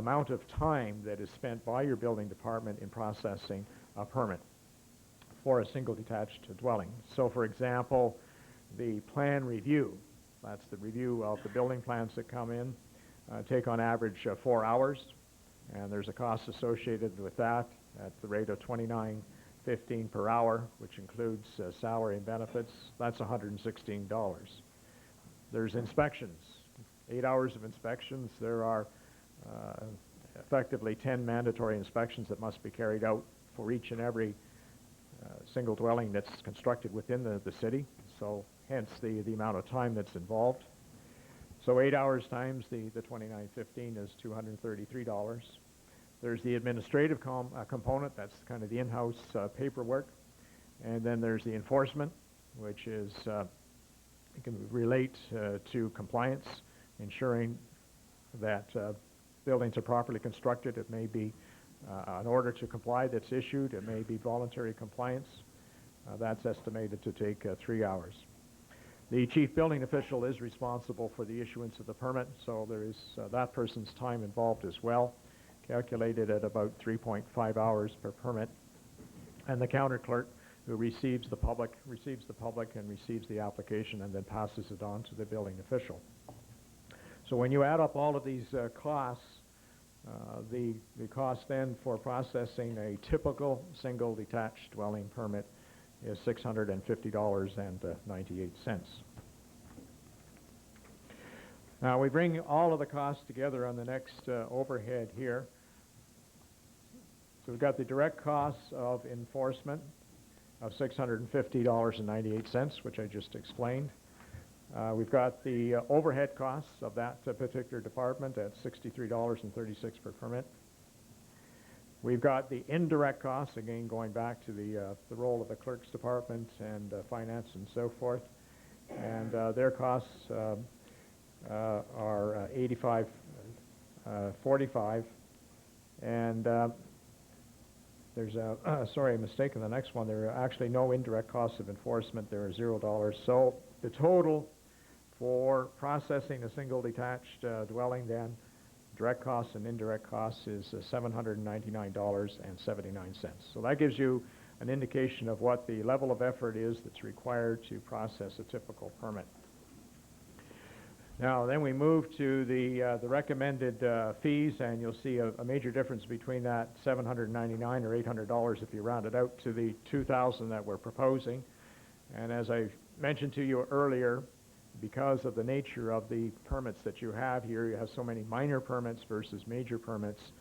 amount of time that is spent by your building department in processing a permit for a single detached dwelling. So for example, the plan review, that's the review of the building plans that come in, take on average 4 hours, and there's a cost associated with that at the rate of $29.15 per hour, which includes salary and benefits. That's $116. There's inspections, 8 hours of inspections. There are effectively 10 mandatory inspections that must be carried out for each and every single dwelling that's constructed within the city, so hence the amount of time that's involved. So 8 hours times the $29.15 is $233. There's the administrative component, that's kind of the in-house paperwork, and then there's the enforcement, which is it can relate to compliance, ensuring that buildings are properly constructed. It may be an order to comply that's issued. It may be voluntary compliance. That's estimated to take 3 hours. The chief building official is responsible for the issuance of the permit, so there is that person's time involved as well, calculated at about 3.5 hours per permit. And the counter clerk, who receives the public and receives the application and then passes it on to the building official. So when you add up all of these costs, the cost then for processing a typical single detached dwelling permit is $650.98. Now we bring all of the costs together on the next overhead here. So we've got the direct costs of enforcement of $650.98, which I just explained. We've got the overhead costs of that particular department at $63.36 per permit. We've got the indirect costs, again going back to the role of the clerk's department and finance and so forth, and their costs are $85.45, and there's a mistake in the next one. There are actually no indirect costs of enforcement. There are $0. So the total for processing a single detached dwelling then, direct costs and indirect costs, is $799.79. So that gives you an indication of what the level of effort is that's required to process a typical permit. Now then we move to the recommended fees, and you'll see a major difference between that $799 or $800 if you round it out to the $2,000 that we're proposing. And as I mentioned to you earlier, because of the nature of the permits that you have here, you have so many minor permits versus major permits,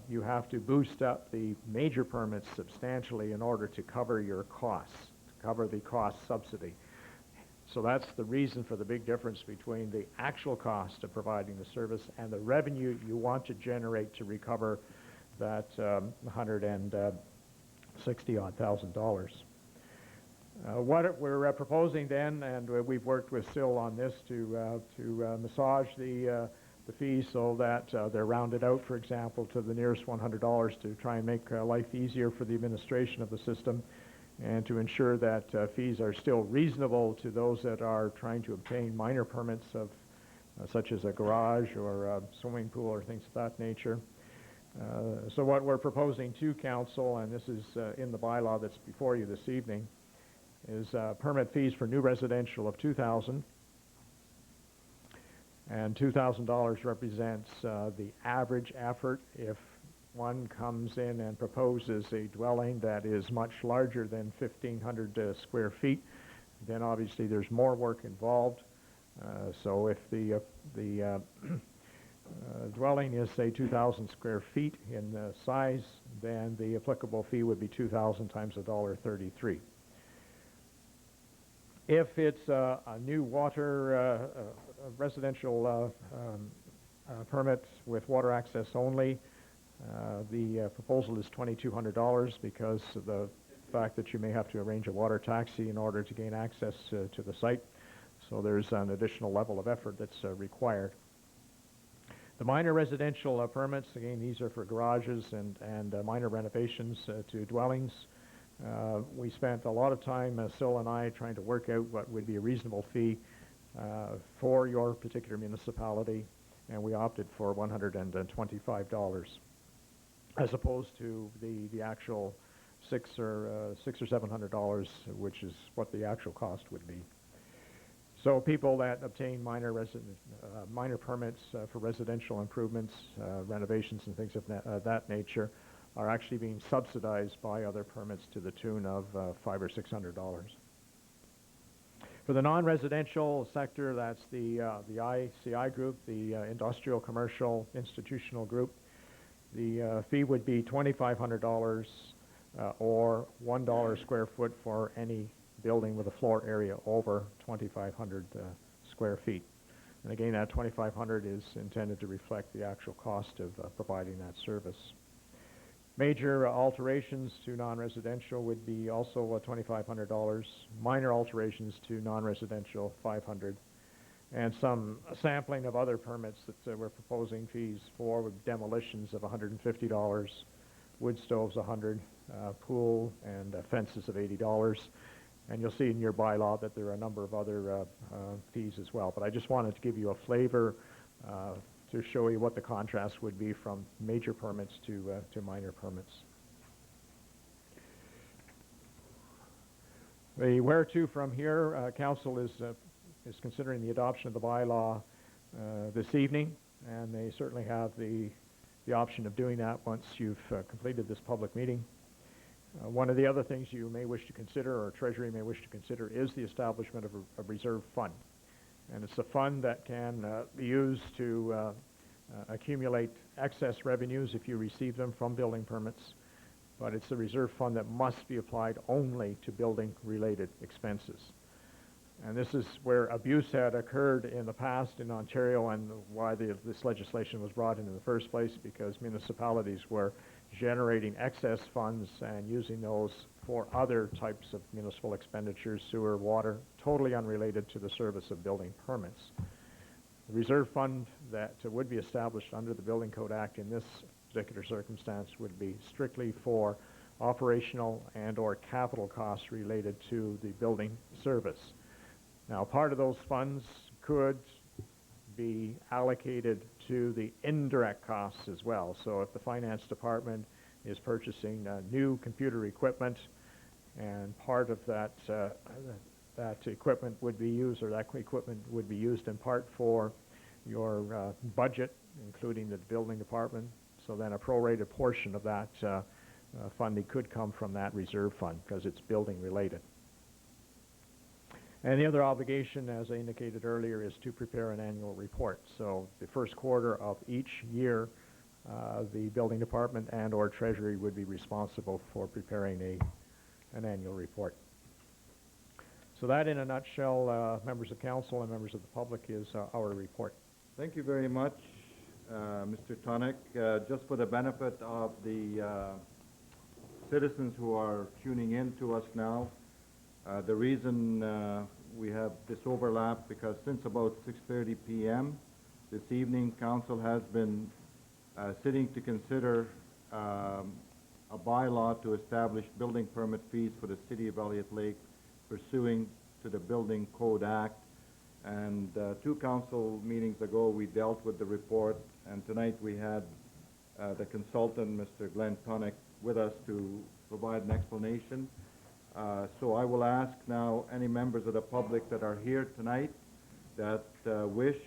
you have to boost up the major permits substantially in order to cover your costs, to cover the cost subsidy. So that's the reason for the big difference between the actual cost of providing the service and the revenue you want to generate to recover that $160,000. What we're proposing then, and we've worked with Sil on this to massage the fees so that they're rounded out, for example, to the nearest $100 to try and make life easier for the administration of the system, and to ensure that fees are still reasonable to those that are trying to obtain minor permits of such as a garage or a swimming pool or things of that nature. So what we're proposing to council, and this is in the bylaw that's before you this evening, is permit fees for new residential of $2,000, and $2,000 represents the average effort. If one comes in and proposes a dwelling that is much larger than 1,500 square feet, then obviously there's more work involved. So if the dwelling is, say, 2,000 square feet in size, then the applicable fee would be 2,000 times $1.33. If it's a new water residential permit with water access only, the proposal is $2,200 because of the fact that you may have to arrange a water taxi in order to gain access to the site. So there's an additional level of effort that's required. The minor residential permits, again, these are for garages and minor renovations to dwellings. We spent a lot of time, Sil and I, trying to work out what would be a reasonable fee for your particular municipality. and we opted for $125 as opposed to the actual $600 or $700, which is what the actual cost would be. So people that obtain minor permits for residential improvements, renovations and things of that nature are actually being subsidized by other permits to the tune of $500 or $600. For the non-residential sector, that's the ICI group, the industrial, commercial, institutional group. The fee would be $2,500 or $1 square foot for any building with a floor area over 2,500 square feet. And again, that 2,500 is intended to reflect the actual cost of providing that service. Major alterations to non-residential would be also $2,500. Minor alterations to non-residential, $500. And some sampling of other permits that we're proposing fees for with demolitions of $150, wood stoves $100, pool and fences of $80. And you'll see in your bylaw that there are a number of other fees as well. But I just wanted to give you a flavor to show you what the contrast would be from major permits to minor permits. The where to from here, Council is considering the adoption of the bylaw this evening, and they certainly have the option of doing that once you've completed this public meeting. One of the other things you may wish to consider, or Treasury may wish to consider, is the establishment of a reserve fund. And it's a fund that can be used to accumulate excess revenues if you receive them from building permits, but it's a reserve fund that must be applied only to building-related expenses. And this is where abuse had occurred in the past in Ontario, and why this legislation was brought in the first place, because municipalities were generating excess funds and using those for other types of municipal expenditures, sewer, water, totally unrelated to the service of building permits. The reserve fund that would be established under the Building Code Act in this particular circumstance would be strictly for operational and or capital costs related to the building service. Now, part of those funds could be allocated to the indirect costs as well. So if the finance department is purchasing new computer equipment, and part of that equipment would be used, or that equipment would be used in part for your budget, including the building department, so then a prorated portion of that funding could come from that reserve fund because it's building related. And the other obligation, as I indicated earlier, is to prepare an annual report. So the first quarter of each year, the building department and or Treasury would be responsible for preparing an annual report. So that, in a nutshell, members of council and members of the public, is our report. Thank you very much, Mr. Tonick. Just for the benefit of the citizens who are tuning in to us now, the reason we have this overlap, because since about 6:30 p.m. this evening, Council has been sitting to consider a bylaw to establish building permit fees for the City of Elliot Lake pursuing to the Building Code Act. And 2 council meetings ago, we dealt with the report, and tonight we had the consultant, Mr. Glenn Tonick, with us to provide an explanation. So I will ask now any members of the public that are here tonight that wish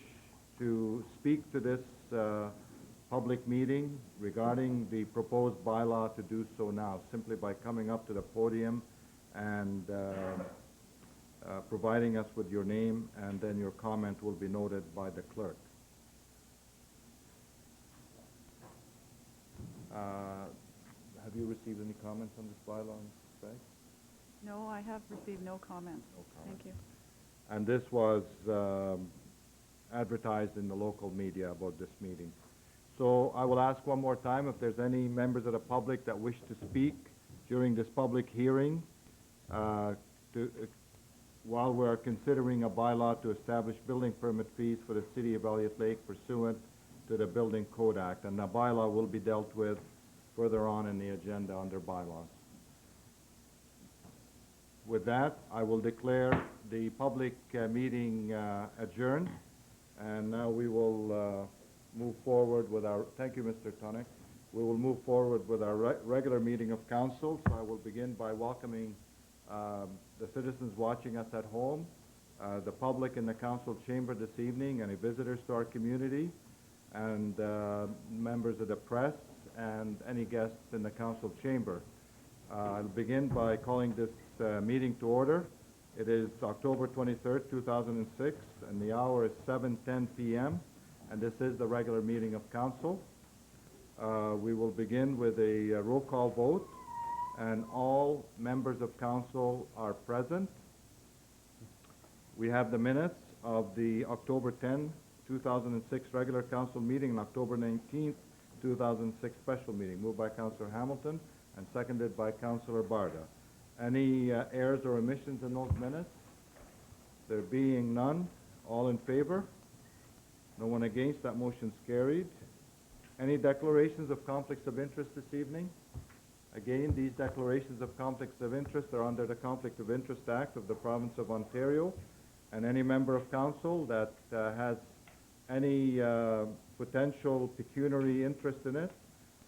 to speak to this public meeting regarding the proposed bylaw to do so now, simply by coming up to the podium and providing us with your name, and then your comment will be noted by the clerk. Have you received any comments on this bylaw, Mrs. Craig? No, I have received no comments. No Thank comments. you. And this was advertised in the local media about this meeting. So I will ask one more time if there's any members of the public that wish to speak during this public hearing while we're considering a bylaw to establish building permit fees for the City of Elliot Lake pursuant to the Building Code Act. And the bylaw will be dealt with further on in the agenda under bylaws. With that, I will declare the public meeting adjourned, and now we will move forward with our, thank you, Mr. Tonic. We will move forward with our regular meeting of council. So I will begin by welcoming the citizens watching us at home, the public in the council chamber this evening, any visitors to our community, and members of the press, and any guests in the council chamber. I'll begin by calling this meeting to order. It is October 23rd, 2006, and the hour is 7:10 p.m., and this is the regular meeting of council. We will begin with a roll call vote, and all members of council are present. We have the minutes of the October 10, 2006 regular council meeting and October 19th, 2006 special meeting, moved by Councillor Hamilton and seconded by Councillor Barda. Any errors or omissions in those minutes? There being none, all in favor? No one against, that motion's carried. Any declarations of conflicts of interest this evening? Again, these declarations of conflicts of interest are under the Conflict of Interest Act of the Province of Ontario, and any member of council that has any potential pecuniary interest in it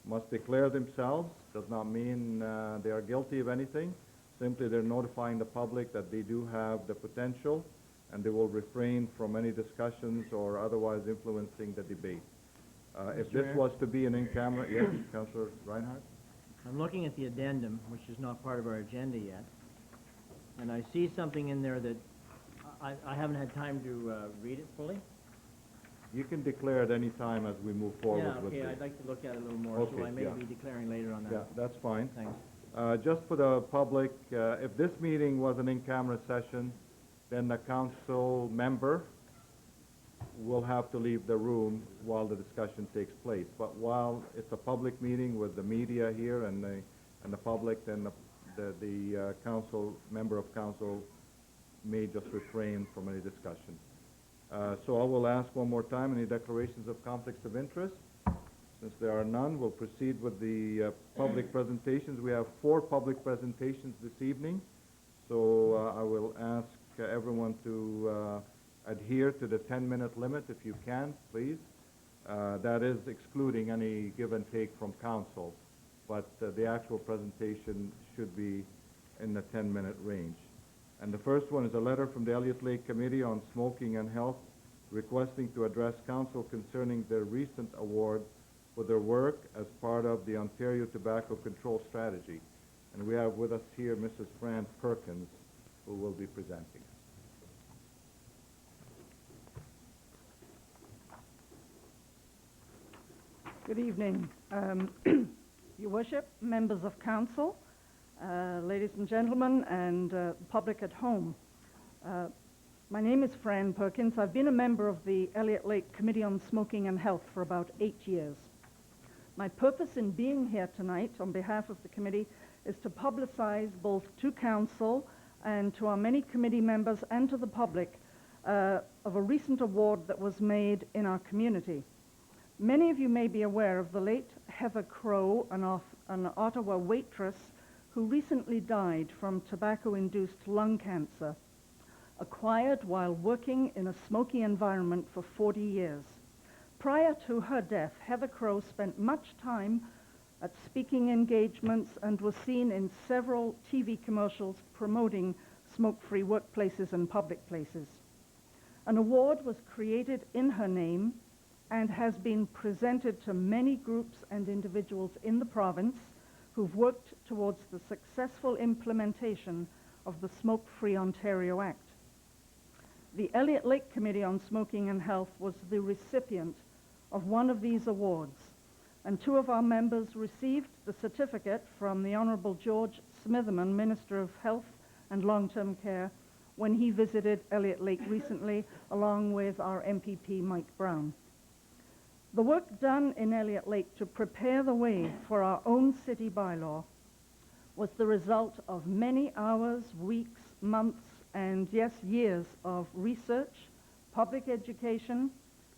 must declare themselves. Does not mean they are guilty of anything. Simply they're notifying the public that they do have the potential, and they will refrain from any discussions or otherwise influencing the debate. If this was to be an in-camera, yes, Councillor Reinhardt? I'm looking at the addendum, which is not part of our agenda yet, and I see something in there that I haven't had time to read it fully. You can declare at any time as we move forward with Yeah, okay, this. I'd like to look at it a little more, Okay, so I may yeah. be declaring later on that. Yeah, that's fine. Thanks. Just for the public, if this meeting was an in-camera session, then the council member will have to leave the room while the discussion takes place. But while it's a public meeting with the media here and the public, then the council, member of council may just refrain from any discussion. So I will ask one more time, any declarations of conflicts of interest? Since there are none, we'll proceed with the public presentations. We have 4 public presentations this evening. So I will ask everyone to adhere to the 10-minute limit if you can, please. That is excluding any give and take from council, but the actual presentation should be in the 10-minute range. And the first one is a letter from the Elliot Lake Committee on Smoking and Health requesting to address council concerning their recent award for their work as part of the Ontario Tobacco Control Strategy. And we have with us here Mrs. Fran Perkins, who will be presenting. Good evening. Your Worship, members of council, ladies and gentlemen, and public at home. My name is Fran Perkins. I've been a member of the Elliot Lake Committee on Smoking and Health for about 8 years. My purpose in being here tonight on behalf of the committee is to publicize both to council and to our many committee members and to the public of a recent award that was made in our community. Many of you may be aware of the late Heather Crow, an Ottawa waitress who recently died from tobacco-induced lung cancer, acquired while working in a smoky environment for 40 years. Prior to her death, Heather Crow spent much time at speaking engagements and was seen in several TV commercials promoting smoke-free workplaces and public places. An award was created in her name and has been presented to many groups and individuals in the province who've worked towards the successful implementation of the Smoke-Free Ontario Act. The Elliot Lake Committee on Smoking and Health was the recipient of one of these awards, and 2 of our members received the certificate from the Honourable George Smitherman, Minister of Health and Long-Term Care, when he visited Elliot Lake recently, along with our MPP Mike Brown. The work done in Elliot Lake to prepare the way for our own city bylaw was the result of many hours, weeks, months, and yes, years of research, public education,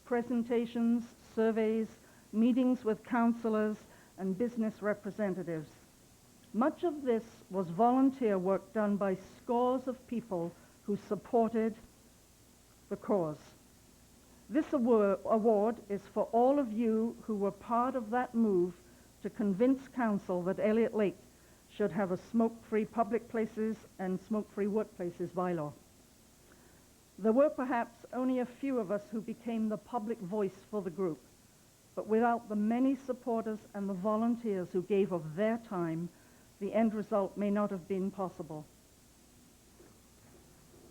presentations, surveys, meetings with councillors and business representatives. Much of this was volunteer work done by scores of people who supported the cause. This award is for all of you who were part of that move to convince council that Elliot Lake should have a smoke-free public places and smoke-free workplaces bylaw. There were perhaps only a few of us who became the public voice for the group, but without the many supporters and the volunteers who gave of their time, the end result may not have been possible.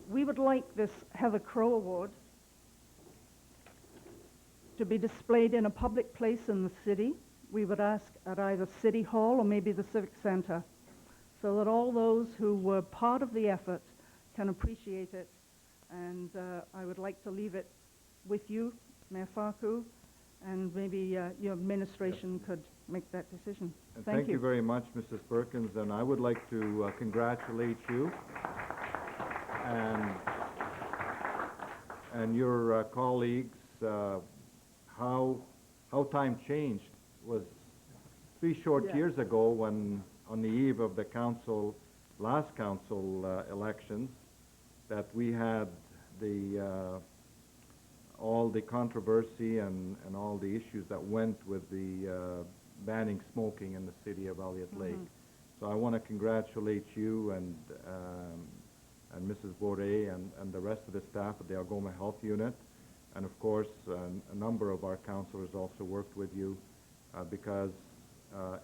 We would like this Heather Crow Award to be displayed in a public place in the city. We would ask at either City Hall or maybe the Civic Center, so that all those who were part of the effort can appreciate it. And I would like to leave it with you, Mayor Farku, and maybe your administration could make that decision. And Thank you very much, Mrs. Perkins, and I would like to congratulate you and your colleagues. How time changed was 3 short years ago, when on the eve of the last council elections, that we had all the controversy and all the issues that went with the banning smoking in the city of Elliot Lake. So I want to congratulate you and Mrs. Baudet and the rest of the staff at the Algoma Health Unit. And of course, a number of our councillors also worked with you because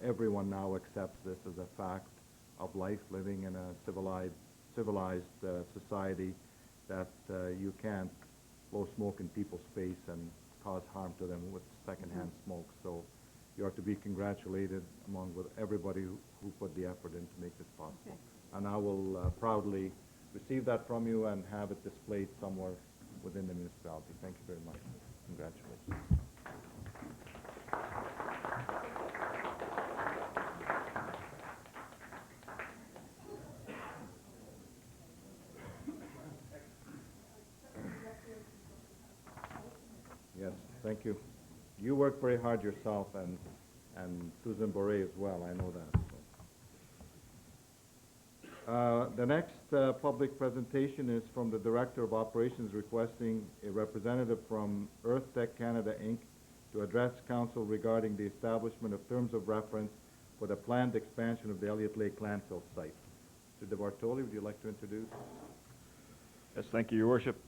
everyone now accepts this as a fact of life, living in a civilized society, that you can't blow smoke in people's face and cause harm to them with secondhand smoke. So you are to be congratulated along with everybody who put the effort in to make this possible. Okay. And I will proudly receive that from you and have it displayed somewhere within the municipality. Thank you very much. Congratulations. Yes, thank you. You work very hard yourself, and Susan Boré as well, I know that. So. The next public presentation is from the Director of Operations, requesting a representative from Earth Tech Canada, Inc. to address Council regarding the establishment of terms of reference for the planned expansion of the Elliot Lake landfill site. Mr. De Bartoli, would you like to introduce? Yes, thank you, Your Worship.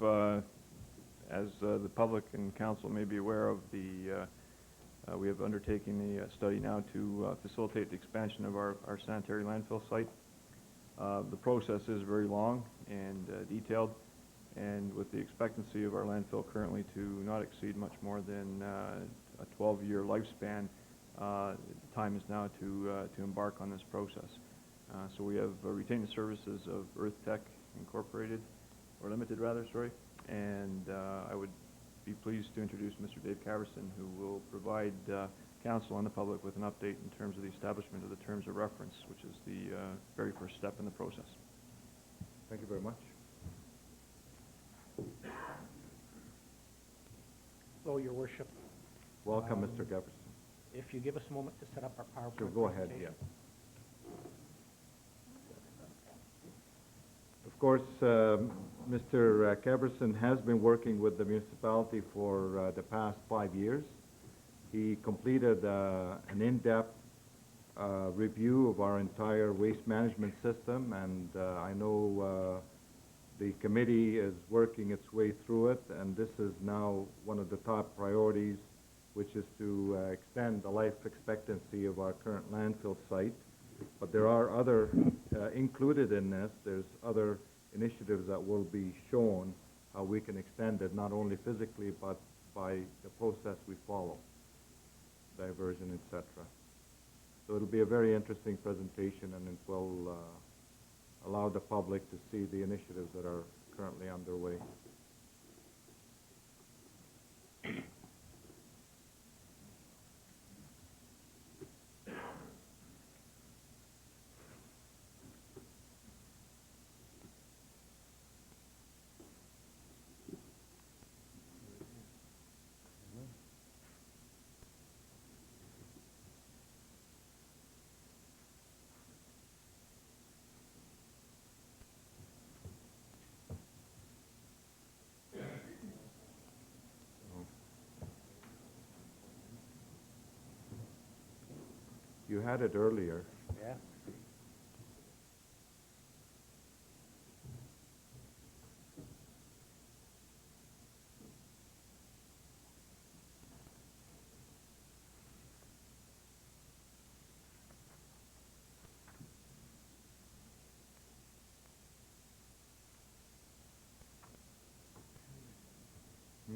As the public and council may be aware of, we have undertaken a study now to facilitate the expansion of our sanitary landfill site. The process is very long and detailed, and with the expectancy of our landfill currently to not exceed much more than a 12-year lifespan, time is now to embark on this process. So we have retained the services of Earth Tech Incorporated, or Limited rather, sorry, and I would be pleased to introduce Mr. Dave Caverson, who will provide council and the public with an update in terms of the establishment of the terms of reference, which is the very first step in the process. Thank you very much. Hello, Your Worship. Welcome, Mr. Jefferson. If you give us a moment to set up our PowerPoint Sure, go ahead, presentation. Of course, Mr. Caverson has been working with the municipality for the past 5 years. He completed an in-depth review of our entire waste management system, and I know the committee is working its way through it, and this is now one of the top priorities, which is to extend the life expectancy of our current landfill site. But there are other, included in this, there's other initiatives that will be shown how we can extend it, not only physically, but by the process we follow, diversion, etc. So it'll be a very interesting presentation, and it will allow the public to see the initiatives that are currently underway. You had it earlier. Yeah. Yeah.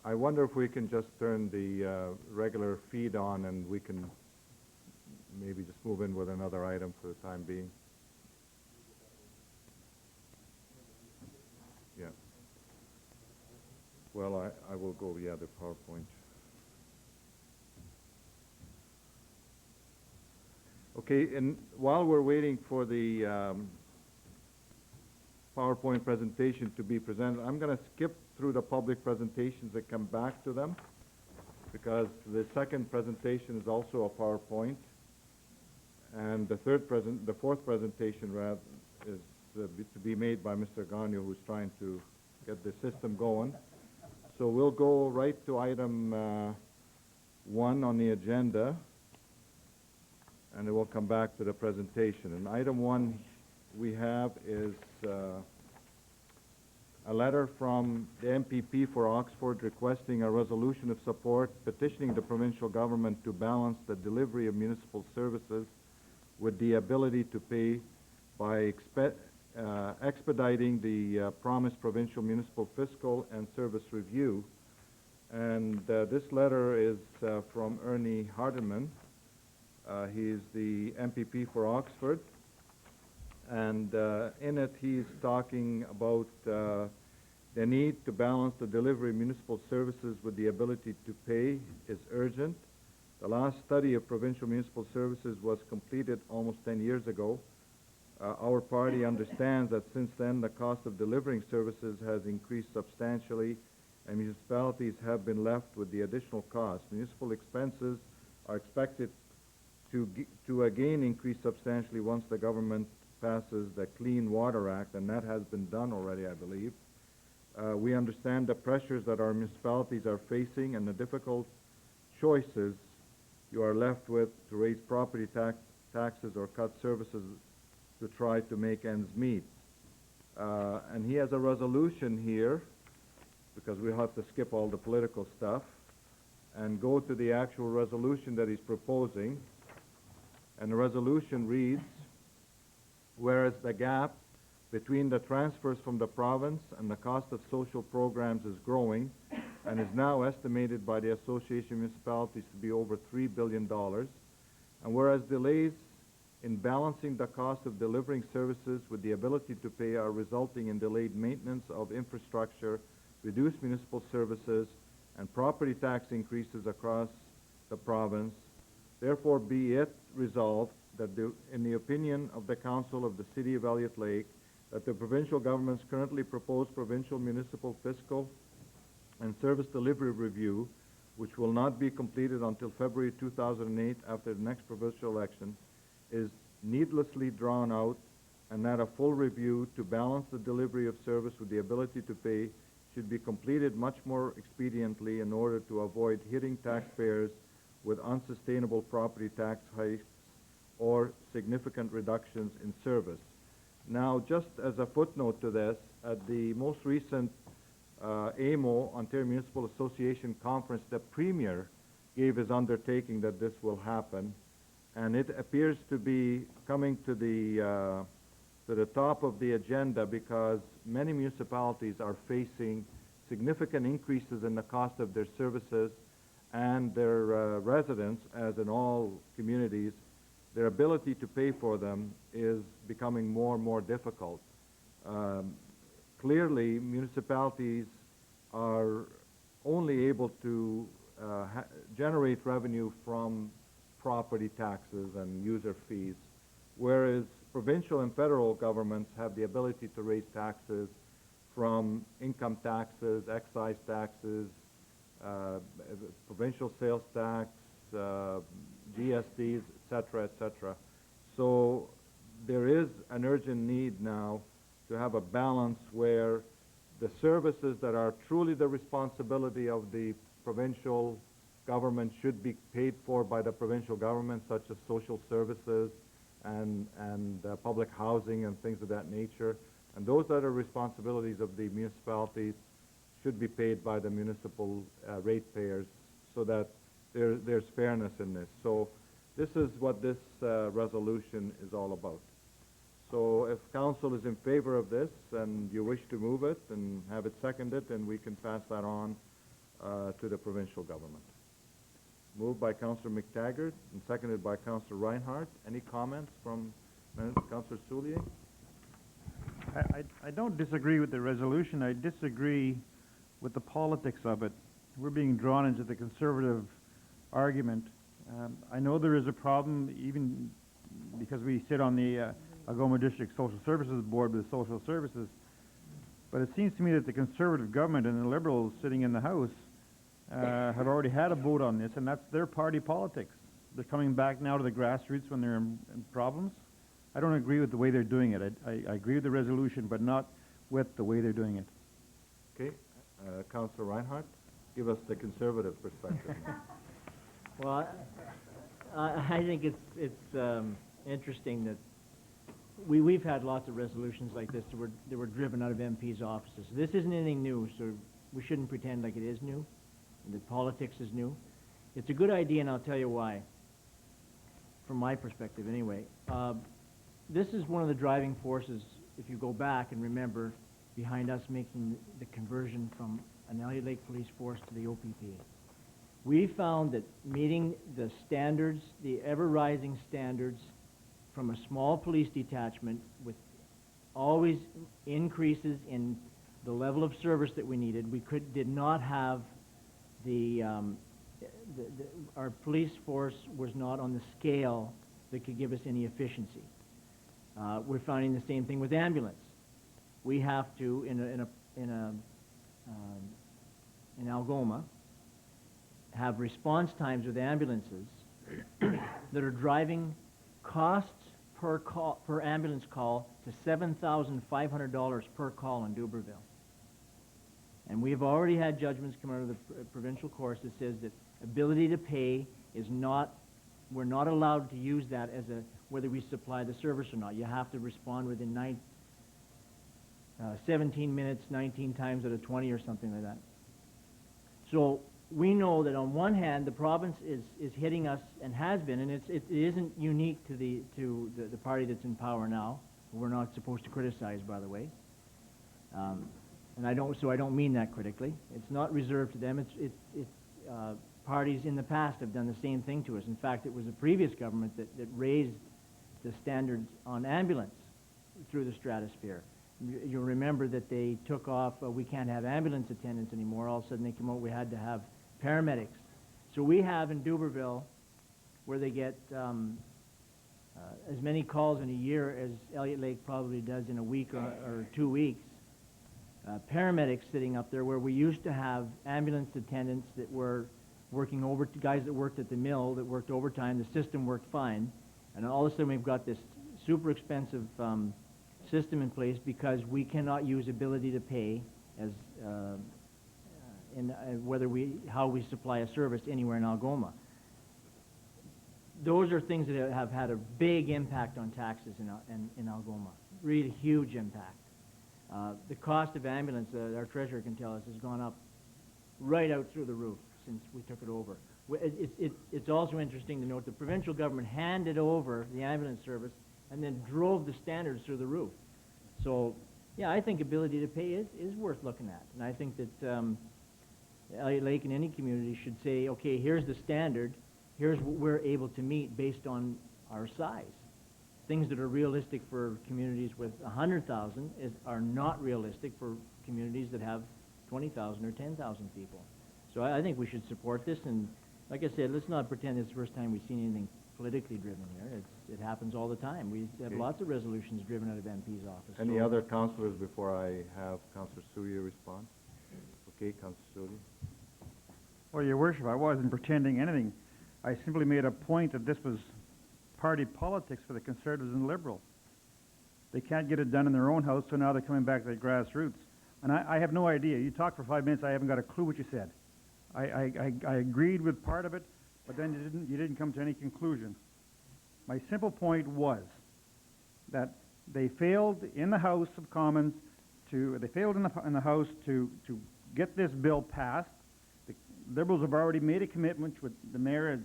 I wonder if we can just turn the regular feed on and we can maybe just move in with another item for the time being. Yeah. Well, I will go, yeah, the PowerPoint. Okay, and while we're waiting for the PowerPoint presentation to be presented, I'm going to skip through the public presentations and come back to them, because the second presentation is also a PowerPoint, and the fourth presentation rather is to be made by Mr. Gagnon, who's trying to get the system going. So we'll go right to item 1 on the agenda, and then we'll come back to the presentation. And item 1 we have is a letter from the MPP for Oxford requesting a resolution of support petitioning the provincial government to balance the delivery of municipal services with the ability to pay by expediting the promised provincial municipal fiscal and service review. And this letter is from Ernie Hardeman. He's the MPP for Oxford, and in it he's talking about the need to balance the delivery of municipal services with the ability to pay is urgent. The last study of provincial municipal services was completed almost 10 years ago. Our party understands that since then the cost of delivering services has increased substantially, and municipalities have been left with the additional cost. Municipal expenses are expected to again increase substantially once the government passes the Clean Water Act, and that has been done already, I believe. We understand the pressures that our municipalities are facing and the difficult choices you are left with to raise property taxes or cut services to try to make ends meet. And he has a resolution here, because we have to skip all the political stuff and go to the actual resolution that he's proposing. And the resolution reads, whereas the gap between the transfers from the province and the cost of social programs is growing and is now estimated by the Association of Municipalities to be over $3 billion, and whereas delays in balancing the cost of delivering services with the ability to pay are resulting in delayed maintenance of infrastructure, reduced municipal services, and property tax increases across the province, therefore be it resolved that in the opinion of the Council of the City of Elliot Lake, that the provincial government's currently proposed provincial municipal fiscal and service delivery review, which will not be completed until February 2008 after the next provincial election, is needlessly drawn out, and that a full review to balance the delivery of service with the ability to pay should be completed much more expediently in order to avoid hitting taxpayers with unsustainable property tax hikes or significant reductions in service. Now, just as a footnote to this, at the most recent AMO, Ontario Municipal Association conference, the Premier gave his undertaking that this will happen, and it appears to be coming to the top of the agenda because many municipalities are facing significant increases in the cost of their services, and their residents, as in all communities, their ability to pay for them is becoming more and more difficult. Clearly, municipalities are only able to generate revenue from property taxes and user fees, whereas provincial and federal governments have the ability to raise taxes from income taxes, excise taxes, provincial sales tax, GSTs, etc., etc. So there is an urgent need now to have a balance where the services that are truly the responsibility of the provincial government should be paid for by the provincial government, such as social services and public housing and things of that nature. And those that are responsibilities of the municipalities should be paid by the municipal ratepayers, so that there's fairness in this. So this is what this resolution is all about. So if council is in favor of this and you wish to move it and have it seconded, then we can pass that on to the provincial government. Moved by Councillor McTaggart and seconded by Councillor Reinhardt. Any comments from Councillor Soulier? I don't disagree with the resolution. I disagree with the politics of it. We're being drawn into the conservative argument. I know there is a problem, even because we sit on the Algoma District Social Services Board with social services, but it seems to me that the Conservative government and the Liberals sitting in the House have already had a vote on this, and that's their party politics. They're coming back now to the grassroots when they're in problems. I don't agree with the way they're doing it. I agree with the resolution, but not with the way they're doing it. Okay, Councillor Reinhardt, give us the conservative perspective. Well, I think it's interesting that we've had lots of resolutions like this that were driven out of MPs' offices. This isn't anything new, so we shouldn't pretend like it is new, and that politics is new. It's a good idea, and I'll tell you why. From my perspective, anyway. This is one of the driving forces, if you go back and remember, behind us making the conversion from an Elliot Lake Police Force to the OPP. We found that meeting the standards, the ever-rising standards from a small police detachment with always increases in the level of service that we needed, we did not have our police force was not on the scale that could give us any efficiency. We're finding the same thing with ambulance. We have to, in Algoma, have response times with ambulances that are driving costs per ambulance call to $7,500 per call in Dubreuilville. And we've already had judgments come out of the provincial courts that says that ability to pay is not, we're not allowed to use that as whether we supply the service or not. You have to respond within 17 minutes, 19 times out of 20 or something like that. So we know that on one hand, the province is hitting us and has been, and it isn't unique to the party that's in power now. We're not supposed to criticize, by the way. And I don't mean that critically. It's not reserved to them. Parties in the past have done the same thing to us. In fact, it was the previous government that raised the standards on ambulance through the stratosphere. You'll remember that they took off, we can't have ambulance attendants anymore. All of a sudden they came out, we had to have paramedics. So we have in Dubreuilville, where they get as many calls in a year as Elliot Lake probably does in a week or 2 weeks. Paramedics sitting up there, where we used to have ambulance attendants that were working guys that worked at the mill, that worked overtime. The system worked fine. And all of a sudden we've got this super expensive system in place because we cannot use ability to pay as how we supply a service anywhere in Algoma. Those are things that have had a big impact on taxes in Algoma. Really huge impact. The cost of ambulance, our treasurer can tell us, has gone up right out through the roof since we took it over. It's also interesting to note the provincial government handed over the ambulance service and then drove the standards through the roof. So, yeah, I think ability to pay is worth looking at. And I think that Elliot Lake and any community should say, okay, here's the standard, here's what we're able to meet based on our size. Things that are realistic for communities with 100,000 are not realistic for communities that have 20,000 or 10,000 people. So I think we should support this, and like I said, let's not pretend it's the first time we've seen anything politically driven here. It happens all the time. We have lots of resolutions driven out of MP's office. Any other councillors before I have Councillor Soulier respond? Okay, Councillor Soulier. Well, Your Worship, I wasn't pretending anything. I simply made a point that this was party politics for the Conservatives and Liberals. They can't get it done in their own house, so now they're coming back to the grassroots. And I have no idea. You talked for 5 minutes, I haven't got a clue what you said. I agreed with part of it, but then you didn't come to any conclusion. My simple point was that they failed in the House of Commons they failed in the House to get this bill passed. The Liberals have already made a commitment, which the mayor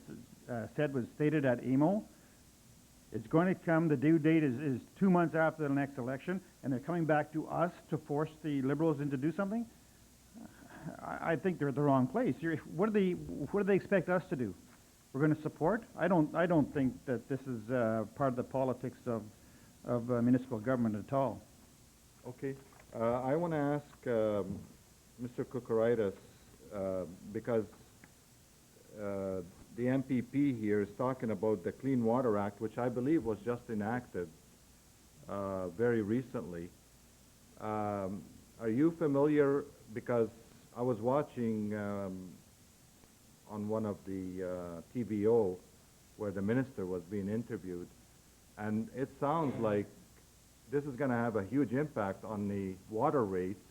had said was stated at AMO. It's going to come, the due date is 2 months after the next election, and they're coming back to us to force the Liberals into do something? I think they're at the wrong place. What do they expect us to do? We're going to support? I don't think that this is part of the politics of municipal government at all. Okay. I want to ask Mr. Kukuritis, because the MPP here is talking about the Clean Water Act, which I believe was just enacted very recently. Are you familiar, because I was watching on one of the TVO where the minister was being interviewed, and it sounds like this is going to have a huge impact on the water rates,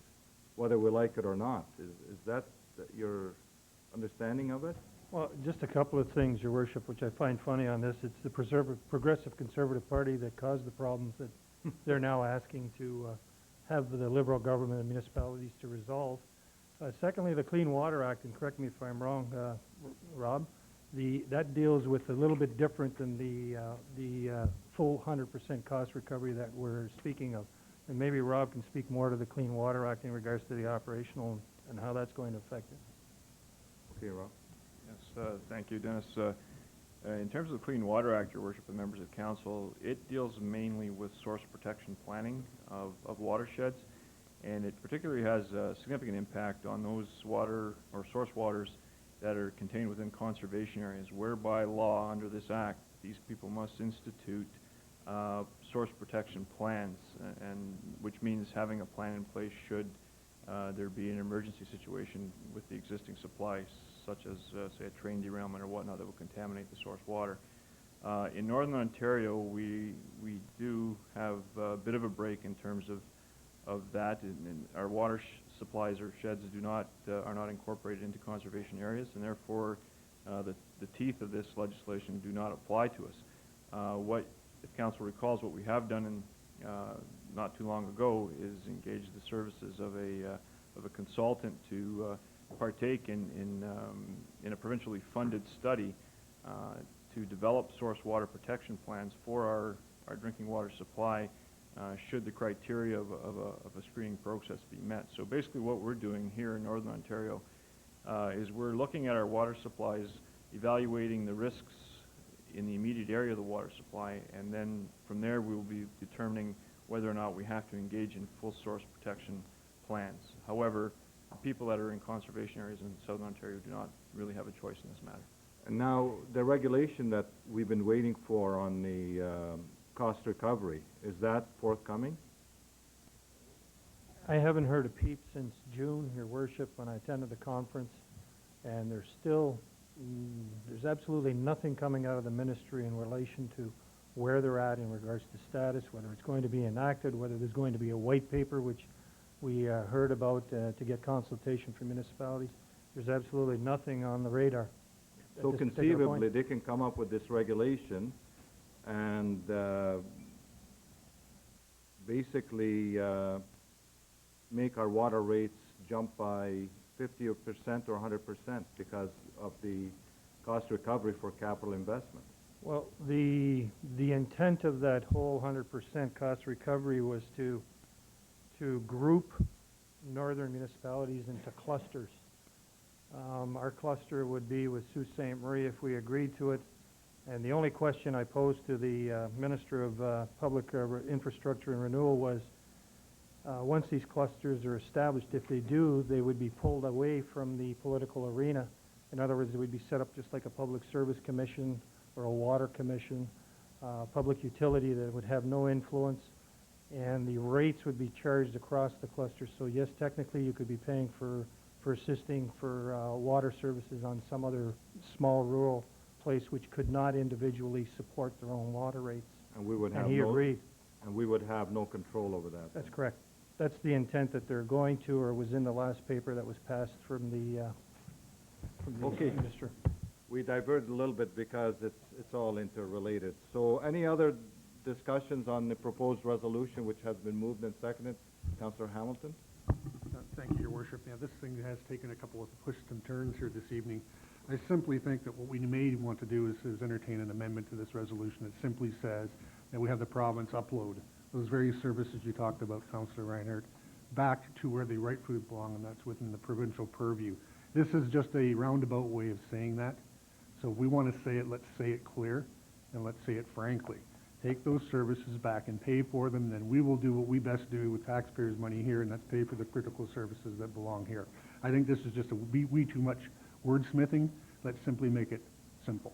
whether we like it or not. Is that your understanding of it? Well, just a couple of things, Your Worship, which I find funny on this. It's the Progressive Conservative Party that caused the problems that they're now asking to have the Liberal government and municipalities to resolve. Secondly, the Clean Water Act, and correct me if I'm wrong, Rob, that deals with a little bit different than the full 100% cost recovery that we're speaking of. And maybe Rob can speak more to the Clean Water Act in regards to the operational and how that's going to affect it. Okay, Rob. Yes, thank you, Dennis. In terms of the Clean Water Act, Your Worship and members of Council, it deals mainly with source protection planning of watersheds, and it particularly has a significant impact on those water or source waters that are contained within conservation areas, where by law under this act, these people must institute source protection plans, and which means having a plan in place should there be an emergency situation with the existing supplies, such as, say, a train derailment or whatnot that will contaminate the source water. In Northern Ontario, we do have a bit of a break in terms of that, and our water supplies or sheds are not incorporated into conservation areas, and therefore the teeth of this legislation do not apply to us. If Council recalls, what we have done not too long ago is engage the services of a consultant to partake in a provincially funded study to develop source water protection plans for our drinking water supply should the criteria of a screening process be met. So basically what we're doing here in Northern Ontario is we're looking at our water supplies, evaluating the risks in the immediate area of the water supply, and then from there we will be determining whether or not we have to engage in full source protection plans. However, people that are in conservation areas in Southern Ontario do not really have a choice in this matter. And now, the regulation that we've been waiting for on the cost recovery, is that forthcoming? I haven't heard a peep since June, Your Worship, when I attended the conference, and there's absolutely nothing coming out of the ministry in relation to where they're at in regards to status, whether it's going to be enacted, whether there's going to be a white paper, which we heard about to get consultation from municipalities. There's absolutely nothing on the radar. So conceivably, they can come up with this regulation and basically make our water rates jump by 50% or 100% because of the cost recovery for capital investment. Well, the intent of that whole 100% cost recovery was to group northern municipalities into clusters. Our cluster would be with Sault Ste. Marie if we agreed to it. And the only question I posed to the Minister of Public Infrastructure and Renewal was, once these clusters are established, if they do, they would be pulled away from the political arena. In other words, it would be set up just like a public service commission or a water commission, public utility that would have no influence, and the rates would be charged across the cluster. So yes, technically you could be paying for assisting for water services on some other small rural place which could not individually support their own water rates. And we would have And he agreed. and we would have no control over that. That's correct. That's the intent that they're going to, or was in the last paper that was passed from the Okay. minister. We diverted a little bit because it's all interrelated. So any other discussions on the proposed resolution which has been moved and seconded? Councillor Hamilton? Thank you, Your Worship. Yeah, this thing has taken a couple of twists and turns here this evening. I simply think that what we may want to do is entertain an amendment to this resolution that simply says that we have the province upload those various services you talked about, Councillor Reinhardt, back to where they rightfully belong, and that's within the provincial purview. This is just a roundabout way of saying that. So if we want to say it, let's say it clear, and let's say it frankly. Take those services back and pay for them, then we will do what we best do with taxpayers' money here, and that's pay for the critical services that belong here. I think this is just a wee too much wordsmithing. Let's simply make it simple.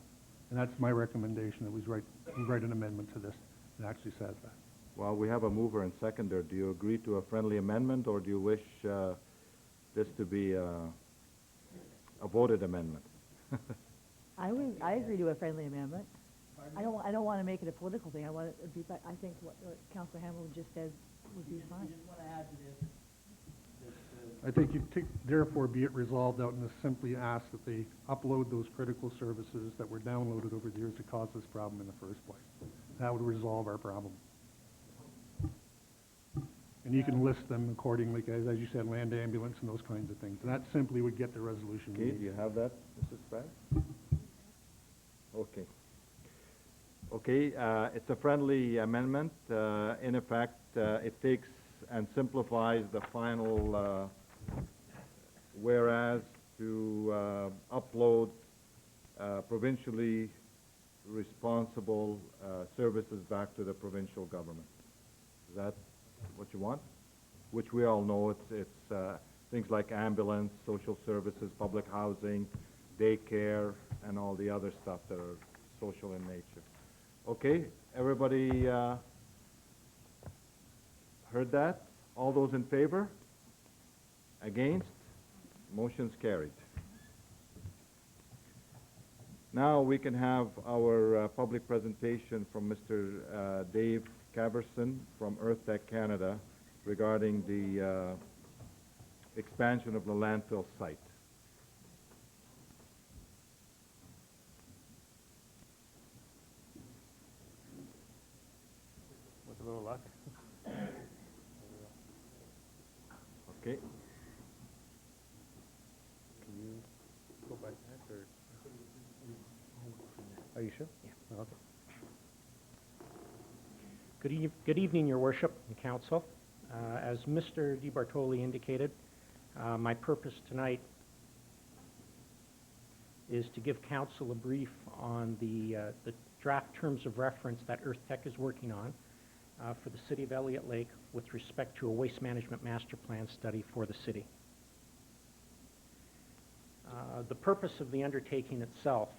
And that's my recommendation, that we write an amendment to this that actually says that. Well, we have a mover and seconder. Do you agree to a friendly amendment, or do you wish this to be a voted amendment? I agree to a friendly amendment. I don't want to make it a political thing. I want it to be, I think what Councillor Hamilton just said would be fine. just want to add to this. I think you therefore be it resolved out and just simply ask that they upload those critical services that were downloaded over the years to cause this problem in the first place. That would resolve our problem. And you can list them accordingly, as you said, land ambulance and those kinds of things. And that simply would get the resolution. Okay, do you have that, Mrs. Sprague? Okay. Okay, it's a friendly amendment. In effect, it takes and simplifies the final whereas to upload provincially responsible services back to the provincial government. Is that what you want? Which we all know it's things like ambulance, social services, public housing, daycare, and all the other stuff that are social in nature. Okay, everybody heard that? All those in favor? Against? Motion's carried. Now we can have our public presentation from Mr. Dave Caverson from EarthTech Canada regarding the expansion of the landfill site. With a little luck. Okay. Can you go by that, or? Are you sure? Yeah. Okay. Good evening, Your Worship and Council. As Mr. DiBartoli indicated, my purpose tonight is to give Council a brief on the draft terms of reference that EarthTech is working on for the City of Elliot Lake with respect to a waste management master plan study for the city. The purpose of the undertaking itself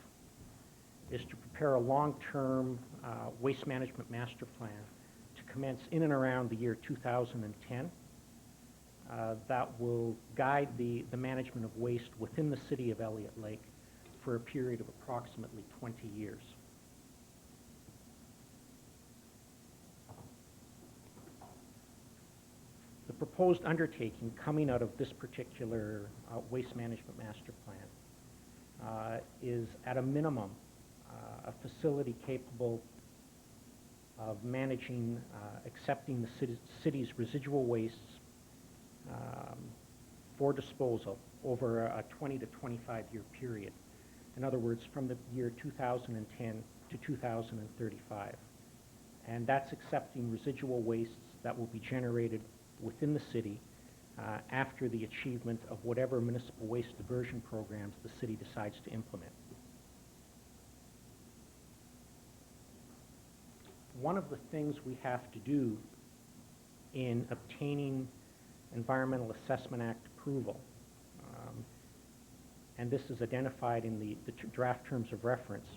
is to prepare a long-term waste management master plan to commence in and around the year 2010 that will guide the management of waste within the City of Elliot Lake for a period of approximately 20 years. The proposed undertaking coming out of this particular waste management master plan is at a minimum a facility capable of managing, accepting the city's residual wastes for disposal over a 20 to 25 year period. In other words, from the year 2010 to 2035. And that's accepting residual wastes that will be generated within the city after the achievement of whatever municipal waste diversion programs the city decides to implement. One of the things we have to do in obtaining Environmental Assessment Act approval, and this is identified in the draft terms of reference,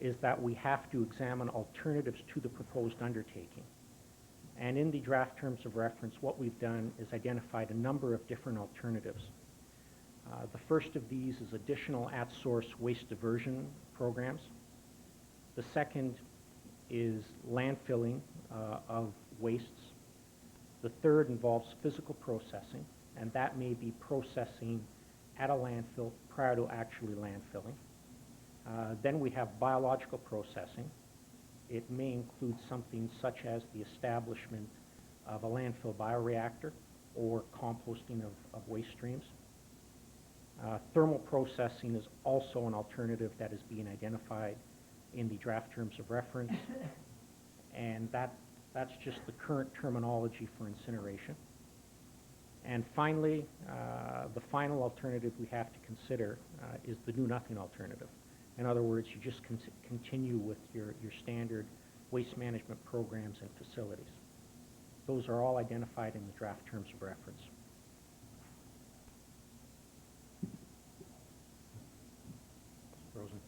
is that we have to examine alternatives to the proposed undertaking. And in the draft terms of reference, what we've done is identified a number of different alternatives. The first of these is additional at-source waste diversion programs. The second is landfilling of wastes. The third involves physical processing, and that may be processing at a landfill prior to actually landfilling. Then we have biological processing. It may include something such as the establishment of a landfill bioreactor or composting of waste streams. Thermal processing is also an alternative that is being identified in the draft terms of reference, and that's just the current terminology for incineration. And finally, the final alternative we have to consider is the do-nothing alternative. In other words, you just continue with your standard waste management programs and facilities. Those are all identified in the draft terms of reference. Frozen.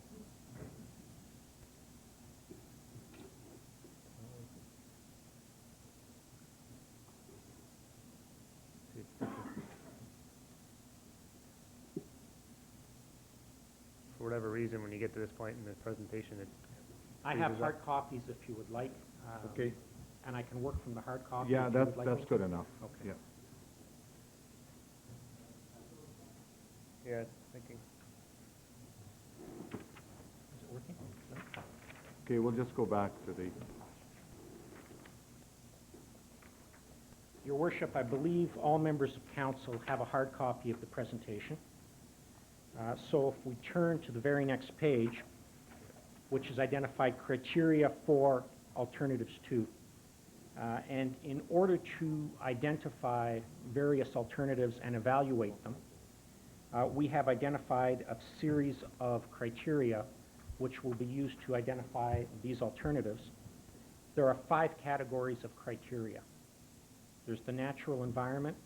For whatever reason, when you get to this point in the presentation, it I have freezes hard up. copies if you would like. Okay. And I can work from the hard copy. Yeah, if you would like that's me good to. enough. Okay. Yeah. Yeah, thinking. Is it working? No? Okay, we'll just go back to the, Your Worship, I believe all members of council have a hard copy of the presentation. So if we turn to the very next page, which is identified criteria for alternatives to. And in order to identify various alternatives and evaluate them, we have identified a series of criteria which will be used to identify these alternatives. There are 5 categories of criteria. There's the natural environment,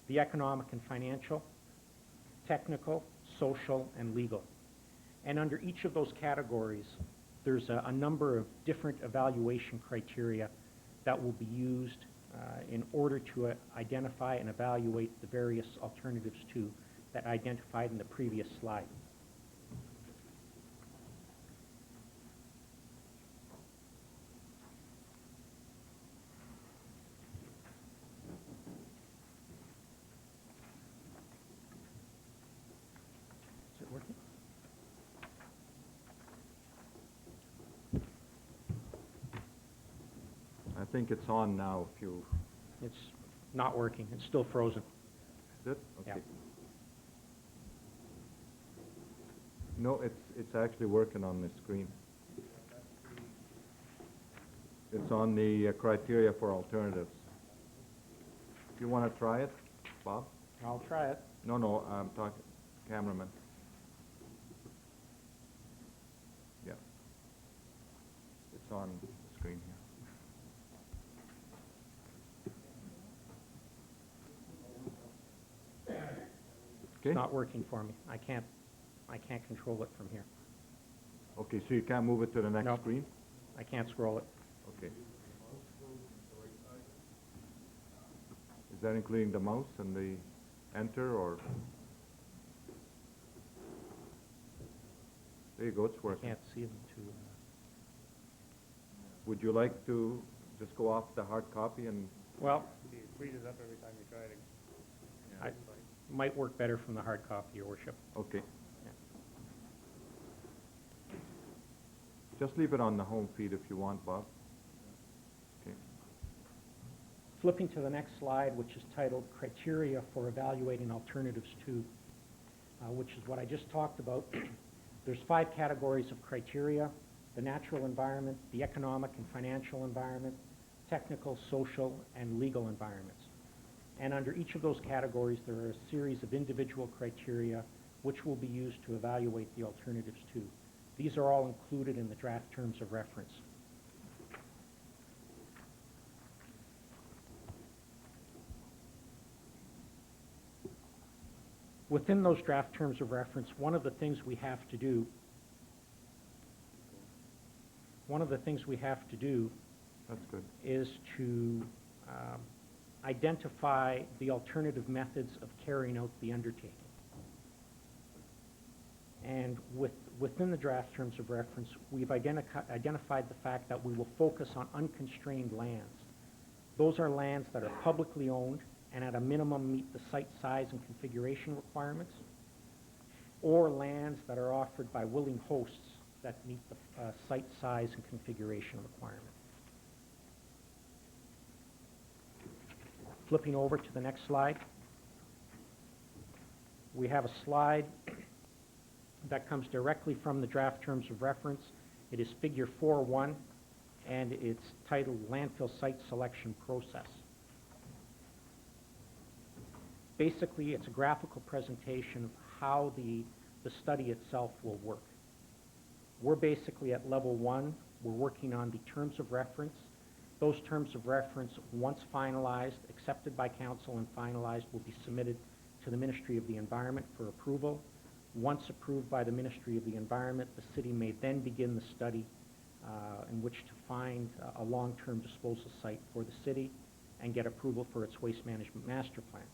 the economic and financial, technical, social, and legal. And under each of those categories, there's a number of different evaluation criteria that will be used in order to identify and evaluate the various alternatives to that identified in the previous slide. Is it working? I think it's on now, if you, It's not working. It's still frozen. is it? Yeah. Okay. No, it's actually working on the screen. It's on the criteria for alternatives. You want to try it, Bob? I'll try it. No, I'm talking, cameraman. Yeah. It's on the screen here. Okay? It's not working for me. I can't control it from here. Okay, so you can't move it to the next Nope. screen? I can't scroll it. Okay. Is that including the mouse and the enter, or? There you go, it's I working. can't see them too. Would you like to just go off the hard copy and, Well, It freezes up every time you try it. I might work better from the hard copy, Your Worship. okay. Just leave it on the home feed if you want, Bob. Okay. Flipping to the next slide, which is titled Criteria for Evaluating Alternatives to, which is what I just talked about. There's 5 categories of criteria: the natural environment, the economic and financial environment, technical, social, and legal environments. And under each of those categories, there are a series of individual criteria which will be used to evaluate the alternatives to. These are all included in the draft terms of reference. Within those draft terms of reference, one of the things we have to do That's good. is to identify the alternative methods of carrying out the undertaking. And within the draft terms of reference, we've identified the fact that we will focus on unconstrained lands. Those are lands that are publicly owned and at a minimum meet the site size and configuration requirements, or lands that are offered by willing hosts that meet the site size and configuration requirement. Flipping over to the next slide, we have a slide that comes directly from the draft terms of reference. It is figure 4.1, and it's titled Landfill Site Selection Process. Basically, it's a graphical presentation of how the study itself will work. We're basically at level 1. We're working on the terms of reference. Those terms of reference, once finalized, accepted by council and finalized, will be submitted to the Ministry of the Environment for approval. Once approved by the Ministry of the Environment, the city may then begin the study in which to find a long-term disposal site for the city and get approval for its waste management master plan.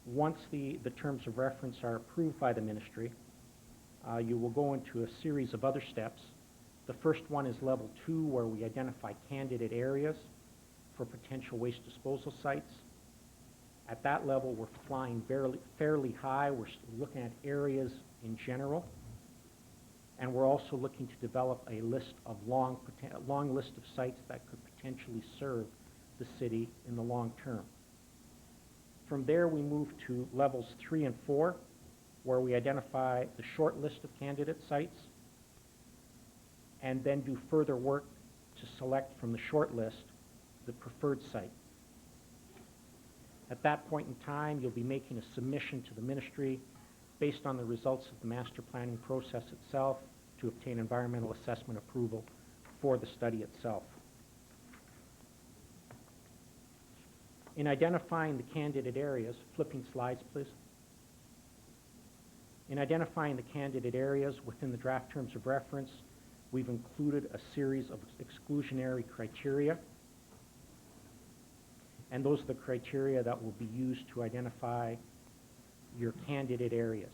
Once the terms of reference are approved by the Ministry, you will go into a series of other steps. The first one is level 2, where we identify candidate areas for potential waste disposal sites. At that level, we're flying fairly high. We're looking at areas in general, and we're also looking to develop a long list of sites that could potentially serve the city in the long term. From there, we move to levels 3 and 4, where we identify the short list of candidate sites, and then do further work to select from the short list the preferred site. At that point in time, you'll be making a submission to the Ministry based on the results of the master planning process itself to obtain environmental assessment approval for the study itself. In identifying the candidate areas, flipping slides, please. In identifying the candidate areas within the draft terms of reference, we've included a series of exclusionary criteria, and those are the criteria that will be used to identify your candidate areas.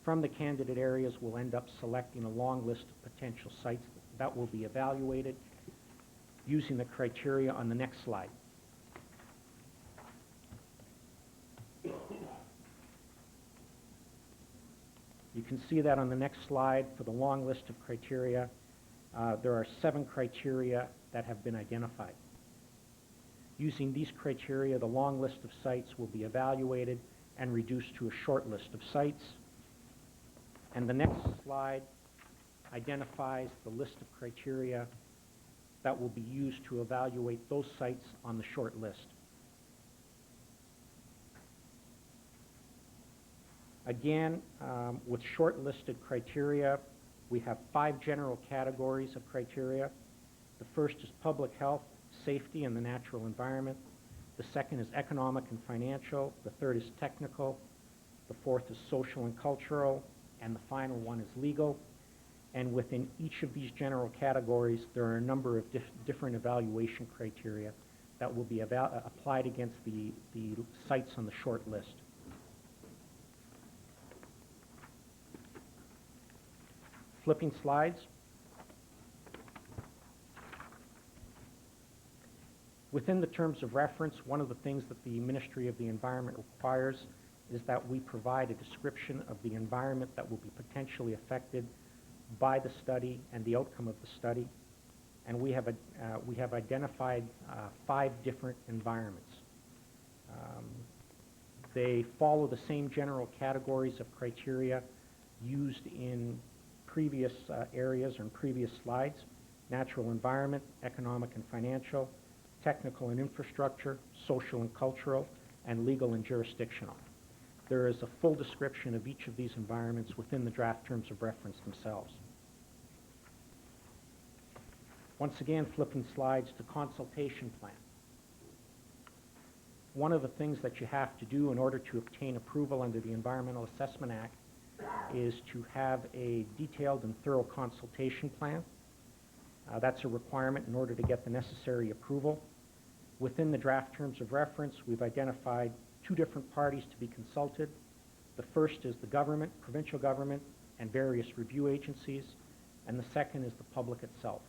From the candidate areas, we'll end up selecting a long list of potential sites that will be evaluated using the criteria on the next slide. You can see that on the next slide for the long list of criteria. There are 7 criteria that have been identified. Using these criteria, the long list of sites will be evaluated and reduced to a short list of sites. And the next slide identifies the list of criteria that will be used to evaluate those sites on the short list. Again, with short-listed criteria, we have 5 general categories of criteria. The first is public health, safety, and the natural environment. The second is economic and financial. The third is technical. The fourth is social and cultural. And the final one is legal. And within each of these general categories, there are a number of different evaluation criteria that will be applied against the sites on the short list. Flipping slides. Within the terms of reference, one of the things that the Ministry of the Environment requires is that we provide a description of the environment that will be potentially affected by the study and the outcome of the study. And we have identified 5 different environments. They follow the same general categories of criteria used in previous areas or in previous slides: natural environment, economic and financial, technical and infrastructure, social and cultural, and legal and jurisdictional. There is a full description of each of these environments within the draft terms of reference themselves. Once again, flipping slides to consultation plan. One of the things that you have to do in order to obtain approval under the Environmental Assessment Act is to have a detailed and thorough consultation plan. That's a requirement in order to get the necessary approval. Within the draft terms of reference, we've identified 2 different parties to be consulted. The first is the government, provincial government, and various review agencies, and the second is the public itself.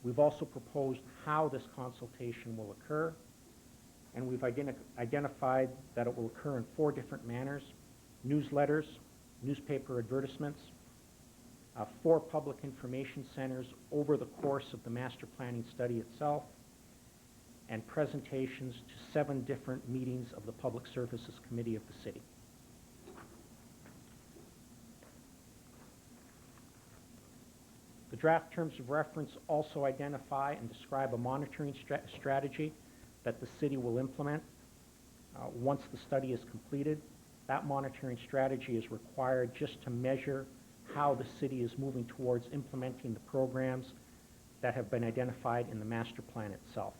We've also proposed how this consultation will occur, and we've identified that it will occur in 4 different manners: newsletters, newspaper advertisements, 4 public information centers over the course of the master planning study itself, and presentations to 7 different meetings of the Public Services Committee of the city. The draft terms of reference also identify and describe a monitoring strategy that the city will implement once the study is completed. That monitoring strategy is required just to measure how the city is moving towards implementing the programs that have been identified in the master plan itself.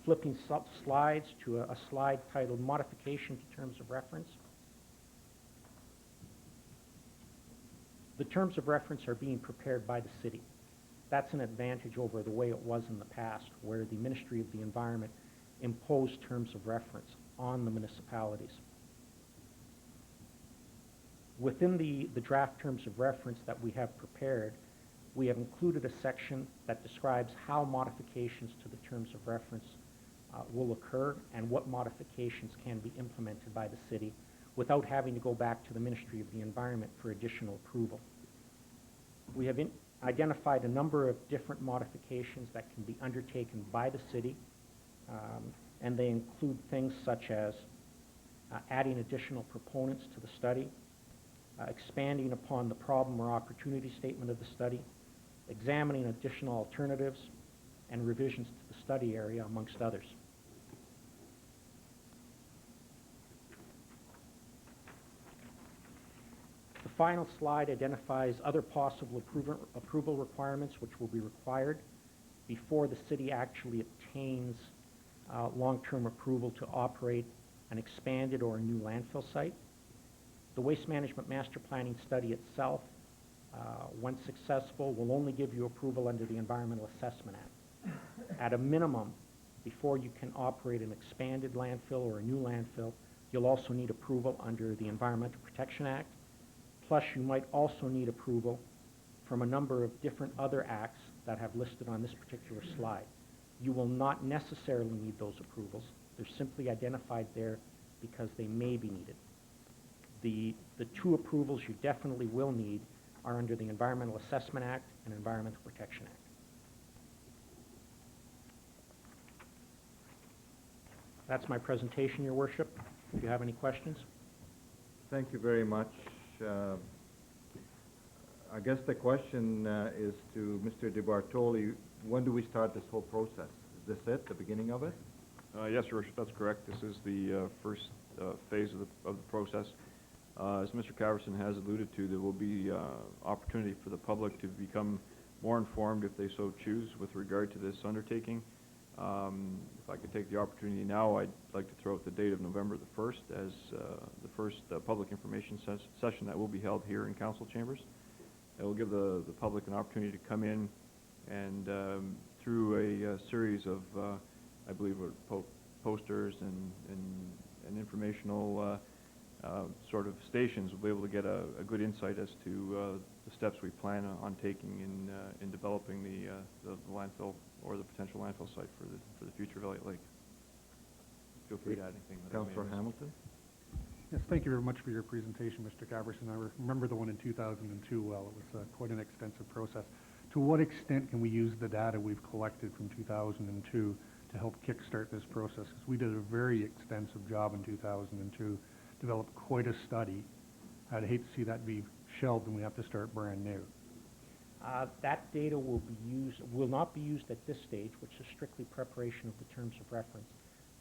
Flipping slides to a slide titled Modification to Terms of Reference. The terms of reference are being prepared by the city. That's an advantage over the way it was in the past, where the Ministry of the Environment imposed terms of reference on the municipalities. Within the draft terms of reference that we have prepared, we have included a section that describes how modifications to the terms of reference will occur and what modifications can be implemented by the city without having to go back to the Ministry of the Environment for additional approval. We have identified a number of different modifications that can be undertaken by the city, and they include things such as adding additional proponents to the study, expanding upon the problem or opportunity statement of the study, examining additional alternatives, and revisions to the study area, amongst others. The final slide identifies other possible approval requirements which will be required before the city actually obtains long-term approval to operate an expanded or a new landfill site. The Waste Management Master Planning Study itself, when successful, will only give you approval under the Environmental Assessment Act. At a minimum, before you can operate an expanded landfill or a new landfill, you'll also need approval under the Environmental Protection Act. Plus, you might also need approval from a number of different other acts that have listed on this particular slide. You will not necessarily need those approvals. They're simply identified there because they may be needed. The 2 approvals you definitely will need are under the Environmental Assessment Act and Environmental Protection Act. That's my presentation, Your Worship. If you have any questions. Thank you very much. I guess the question is to Mr. DeBartoli. When do we start this whole process? Is this it, the beginning of it? Yes, Your Worship, that's correct. This is the first phase of the process. As Mr. Caverson has alluded to, there will be opportunity for the public to become more informed if they so choose with regard to this undertaking. If I could take the opportunity now, I'd like to throw out the date of November the 1st as the first public information session that will be held here in council chambers. It will give the public an opportunity to come in and through a series of, I believe, posters and informational sort of stations, we'll be able to get a good insight as to the steps we plan on taking in developing the landfill or the potential landfill site for the future of Elliot Lake. Feel free to add anything. Councillor Hamilton? Yes, thank you very much for your presentation, Mr. Caverson. I remember the one in 2002 well. It was quite an extensive process. To what extent can we use the data we've collected from 2002 to help kickstart this process? Because we did a very extensive job in 2002, developed quite a study. I'd hate to see that be shelved and we have to start brand new. That data will not be used at this stage, which is strictly preparation of the terms of reference,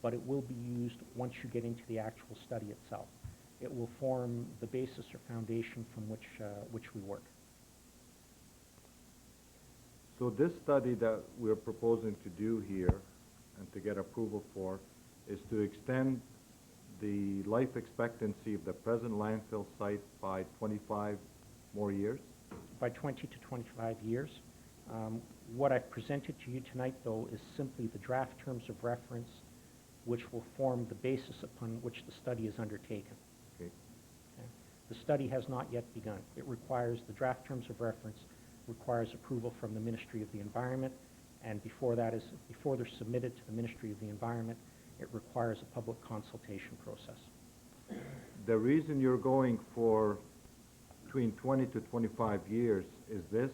but it will be used once you get into the actual study itself. It will form the basis or foundation from which we work. So this study that we're proposing to do here and to get approval for is to extend the life expectancy of the present landfill site by 25 more years? By 20 to 25 years. What I've presented to you tonight, though, is simply the draft terms of reference, which will form the basis upon which the study is undertaken. Okay. Okay? The study has not yet begun. It requires, the draft terms of reference requires approval from the Ministry of the Environment, and before they're submitted to the Ministry of the Environment, it requires a public consultation process. The reason you're going for between 20 to 25 years, is this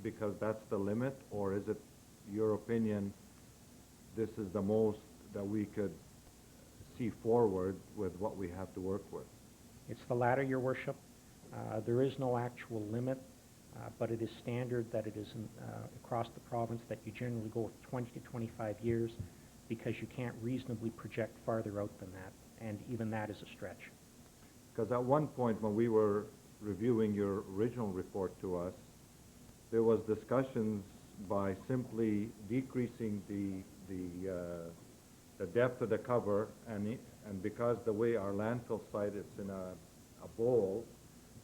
because that's the limit, or is it your opinion this is the most that we could see forward with what we have to work with? It's the latter, Your Worship. There is no actual limit, but it is standard that it is across the province that you generally go with 20 to 25 years because you can't reasonably project farther out than that, and even that is a stretch. Because at one point when we were reviewing your original report to us, there was discussions by simply decreasing the depth of the cover, and because the way our landfill site is in a bowl,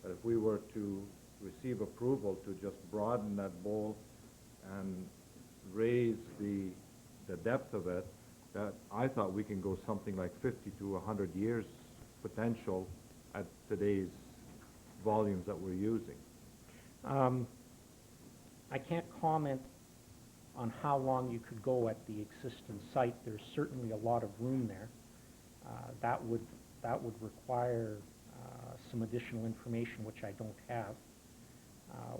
that if we were to receive approval to just broaden that bowl and raise the depth of it, that I thought we can go something like 50 to 100 years potential at today's volumes that we're using. I can't comment on how long you could go at the existing site. There's certainly a lot of room there. That would require some additional information which I don't have.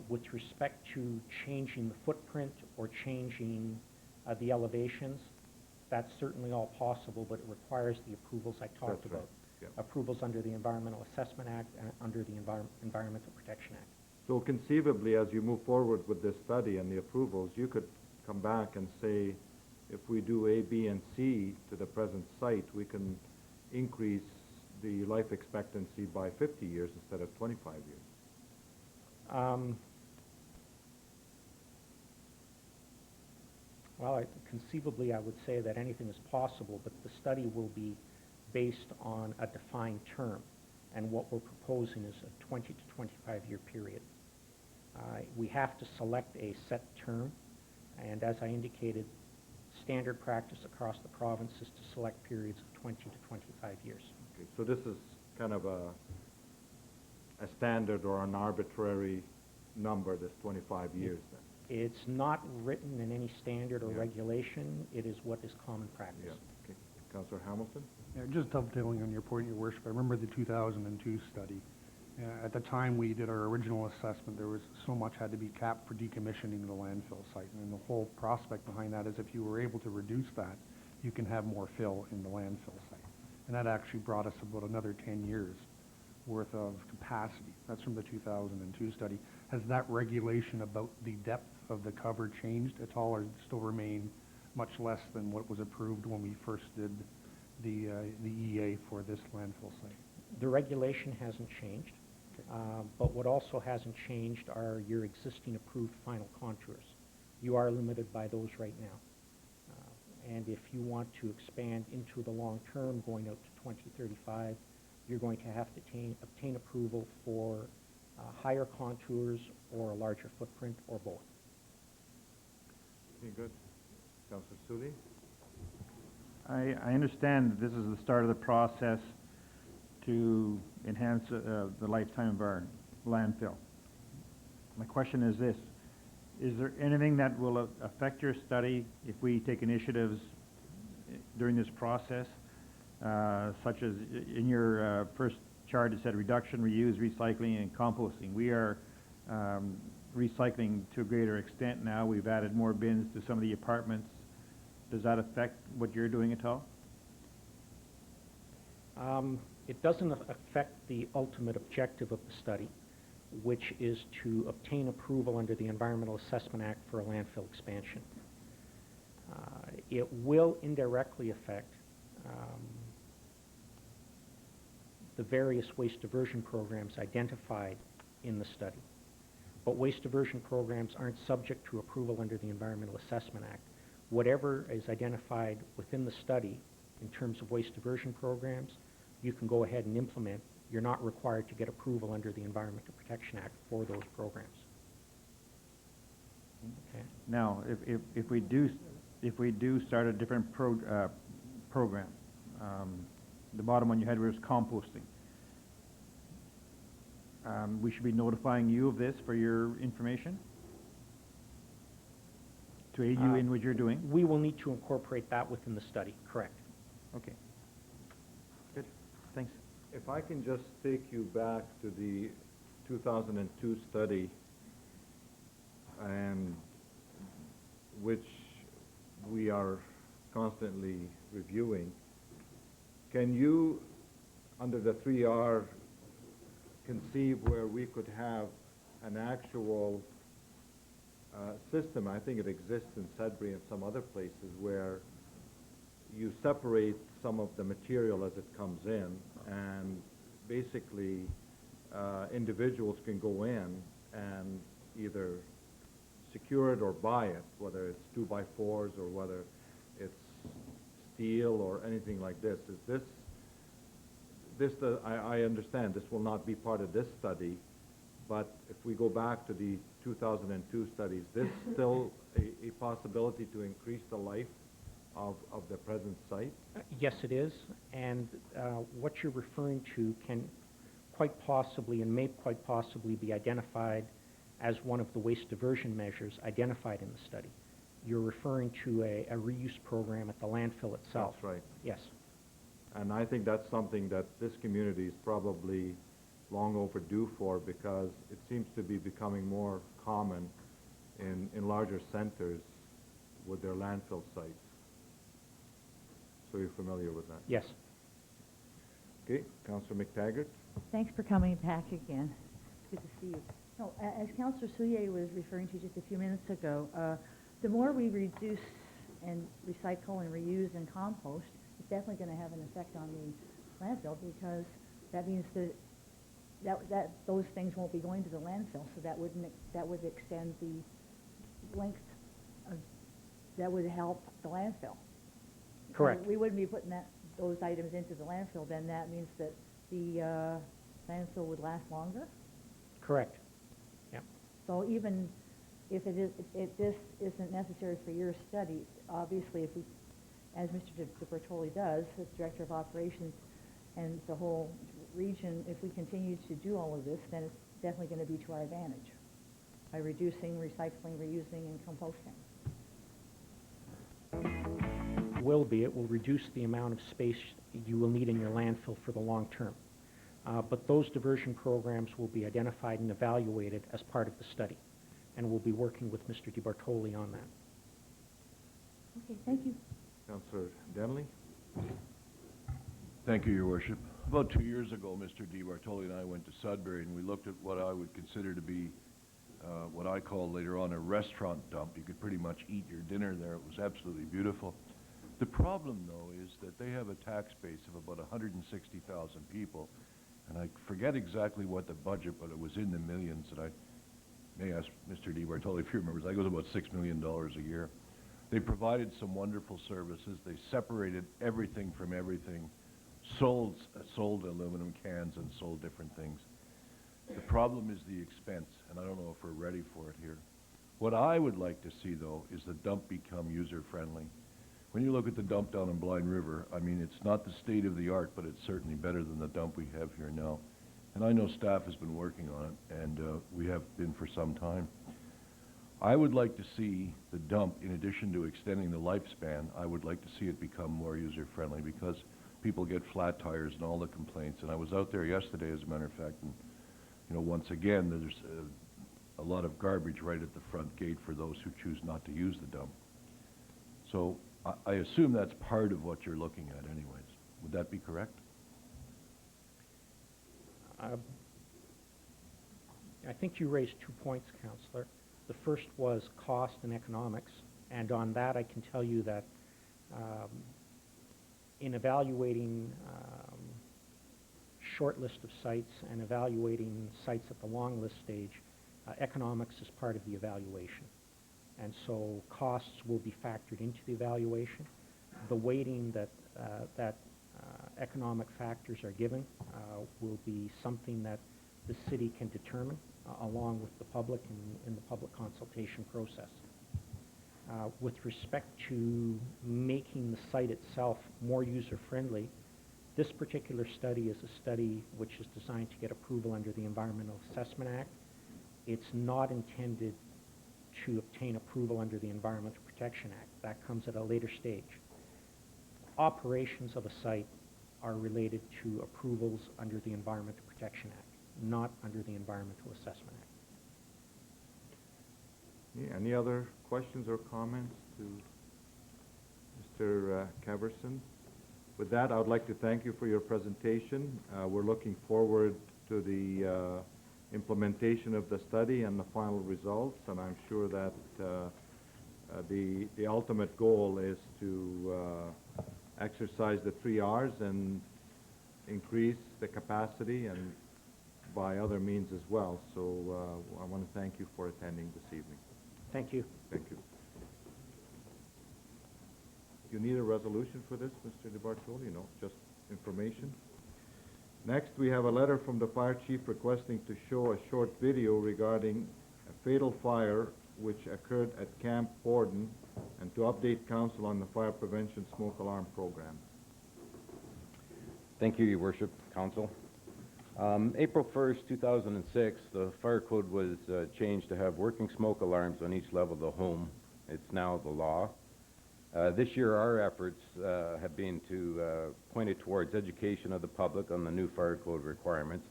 With respect to changing the footprint or changing the elevations, that's certainly all possible, but it requires the approvals I talked That's right. about. Yeah. Approvals under the Environmental Assessment Act and under the Environmental Protection Act. So conceivably, as you move forward with this study and the approvals, you could come back and say, if we do A, B, and C to the present site, we can increase the life expectancy by 50 years instead of 25 years. Well, conceivably, I would say that anything is possible, but the study will be based on a defined term, and what we're proposing is a 20 to 25-year period. We have to select a set term, and as I indicated, standard practice across the province is to select periods of 20 to 25 years. Okay, so this is kind of a standard or an arbitrary number, this 25 years then? It's not written in any standard or Yeah. regulation. It is what is common practice. Yeah. Okay. Councillor Hamilton? Yeah, just dovetailing on your point, Your Worship, I remember the 2002 study. At the time we did our original assessment, there was so much had to be capped for decommissioning the landfill site. And the whole prospect behind that is if you were able to reduce that, you can have more fill in the landfill site. And that actually brought us about another 10 years worth of capacity. That's from the 2002 study. Has that regulation about the depth of the cover changed at all, or does it still remain much less than what was approved when we first did the EA for this landfill site? The regulation hasn't changed, but what also hasn't changed are your existing approved final contours. You are limited by those right now. And if you want to expand into the long term, going out to 2035, you're going to have to obtain approval for higher contours or a larger footprint or both. Okay, good. Councillor Sully? I understand that this is the start of the process to enhance the lifetime of our landfill. My question is this: is there anything that will affect your study if we take initiatives during this process, such as in your first chart it said reduction, reuse, recycling, and composting? We are recycling to a greater extent now. We've added more bins to some of the apartments. Does that affect what you're doing at all? It doesn't affect the ultimate objective of the study, which is to obtain approval under the Environmental Assessment Act for a landfill expansion. It will indirectly affect the various waste diversion programs identified in the study. But waste diversion programs aren't subject to approval under the Environmental Assessment Act. Whatever is identified within the study in terms of waste diversion programs, you can go ahead and implement. You're not required to get approval under the Environmental Protection Act for those programs. Okay. Now, if we do start a different program, the bottom one you had was composting. We should be notifying you of this for your information? To aid you in what you're doing? We will need to incorporate that within the study, correct. Okay. Good, thanks. If I can just take you back to the 2002 study, and which we are constantly reviewing, can you, under the 3R, conceive where we could have an actual system? I think it exists in Sudbury and some other places where you separate some of the material as it comes in, and basically individuals can go in and either secure it or buy it, whether it's 2x4s or whether it's steel or anything like this. Is I understand this will not be part of this study, but if we go back to the 2002 studies, this still a possibility to increase the life of the present site? Yes, it is, and what you're referring to can quite possibly and may quite possibly be identified as one of the waste diversion measures identified in the study. You're referring to a reuse program at the landfill itself. That's right. Yes. And I think that's something that this community is probably long overdue for, because it seems to be becoming more common in larger centers with their landfill sites. So you're familiar with that? Yes. Okay, Councillor McTaggart? Thanks for coming back again. It's good to see you. No, as Councillor Soulier was referring to just a few minutes ago, the more we reduce and recycle and reuse and compost, it's definitely going to have an effect on the landfill, because that means that those things won't be going to the landfill, so that would extend the length of, that would help the landfill. Correct. So we wouldn't be putting those items into the landfill, then that means that the landfill would last longer. Correct. Yeah. So even if this isn't necessary for your study, obviously if we, as Mr. DiBertoli does, as Director of Operations, and the whole region, if we continue to do all of this, then it's definitely going to be to our advantage by reducing, recycling, reusing, and composting. It will reduce the amount of space you will need in your landfill for the long term. But those diversion programs will be identified and evaluated as part of the study, and we'll be working with Mr. DiBertoli on that. Okay, thank you. Councillor Denley? Thank you, Your Worship. About 2 years ago, Mr. DiBertoli and I went to Sudbury, and we looked at what I would consider to be what I call later on a restaurant dump. You could pretty much eat your dinner there. It was absolutely beautiful. The problem, though, is that they have a tax base of about 160,000 people, and I forget exactly what the budget, but it was in the millions, and I may ask Mr. DiBertoli if he remembers. I think it was about $6 million a year. They provided some wonderful services. They separated everything from everything, sold aluminum cans and sold different things. The problem is the expense, and I don't know if we're ready for it here. What I would like to see, though, is the dump become user-friendly. When you look at the dump down in Blind River, I mean, it's not the state of the art, but it's certainly better than the dump we have here now. And I know staff has been working on it, and we have been for some time. I would like to see the dump, in addition to extending the lifespan, I would like to see it become more user-friendly, because people get flat tires and all the complaints. And I was out there yesterday, as a matter of fact, and once again, there's a lot of garbage right at the front gate for those who choose not to use the dump. So I assume that's part of what you're looking at anyways. Would that be correct? I think you raised 2 points, Councillor. The first was cost and economics, and on that I can tell you that in evaluating short list of sites and evaluating sites at the long list stage, economics is part of the evaluation. And so costs will be factored into the evaluation. The weighting that economic factors are given will be something that the city can determine along with the public in the public consultation process. With respect to making the site itself more user-friendly, this particular study is a study which is designed to get approval under the Environmental Assessment Act. It's not intended to obtain approval under the Environmental Protection Act. That comes at a later stage. Operations of a site are related to approvals under the Environmental Protection Act, not under the Environmental Assessment Act. Yeah, any other questions or comments to Mr. Caverson? With that, I would like to thank you for your presentation. We're looking forward to the implementation of the study and the final results, and I'm sure that the ultimate goal is to exercise the 3 R's and increase the capacity and by other means as well. So I want to thank you for attending this evening. Thank you. Thank you. Do you need a resolution for this, Mr. DiBartoli? No, just information. Next, we have a letter from the fire chief requesting to show a short video regarding a fatal fire which occurred at Camp Borden and to update council on the fire prevention smoke alarm program. Thank you, Your Worship, Council. April 1st, 2006, the fire code was changed to have working smoke alarms on each level of the home. It's now the law. This year, our efforts have been pointed towards education of the public on the new fire code requirements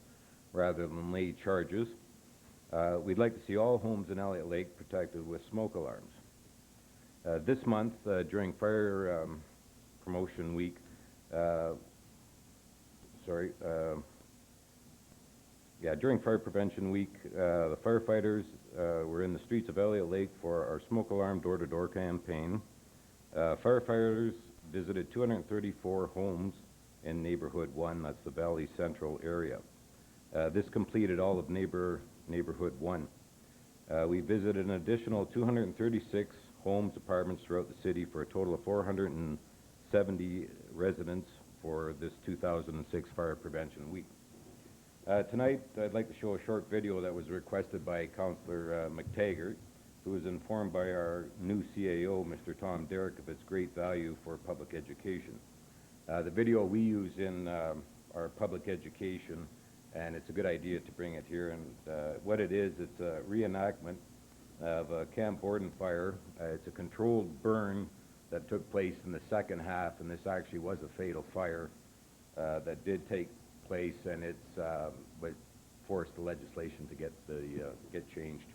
rather than lay charges. We'd like to see all homes in Elliot Lake protected with smoke alarms. This month, during Fire Promotion Week, during Fire Prevention Week, the firefighters were in the streets of Elliot Lake for our smoke alarm door-to-door campaign. Firefighters visited 234 homes in Neighborhood 1, that's the Valley Central area. This completed all of Neighborhood 1. We visited an additional 236 homes, apartments throughout the city for a total of 470 residents for this 2006 Fire Prevention Week. Tonight, I'd like to show a short video that was requested by Councillor McTaggart, who was informed by our new CAO, Mr. Tom Derrick, of its great value for public education. The video we use in our public education, and it's a good idea to bring it here. And what it is, it's a reenactment of a Camp Borden fire. It's a controlled burn that took place in the second half, and this actually was a fatal fire that did take place, and it's what forced the legislation to get changed.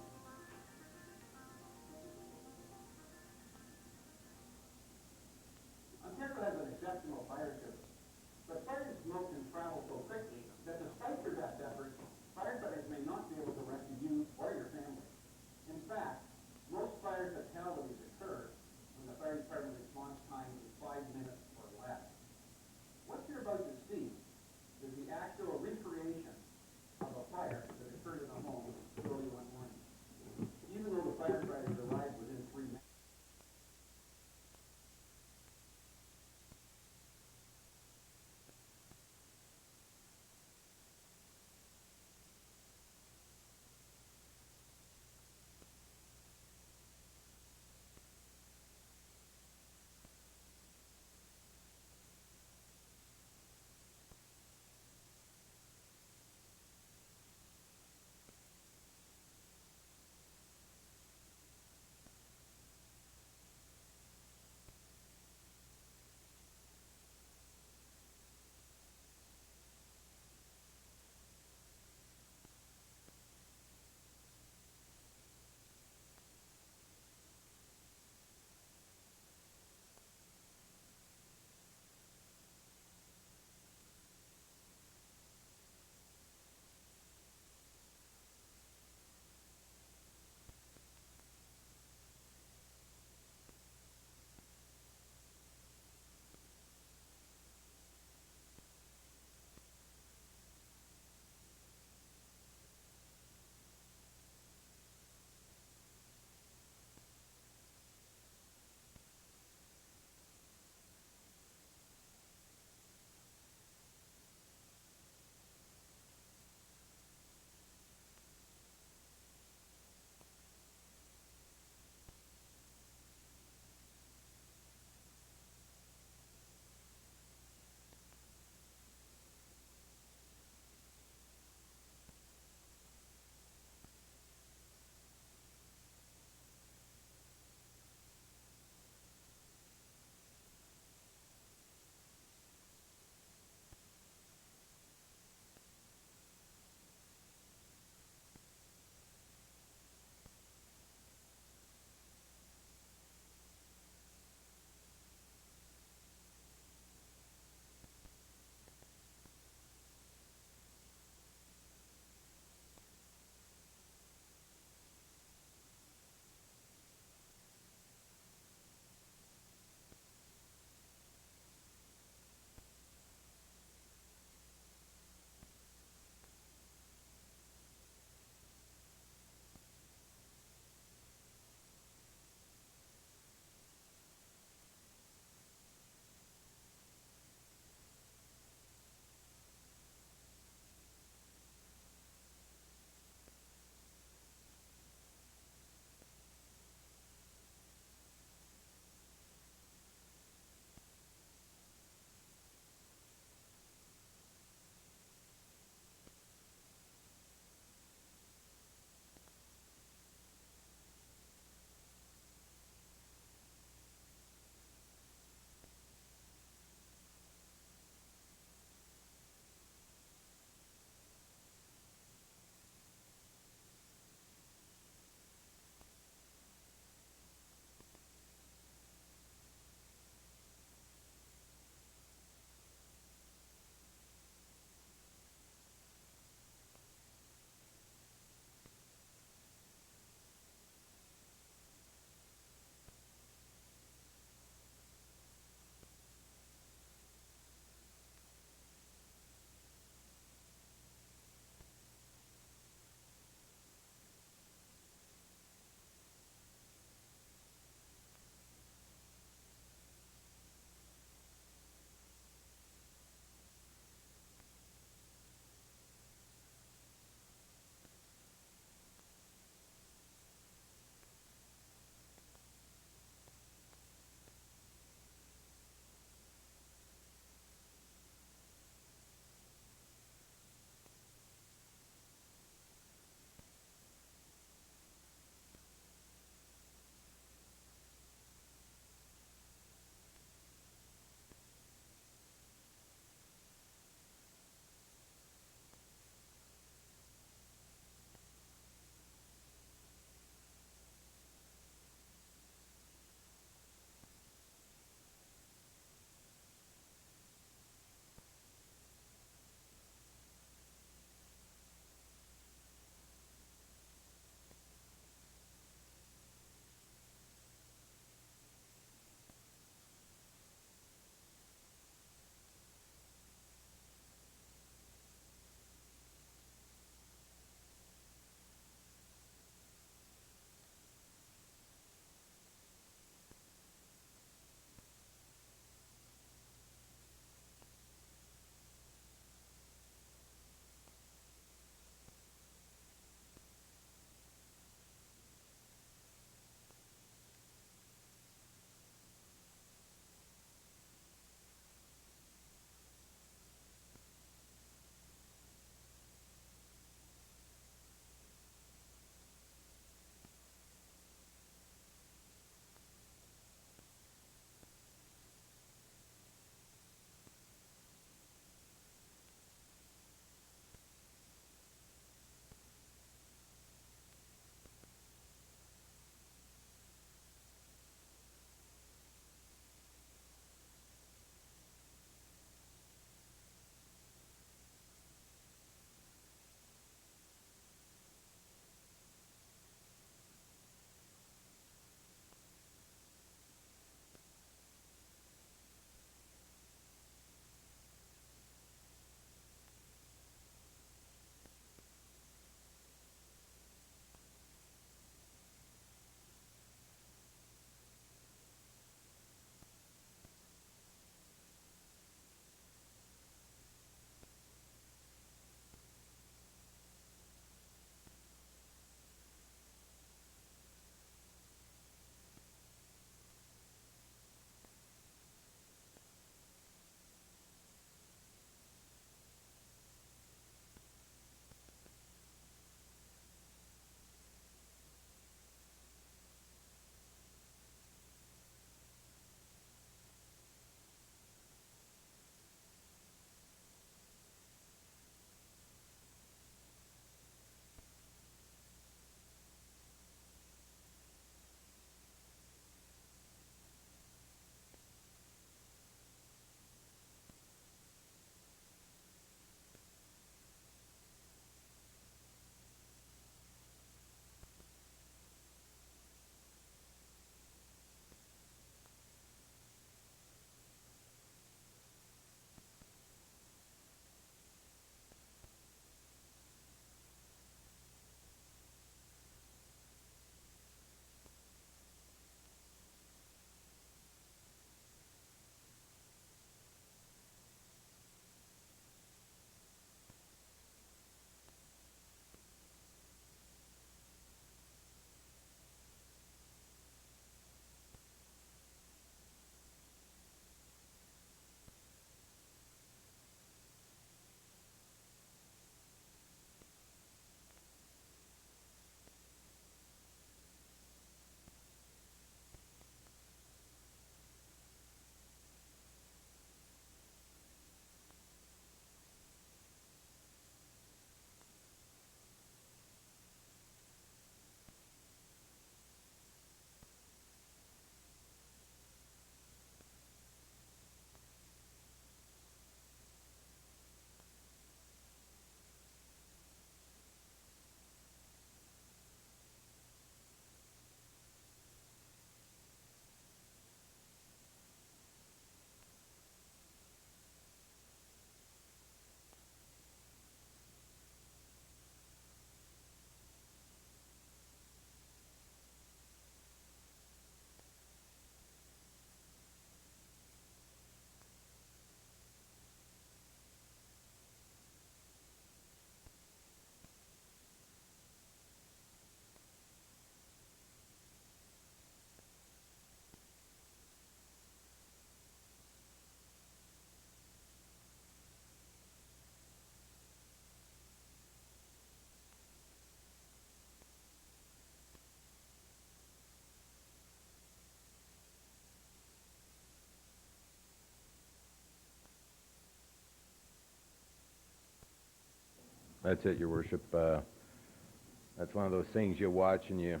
That's it, Your Worship. That's one of those things you watch and you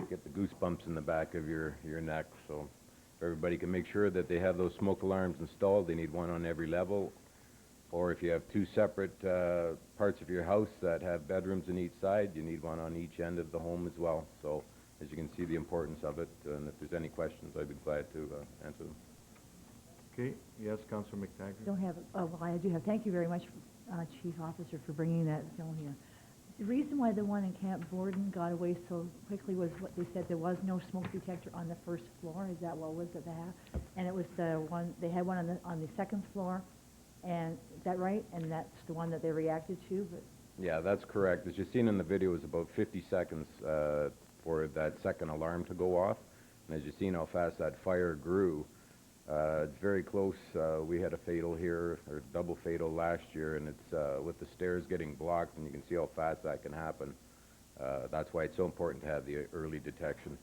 get the goosebumps in the back of your neck. So if everybody can make sure that they have those smoke alarms installed, they need one on every level. Or if you have two separate parts of your house that have bedrooms on each side, you need one on each end of the home as well. So as you can see the importance of it, and if there's any questions, I'd be glad to answer them. Okay, yes, Councillor McTaggart. Don't have, well, I do have, thank you very much, Chief Officer, for bringing that film here. The reason why the one in Camp Borden got away so quickly was what they said, there was no smoke detector on the first floor. Is that what was it they have? And it was the one, they had one on the second floor, and is that right? And that's the one that they reacted to, but... Yeah, that's correct. As you've seen in the video, it was about 50 seconds for that second alarm to go off. And as you've seen how fast that fire grew, it's very close. We had a fatal here, or double fatal last year, and it's with the stairs getting blocked, and you can see how fast that can happen. That's why it's so important to have the early detection.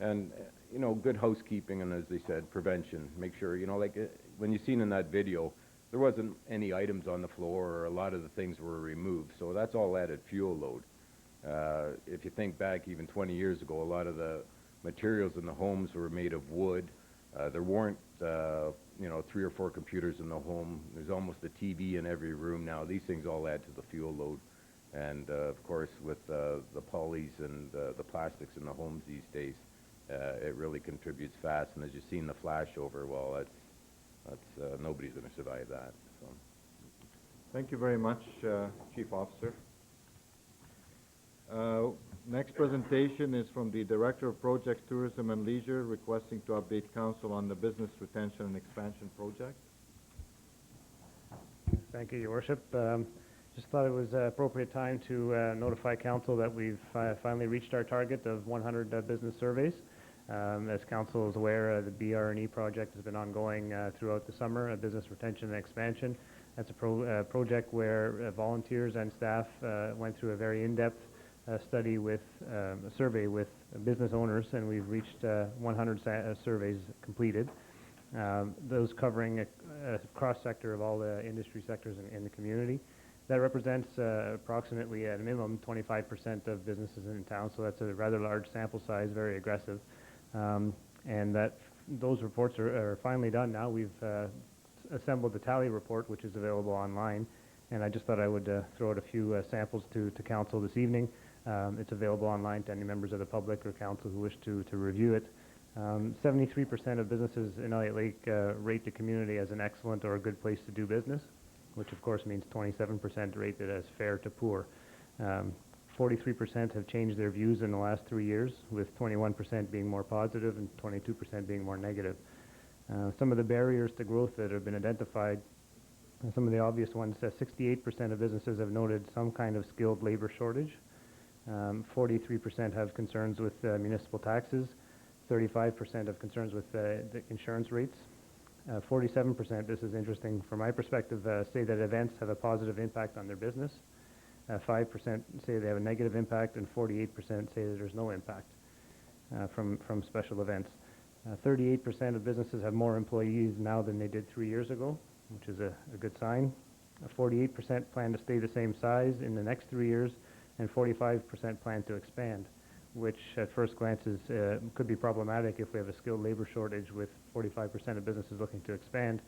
And, you know, good housekeeping, and as they said, prevention. Make sure, you know, like when you've seen in that video, there wasn't any items on the floor, or a lot of the things were removed, so that's all added fuel load. If you think back even 20 years ago, a lot of the materials in the homes were made of wood. There weren't, you know, 3 or 4 computers in the home. There's almost a TV in every room now. These things all add to the fuel load. And, of course, with the polys and the plastics in the homes these days, it really contributes fast. And as you've seen the flashover, well, that's nobody's going to survive that. So. Thank you very much, Chief Officer. Next presentation is from the Director of Projects, Tourism and Leisure, requesting to update Council on the Business Retention and Expansion Project. Thank you, Your Worship. Just thought it was an appropriate time to notify Council that we've finally reached our target of 100 business surveys. As Council is aware, the BR&E project has been ongoing throughout the summer, a business retention and expansion. That's a project where volunteers and staff went through a very in-depth study with a survey with business owners, and we've reached 100 surveys completed. Those covering a cross-sector of all the industry sectors in the community. That represents approximately, at a minimum, 25% of businesses in town, so that's a rather large sample size, very aggressive. And those reports are finally done now. We've assembled the tally report, which is available online, and I just thought I would throw out a few samples to Council this evening. It's available online to any members of the public or Council who wish to review it. 73% of businesses in Elliot Lake rate the community as an excellent or a good place to do business, which of course means 27% rate it as fair to poor. 43% have changed their views in the last 3 years, with 21% being more positive and 22% being more negative. Some of the barriers to growth that have been identified, some of the obvious ones, 68% of businesses have noted some kind of skilled labor shortage. 43% have concerns with municipal taxes. 35% have concerns with the insurance rates. 47%, this is interesting from my perspective, say that events have a positive impact on their business. 5% say they have a negative impact, and 48% say that there's no impact from special events. 38% of businesses have more employees now than they did 3 years ago, which is a good sign. 48% plan to stay the same size in the next 3 years, and 45% plan to expand, which at first glance could be problematic if we have a skilled labor shortage with 45% of businesses looking to expand.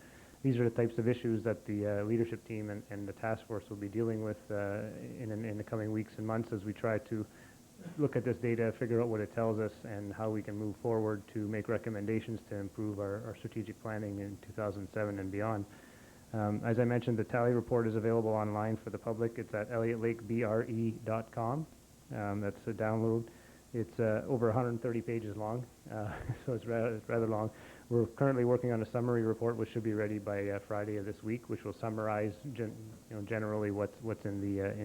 These are the types of issues that the leadership team and the task force will be dealing with in the coming weeks and months as we try to look at this data, figure out what it tells us, and how we can move forward to make recommendations to improve our strategic planning in 2007 and beyond. As I mentioned, the tally report is available online for the public. It's at elliotlakebe.com. That's a download. It's over 130 pages long, so it's rather long. We're currently working on a summary report, which should be ready by Friday of this week, which will summarize generally what's in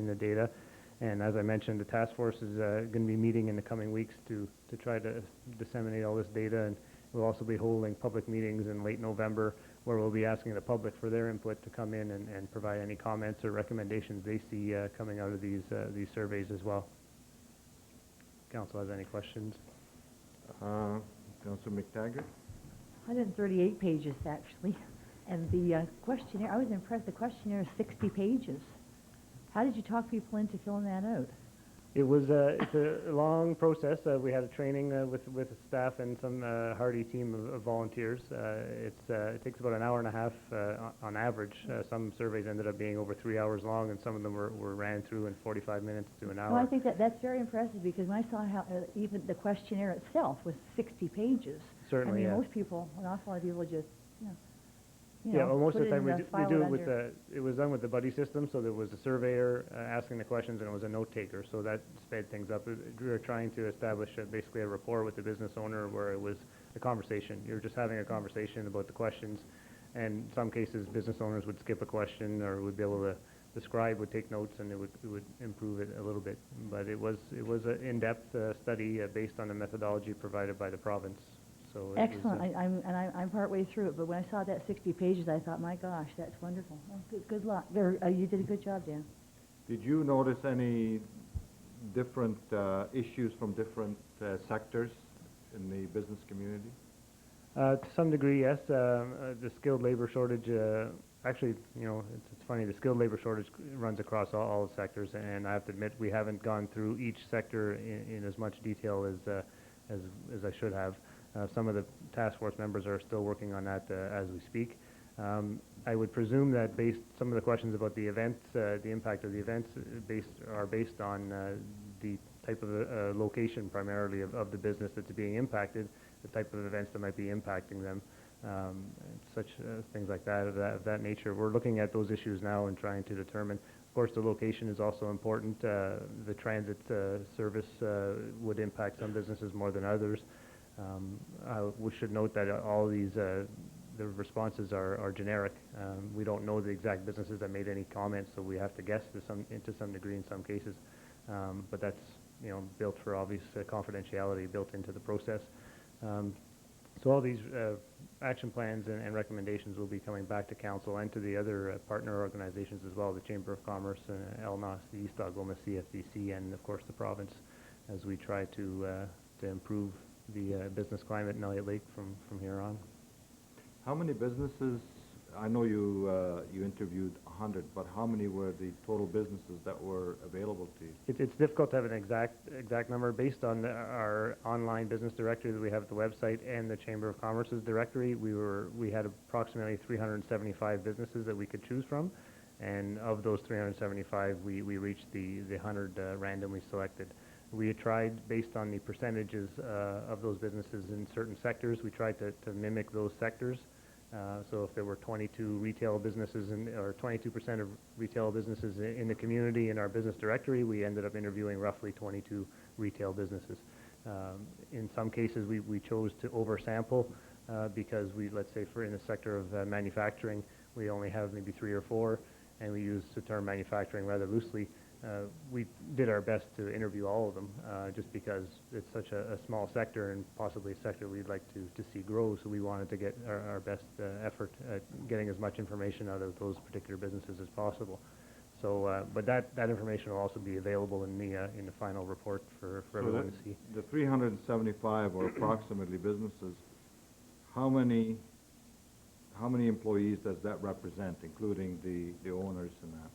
the data. And as I mentioned, the task force is going to be meeting in the coming weeks to try to disseminate all this data, and we'll also be holding public meetings in late November where we'll be asking the public for their input to come in and provide any comments or recommendations they see coming out of these surveys as well. Council has any questions? Councillor McTaggart? 138 pages, actually. And the questionnaire, I was impressed, the questionnaire is 60 pages. How did you talk people into filling that out? It was it's a long process. We had a training with staff and some hardy team of volunteers. It takes about an hour and a half on average. Some surveys ended up being over 3 hours long, and some of them were ran through in 45 minutes to an hour. Well, I think that's very impressive because when I saw how even the questionnaire itself was 60 pages. Certainly, I mean, yeah. most people, an awful lot of people just, Yeah, well, most of put the it time in we file do it it with under- it was done with the buddy system, so there was a surveyor asking the questions and it was a note taker, so that sped things up. We were trying to establish basically a rapport with the business owner where it was a conversation. You're just having a conversation about the questions, and in some cases business owners would skip a question or would be able to, the scribe would take notes and it would improve it a little bit. But it was an in-depth study based on the methodology provided by the province. So it was, Excellent. I'm partway through it, but when I saw that 60 pages, I thought, my gosh, that's wonderful. Well, good luck. You did a good job, Dan. Did you notice any different issues from different sectors in the business community? To some degree, yes. The skilled labor shortage, actually, it's funny, the skilled labor shortage runs across all sectors, and I have to admit we haven't gone through each sector in as much detail as I should have. Some of the task force members are still working on that as we speak. I would presume that some of the questions about the events, the impact of the events, are based on the type of location primarily of the business that's being impacted, the type of events that might be impacting them, such things like that of that nature. We're looking at those issues now and trying to determine. Of course, the location is also important. The transit service would impact some businesses more than others. We should note that all these the responses are generic. We don't know the exact businesses that made any comments, so we have to guess to some degree in some cases. But that's built for obvious confidentiality built into the process. So all these action plans and recommendations will be coming back to council and to the other partner organizations as well, the Chamber of Commerce, ELNAS, the East Algoma CFDC, and of course the province, as we try to improve the business climate in Elliot Lake from here on. How many businesses, I know you interviewed 100, but how many were the total businesses that were available to you? It's difficult to have an exact number based on our online business directory that we have at the website and the Chamber of Commerce's directory. We had approximately 375 businesses that we could choose from, and of those 375, we reached the 100 randomly selected. We tried, based on the percentages of those businesses in certain sectors, we tried to mimic those sectors. So if there were 22 retail businesses or 22% of retail businesses in the community in our business directory, we ended up interviewing roughly 22 retail businesses. In some cases, we chose to oversample because let's say in the sector of manufacturing, we only have maybe 3 or 4, and we use the term manufacturing rather loosely. We did our best to interview all of them just because it's such a small sector and possibly a sector we'd like to see grow, so we wanted to get our best effort at getting as much information out of those particular businesses as possible. So, but that information will also be available in the final report for everyone to see. The 375 or approximately businesses, how many employees does that represent, including the owners and that?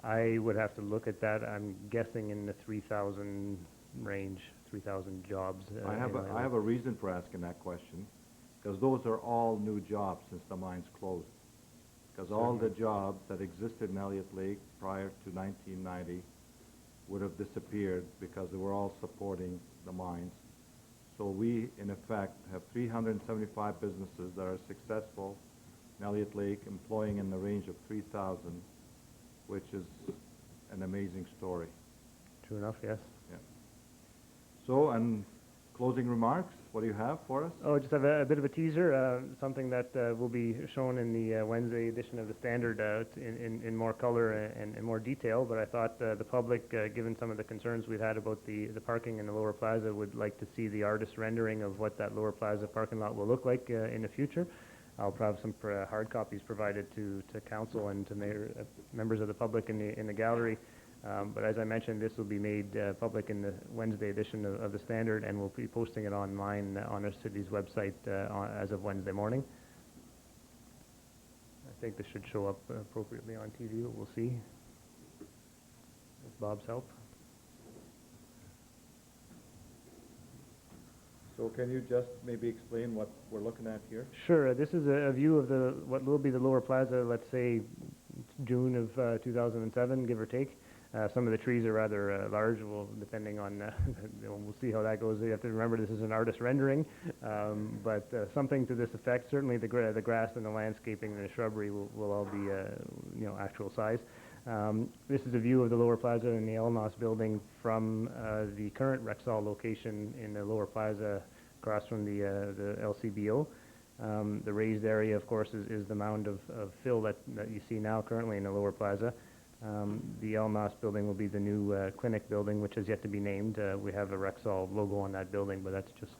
I would have to look at that. I'm guessing in the 3,000 range, 3,000 jobs. I have a reason for asking that question, because those are all new jobs since the mine's closed. Because all the jobs that existed in Elliot Lake prior to 1990 would have disappeared because they were all supporting the mines. So we, in effect, have 375 businesses that are successful in Elliot Lake, employing in the range of 3,000, which is an amazing story. True enough, yes. Yeah. So, and closing remarks, what do you have for us? Oh, just have a bit of a teaser, something that will be shown in the Wednesday edition of the Standard in more color and more detail, but I thought the public, given some of the concerns we've had about the parking in the Lower Plaza, would like to see the artist rendering of what that Lower Plaza parking lot will look like in the future. I'll have some hard copies provided to council and to members of the public in the gallery. But as I mentioned, this will be made public in the Wednesday edition of the Standard, and we'll be posting it online on our city's website as of Wednesday morning. I think this should show up appropriately on TV, but we'll see. Bob's help. So can you just maybe explain what we're looking at here? Sure. This is a view of what will be the lower plaza, let's say June of 2007, give or take. Some of the trees are rather large, depending on, we'll see how that goes. You have to remember this is an artist rendering, but something to this effect. Certainly the grass and the landscaping and the shrubbery will all be, actual size. This is a view of the lower plaza in the Elnos building from the current Rexall location in the lower plaza across from the LCBO. The raised area, of course, is the mound of fill that you see now currently in the lower plaza. The Elnos building will be the new clinic building, which has yet to be named. We have a Rexall logo on that building, but that's just,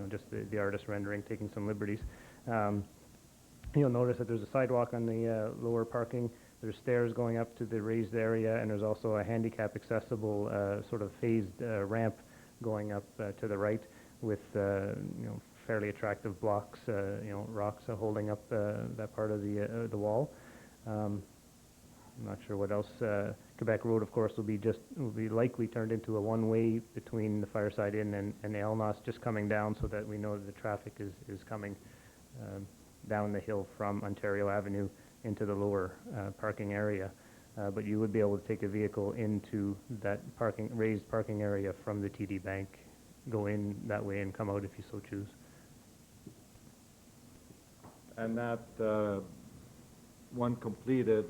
just the artist rendering, taking some liberties. You'll notice that there's a sidewalk on the lower parking. There's stairs going up to the raised area, and there's also a handicap accessible sort of phased ramp going up to the right with fairly attractive blocks, rocks holding up that part of the wall. I'm not sure what else. Quebec Road, of course, will be likely turned into a one-way between the Fireside Inn and the Elnos, just coming down so that we know that the traffic is coming down the hill from Ontario Avenue into the lower parking area. But you would be able to take a vehicle into that raised parking area from the TD Bank, go in that way and come out if you so choose. And that, one completed,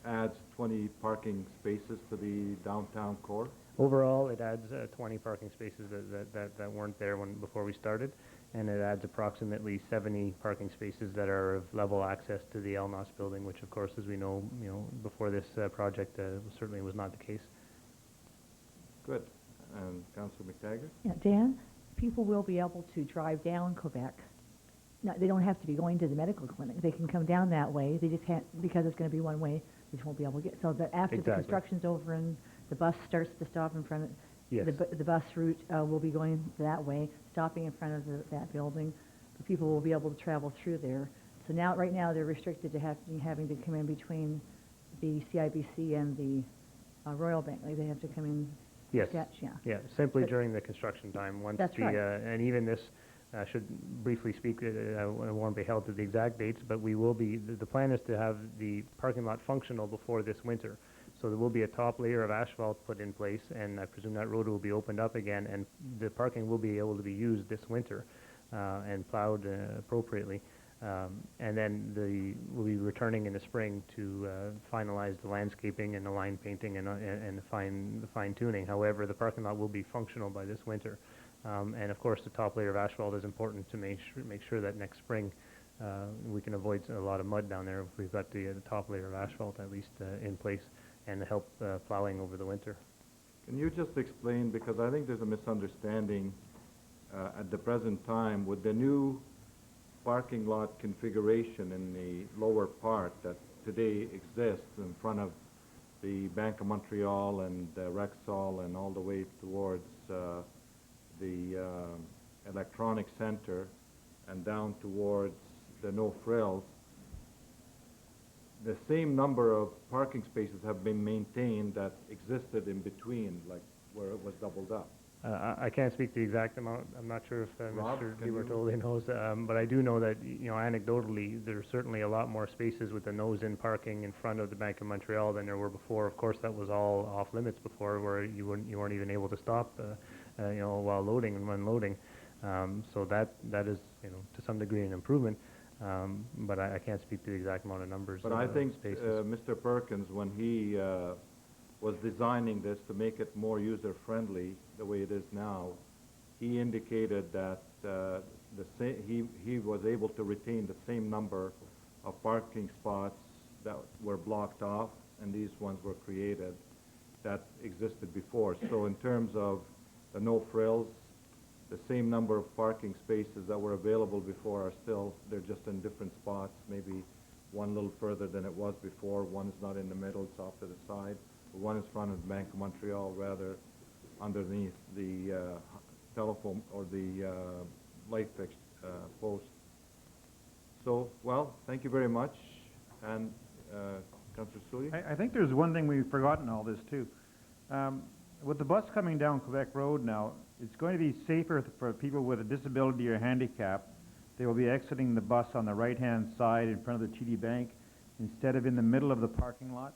adds 20 parking spaces to the downtown core? Overall, it adds 20 parking spaces that weren't there before we started, and it adds approximately 70 parking spaces that are of level access to the Elnos building, which, of course, as we know, before this project certainly was not the case. Good. And Councillor McTaggart? Yeah, Dan, people will be able to drive down Quebec. No, they don't have to be going to the medical clinic. They can come down that way. They just can't, because it's going to be one way, they just won't be able to get. So that after the construction's over and the bus starts to stop in front of, yes, the bus route will be going that way, stopping in front of that building. The people will be able to travel through there. So right now they're restricted to having to come in between the CIBC and the Royal Bank. Like they have to come in. Yes. Sketch, yeah. Yeah, simply during the construction time. Once that's right. And even this, should briefly speak, I won't be held to the exact dates, but we will be, the plan is to have the parking lot functional before this winter. So there will be a top layer of asphalt put in place, and I presume that road will be opened up again, and the parking will be able to be used this winter and plowed appropriately. And then we'll be returning in the spring to finalize the landscaping and the line painting and the fine tuning. However, the parking lot will be functional by this winter. And of course, the top layer of asphalt is important to make sure that next spring we can avoid a lot of mud down there if we've got the top layer of asphalt at least in place and help plowing over the winter. Can you just explain, because I think there's a misunderstanding at the present time with the new parking lot configuration in the lower part that today exists in front of the Bank of Montreal and Rexall and all the way towards the Electronic Center and down towards the No Frills. The same number of parking spaces have been maintained that existed in between, like where it was doubled up. I can't speak to the exact amount. I'm not sure if Rob, Mr. can you- DiBartoli knows, but I do know that, anecdotally, there's certainly a lot more spaces with the nose-in parking in front of the Bank of Montreal than there were before. Of course, that was all off limits before, where you weren't even able to stop, while loading and unloading. So that is, to some degree, an improvement. But I can't speak to the exact amount of numbers. But I think spaces. Mr. Perkins, when he was designing this to make it more user-friendly the way it is now, he indicated that he was able to retain the same number of parking spots that were blocked off, and these ones were created that existed before. So in terms of the no frills, the same number of parking spaces that were available before are still, they're just in different spots, maybe one a little further than it was before, one is not in the middle, it's off to the side, one is in front of the Bank of Montreal, rather underneath the telephone or the light fixed post. So, well, thank you very much. And Councillor Sully? I think there's one thing we've forgotten in all this too. With the bus coming down Quebec Road now, it's going to be safer for people with a disability or handicap. They will be exiting the bus on the right-hand side in front of the TD Bank instead of in the middle of the parking lot,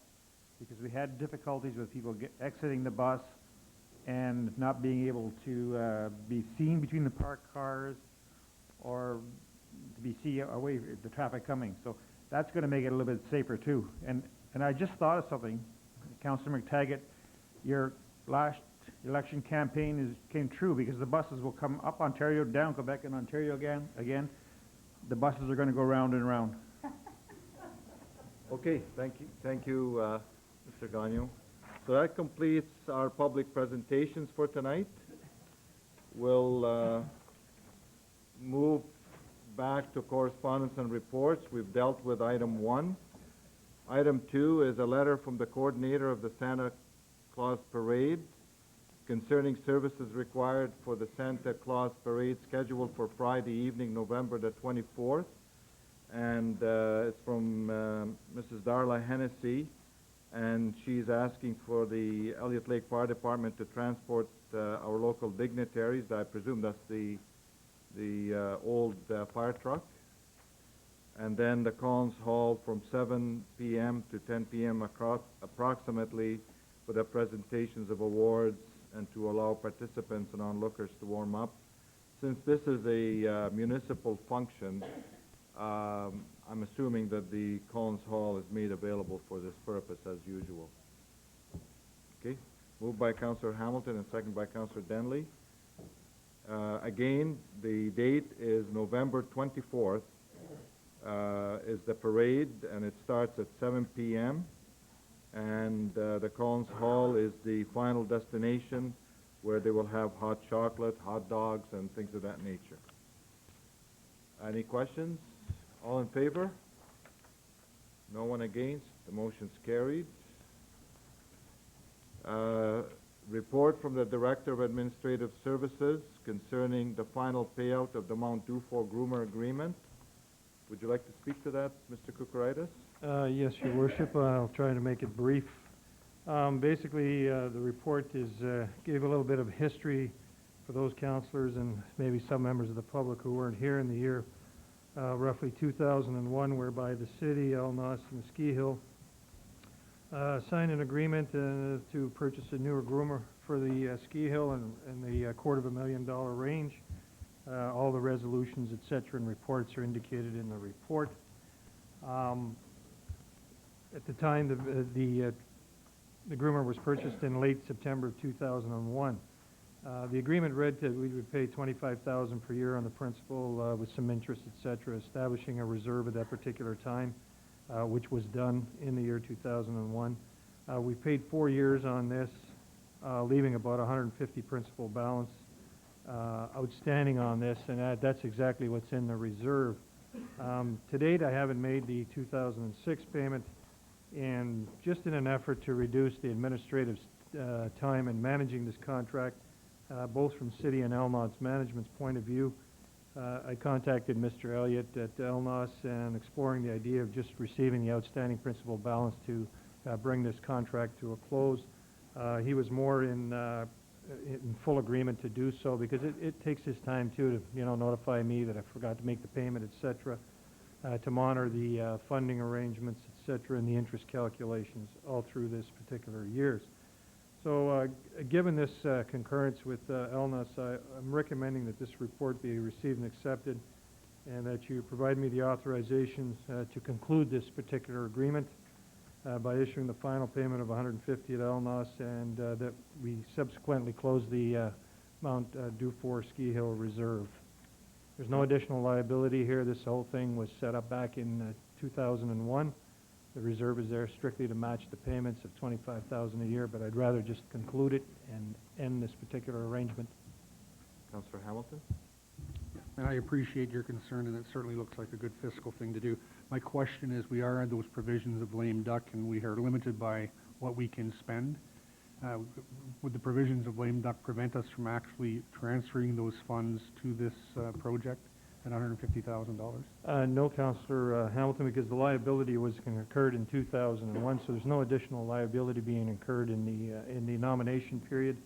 because we had difficulties with people exiting the bus and not being able to be seen between the parked cars or to be seen away from the traffic coming. So that's going to make it a little bit safer too. And I just thought of something, Councillor McTaggart, your last election campaign came true, because the buses will come up Ontario, down Quebec, and Ontario again. The buses are going to go round and round. Okay, thank you, Mr. Gagnon. So that completes our public presentations for tonight. We'll move back to correspondence and reports. We've dealt with item 1. Item 2 is a letter from the coordinator of the Santa Claus Parade concerning services required for the Santa Claus Parade scheduled for Friday evening, November the 24th. And it's from Mrs. Darla Hennessy, and she's asking for the Elliot Lake Fire Department to transport our local dignitaries. I presume that's the old fire truck. And then the Collins Hall from 7 p.m. to 10 p.m. approximately, for the presentations of awards and to allow participants and onlookers to warm up. Since this is a municipal function, I'm assuming that the Collins Hall is made available for this purpose as usual. Okay, moved by Councillor Hamilton and second by Councillor Denley. Again, the date is November 24th, is the parade, and it starts at 7 p.m. And the Collins Hall is the final destination, where they will have hot chocolate, hot dogs, and things of that nature. Any questions? All in favor? No one against? The motion's carried. Report from the Director of Administrative Services concerning the final payout of the Mount Dufour Groomer Agreement. Would you like to speak to that, Mr. Kukuritis? Yes, Your Worship. I'll try to make it brief. Basically, the report gave a little bit of history for those councillors and maybe some members of the public who weren't here in the year roughly 2001, whereby the city, Elnos, and the Ski Hill signed an agreement to purchase a newer groomer for the Ski Hill in the $250,000 range. All the resolutions, etc., and reports are indicated in the report. At the time, the groomer was purchased in late September of 2001. The agreement read that we would pay $25,000 per year on the principal with some interest, etc., establishing a reserve at that particular time, which was done in the year 2001. We paid 4 years on this, leaving about 150 principal balance outstanding on this, and that's exactly what's in the reserve. To date, I haven't made the 2006 payment, and just in an effort to reduce the administrative time in managing this contract, both from City and Elnod's management's point of view, I contacted Mr. Elliot at Elnos and exploring the idea of just receiving the outstanding principal balance to bring this contract to a close. He was more in full agreement to do so, because it takes his time too to notify me that I forgot to make the payment, etc., to monitor the funding arrangements, etc., and the interest calculations all through this particular years. So given this concurrence with Elnos, I'm recommending that this report be received and accepted, and that you provide me the authorizations to conclude this particular agreement by issuing the final payment of $150 at Elnos, and that we subsequently close the Mount Dufour Ski Hill Reserve. There's no additional liability here. This whole thing was set up back in 2001. The reserve is there strictly to match the payments of $25,000 a year, but I'd rather just conclude it and end this particular arrangement. Councillor Hamilton? And I appreciate your concern, and it certainly looks like a good fiscal thing to do. My question is, we are in those provisions of lame duck, and we are limited by what we can spend. Would the provisions of lame duck prevent us from actually transferring those funds to this project? at $150,000? No, Councillor Hamilton, because the liability was incurred in 2001, so there's no additional liability being incurred in the nomination period,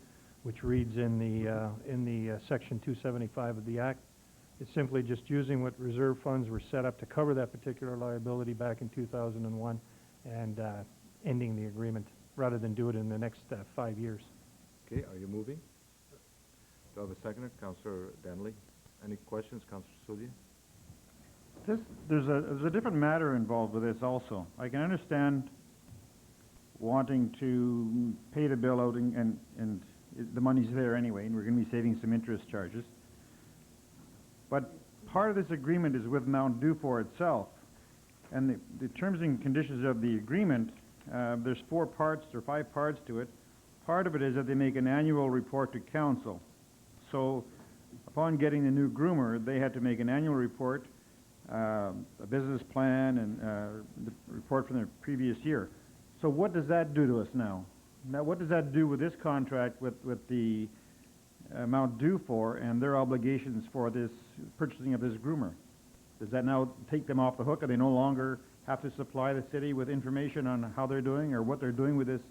which reads in the Section 275 of the Act. It's simply just using what reserve funds were set up to cover that particular liability back in 2001 and ending the agreement, rather than do it in the next 5 years. Okay, are you moving? Do I have a seconder? Councillor Denley. Any questions, Councillor Sullivan? There's a different matter involved with this also. I can understand wanting to pay the bill out and the money's there anyway, and we're going to be saving some interest charges. But part of this agreement is with Mount Dufour itself, and the terms and conditions of the agreement, there's 4 parts or 5 parts to it. Part of it is that they make an annual report to council. So upon getting the new groomer, they had to make an annual report, a business plan, and the report from the previous year. So what does that do to us now? Now, what does that do with this contract with the Mount Dufour and their obligations for this purchasing of this groomer? Does that now take them off the hook? Are they no longer have to supply the city with information on how they're doing or what they're doing with this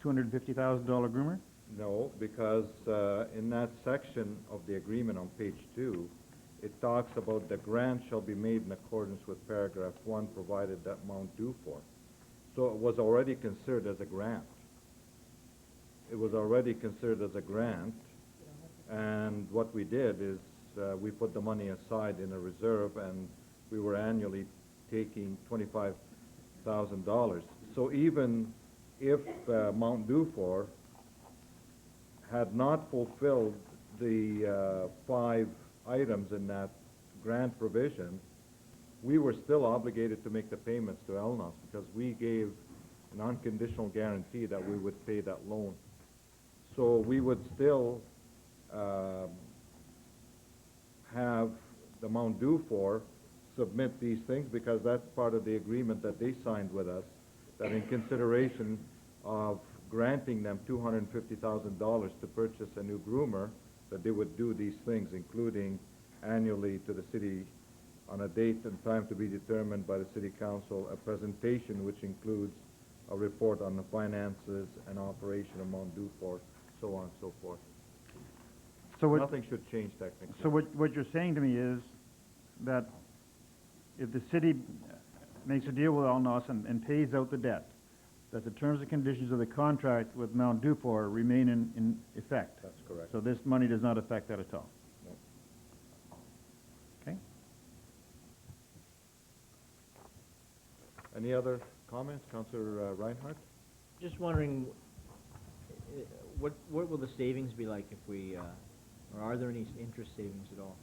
$250,000 groomer? No, because in that section of the agreement on page 2, it talks about the grant shall be made in accordance with paragraph 1, provided that Mount Dufour. So it was already considered as a grant. It was already considered as a grant, and what we did is we put the money aside in a reserve, and we were annually taking $25,000. So even if Mount Dufour had not fulfilled the 5 items in that grant provision, we were still obligated to make the payments to ELNOS because we gave an unconditional guarantee that we would pay that loan. So we would still have the Mount Dufour submit these things because that's part of the agreement that they signed with us, that in consideration of granting them $250,000 to purchase a new groomer, that they would do these things, including annually to the city on a date and time to be determined by the city council, a presentation which includes a report on the finances and operation of Mount Dufour, so on and so forth. So nothing should change technically. So what you're saying to me is that if the city makes a deal with ELNOS and pays out the debt, that the terms and conditions of the contract with Mount Dufour remain in effect. That's correct. So this money does not affect that at all. No. Okay. Any other comments, Councillor Reinhardt? Just wondering, what will the savings be like if we, or are there any interest savings at all?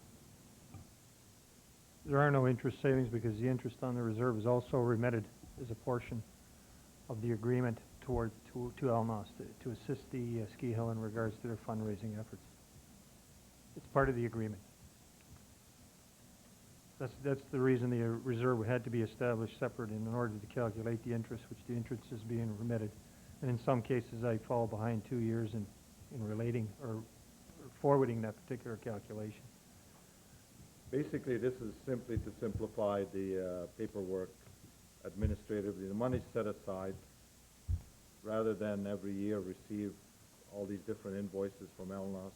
There are no interest savings because the interest on the reserve is also remitted as a portion of the agreement to ELNOS to assist the ski hill in regards to their fundraising efforts. It's part of the agreement. That's the reason the reserve had to be established separate in order to calculate the interest, which the interest is being remitted. And in some cases, I fall behind 2 years in relating or forwarding that particular calculation. Basically, this is simply to simplify the paperwork administratively. The money's set aside rather than every year receive all these different invoices from ELNOS.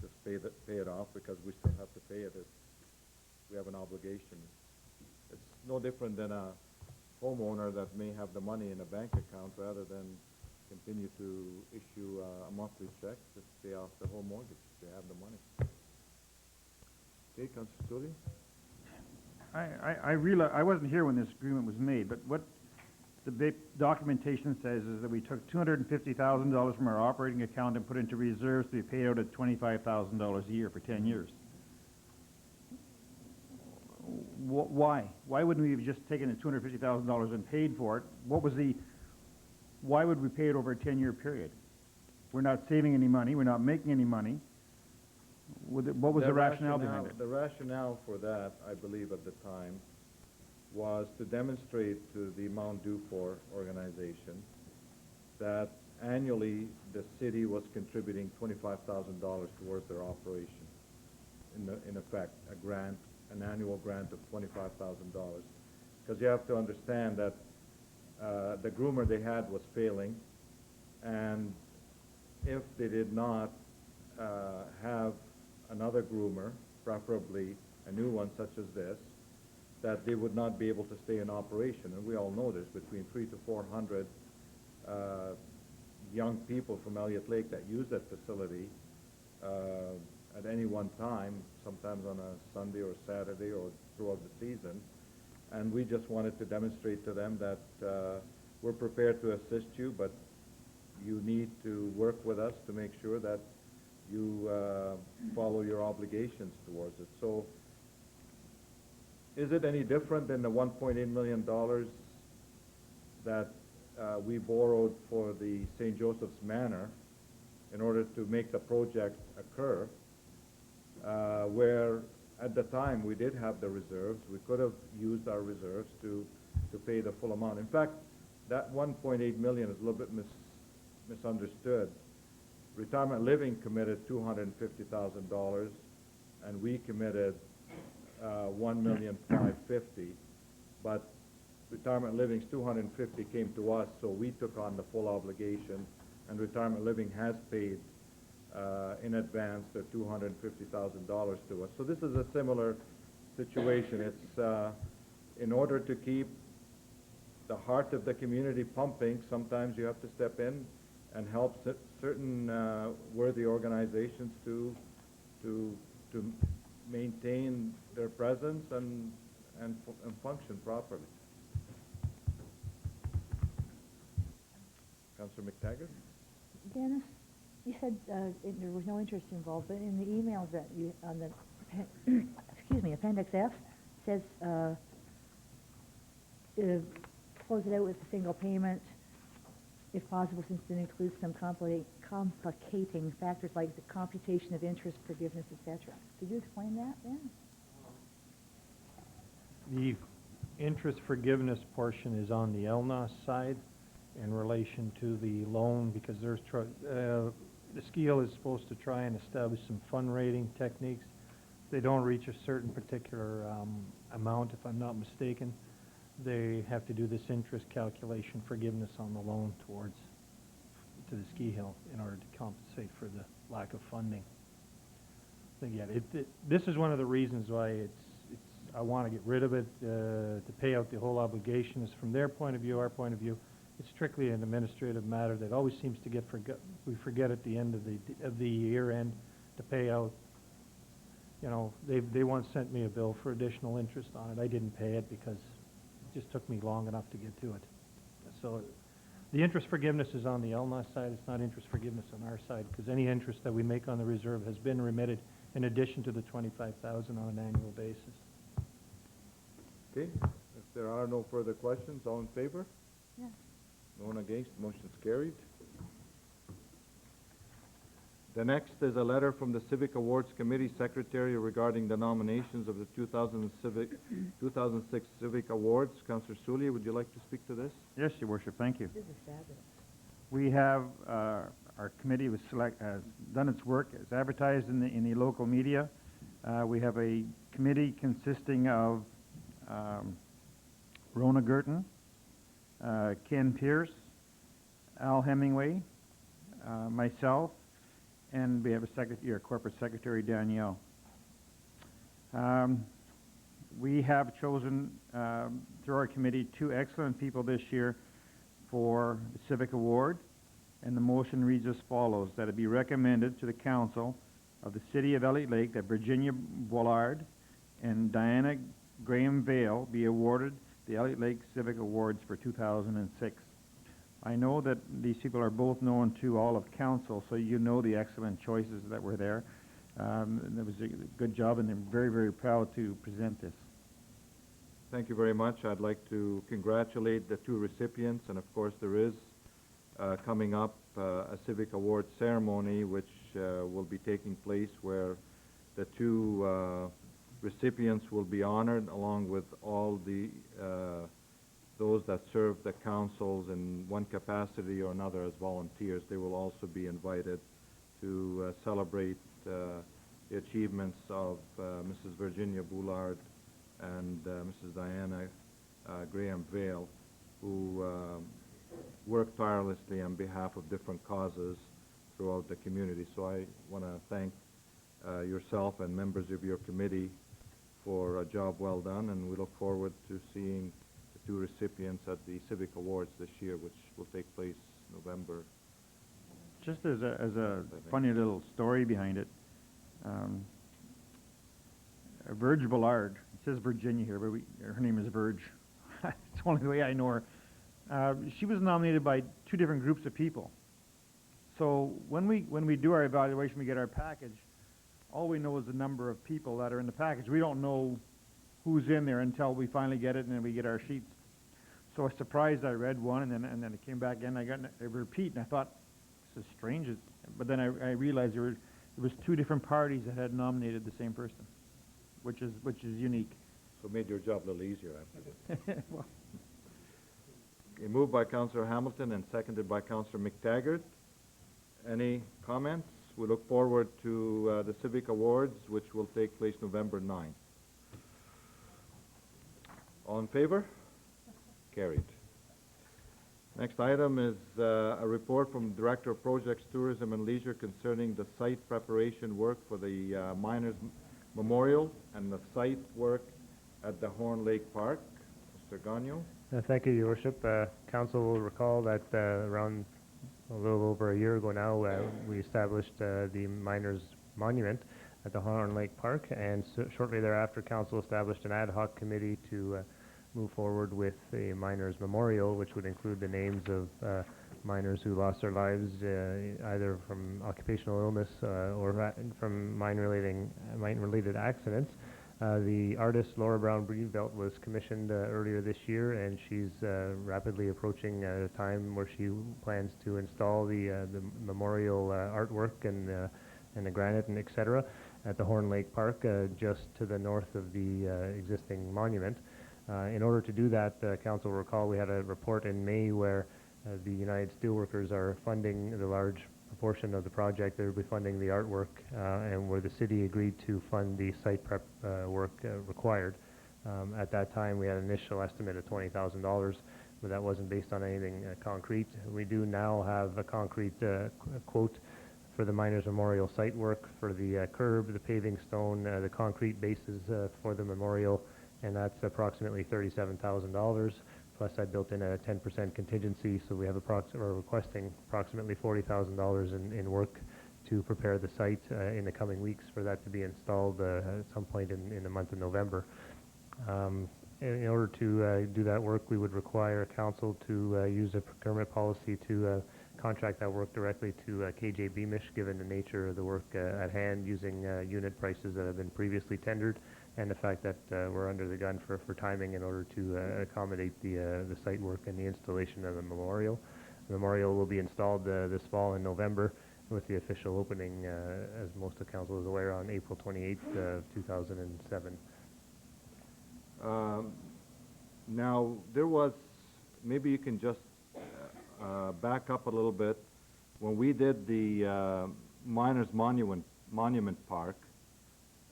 Just pay it off because we still have to pay it. We have an obligation. It's no different than a homeowner that may have the money in a bank account rather than continue to issue a monthly check, just pay off the whole mortgage if they have the money. Okay, Councillor Sully? I realize, I wasn't here when this agreement was made, but what the documentation says is that we took $250,000 from our operating account and put into reserves to be paid out at $25,000 a year for 10 years. Why? Why wouldn't we have just taken the $250,000 and paid for it? Why would we pay it over a 10-year period? We're not saving any money. We're not making any money. What was the rationale behind it? The rationale for that, I believe at the time, was to demonstrate to the Mount Dufour organization that annually the city was contributing $25,000 towards their operation. In effect, a grant an annual grant of $25,000. Because you have to understand that the groomer they had was failing, and if they did not have another groomer, preferably a new one such as this, that they would not be able to stay in operation. And we all know there's between 300 to 400 young people from Elliot Lake that use that facility at any one time, sometimes on a Sunday or Saturday or throughout the season. And we just wanted to demonstrate to them that we're prepared to assist you, but you need to work with us to make sure that you follow your obligations towards it. So is it any different than the $1.8 million that we borrowed for the St. Joseph's Manor in order to make the project occur, where at the time we did have the reserves? We could have used our reserves to pay the full amount. In fact, that $1.8 million is a little bit misunderstood. Retirement Living committed $250,000, and we committed $1,550,000. But Retirement Living's $250,000 came to us, so we took on the full obligation, and Retirement Living has paid in advance the $250,000 to us. So this is a similar situation. It's in order to keep the heart of the community pumping, sometimes you have to step in and help certain worthy organizations to maintain their presence and function properly. Councillor McTaggart? Dennis, you said there was no interest involved, but in the emails that you, on the, excuse me, Appendix F, says close it out with a single payment, if possible, since it includes some complicating factors like the computation of interest, forgiveness, etc. Could you explain that then? The interest forgiveness portion is on the LNOS side in relation to the loan, because there's the SKIL is supposed to try and establish some fund rating techniques. They don't reach a certain particular amount, if I'm not mistaken, they have to do this interest calculation forgiveness on the loan to the ski hill in order to compensate for the lack of funding. So again, this is one of the reasons why I want to get rid of it, to pay out the whole obligation. Is from their point of view, our point of view, it's strictly an administrative matter that always seems to get we forget at the end of the year end to pay out. You know, they once sent me a bill for additional interest on it. I didn't pay it because it just took me long enough to get to it. So the interest forgiveness is on the LNOS side. It's not interest forgiveness on our side, because any interest that we make on the reserve has been remitted in addition to the $25,000 on an annual basis. Okay, if there are no further questions, all in favor? Yes. No one against, motion's carried. The next is a letter from the Civic Awards Committee Secretary regarding the nominations of the 2006 Civic Awards. Councillor Soulier, would you like to speak to this? Yes, Your Worship, thank you. This is fabulous. We have, our committee has done its work, it's advertised in the local media. We have a committee consisting of Rona Girton, Ken Pierce, Al Hemingway, myself, and we have a corporate secretary, Danielle. We have chosen, through our committee, 2 excellent people this year for the Civic Award, and the motion reads as follows: that it be recommended to the Council of the City of Elliot Lake that Virginia Bollard and Diana Graham Vale be awarded the Elliot Lake Civic Awards for 2006. I know that these people are both known to all of Council, so you know the excellent choices that were there. It was a good job, and they're very, very proud to present this. Thank you very much. I'd like to congratulate the 2 recipients, and of course there is coming up a Civic Awards ceremony which will be taking place, where the 2 recipients will be honored along with all the those that serve the councils in one capacity or another as volunteers. They will also be invited to celebrate the achievements of Mrs. Virginia Boulard and Mrs. Diana Graham Vale, who worked tirelessly on behalf of different causes throughout the community. So I want to thank yourself and members of your committee for a job well done, and we look forward to seeing the two recipients at the Civic Awards this year, which will take place November. Just as a funny little story behind it, Virg Ballard, it says Virginia here, but her name is Virg. It's only the way I know her. She was nominated by two different groups of people. So when we do our evaluation, we get our package, all we know is the number of people that are in the package. We don't know who's in there until we finally get it and then we get our sheets. So I was surprised I read one, and then it came back in, I got a repeat, and I thought, this is strange. But then I realized there was two different parties that had nominated the same person, which is unique. So it made your job a little easier, I think. Well, Okay, moved by Councillor Hamilton and seconded by Councillor McTaggart. Any comments? We look forward to the Civic Awards, which will take place November 9th. All in favor? Carried. Next item is a report from Director of Projects, Tourism and Leisure concerning the site preparation work for the Miners Memorial and the site work at the Horn Lake Park. Mr. Gagnon. Thank you, Your Worship. Council will recall that around a little over a year ago now, we established the Miners Monument at the Horn Lake Park, and shortly thereafter, Council established an ad hoc committee to move forward with a Miners Memorial, which would include the names of miners who lost their lives either from occupational illness or from mine-related accidents. The artist Laura Brown Breedvelt was commissioned earlier this year, and she's rapidly approaching a time where she plans to install the memorial artwork and the granite and etc. at the Horn Lake Park, just to the north of the existing monument. In order to do that, Council will recall we had a report in May where the United Steelworkers are funding the large proportion of the project. They'll be funding the artwork, and where the city agreed to fund the site prep work required. At that time, we had an initial estimate of $20,000, but that wasn't based on anything concrete. We do now have a concrete quote for the Miners Memorial site work for the curb, the paving stone, the concrete bases for the memorial, and that's approximately $37,000. Plus, I built in a 10% contingency, so we have requesting approximately $40,000 in work to prepare the site in the coming weeks for that to be installed at some point in the month of November. In order to do that work, we would require Council to use a procurement policy to contract that work directly to KJ Beamish, given the nature of the work at hand, using unit prices that have been previously tendered, and the fact that we're under the gun for timing in order to accommodate the site work and the installation of the memorial. The memorial will be installed this fall in November, with the official opening, as most of Council is aware, on April 28th, 2007. Now, there was, maybe you can just back up a little bit. When we did the Miners Monument Park,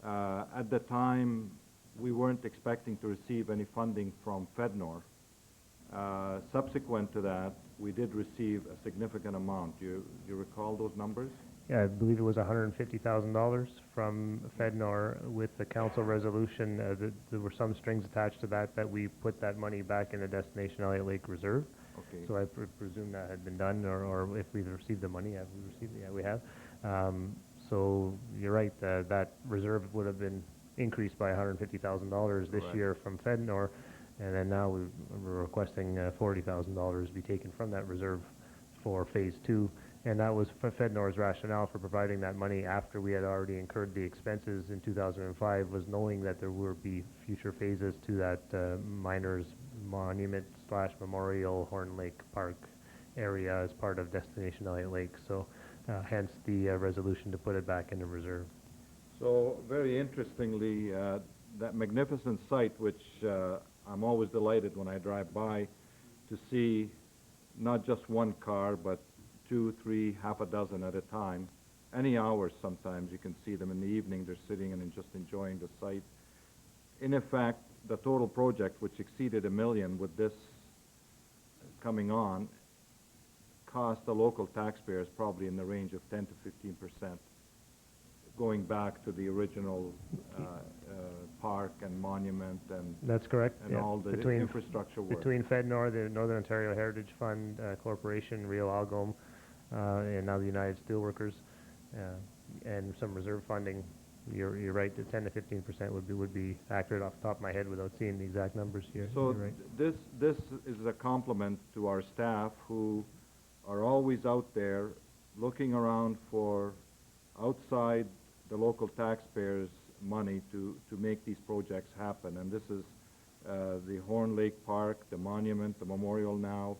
at the time, we weren't expecting to receive any funding from FedNor. Subsequent to that, we did receive a significant amount. Do you recall those numbers? Yeah, I believe it was $150,000 from FedNor with the council resolution. There were some strings attached to that we put that money back in the Destination Elliot Lake Reserve. Okay. So I presume that had been done, or if we've received the money, have we received it? Yeah, we have. So you're right, that reserve would have been increased by $150,000 this year from FedNor, and then now we're requesting $40,000 be taken from that reserve for Phase 2. And that was FedNor's rationale for providing that money after we had already incurred the expenses in 2005, was knowing that there would be future phases to that Miners Monument / Memorial Horn Lake Park area as part of Destination Elliot Lake. So hence the resolution to put it back in the reserve. So very interestingly, that magnificent site, which I'm always delighted when I drive by to see not just one car, but 2, 3, half a dozen at a time, any hours sometimes. You can see them in the evening, they're sitting and just enjoying the site. In effect, the total project, which exceeded $1 million with this coming on, cost the local taxpayers probably in the range of 10 to 15%, going back to the original park and monument and That's correct. and yeah. all the infrastructure work. Between FedNor, the Northern Ontario Heritage Fund Corporation, Rio Algom, and now the United Steelworkers, and some reserve funding, you're right. The 10 to 15% would be accurate off the top of my head without seeing the exact numbers here. So You're right. this is a compliment to our staff who are always out there looking around for outside the local taxpayers' money to make these projects happen. And this is the Horn Lake Park, the monument, the memorial now.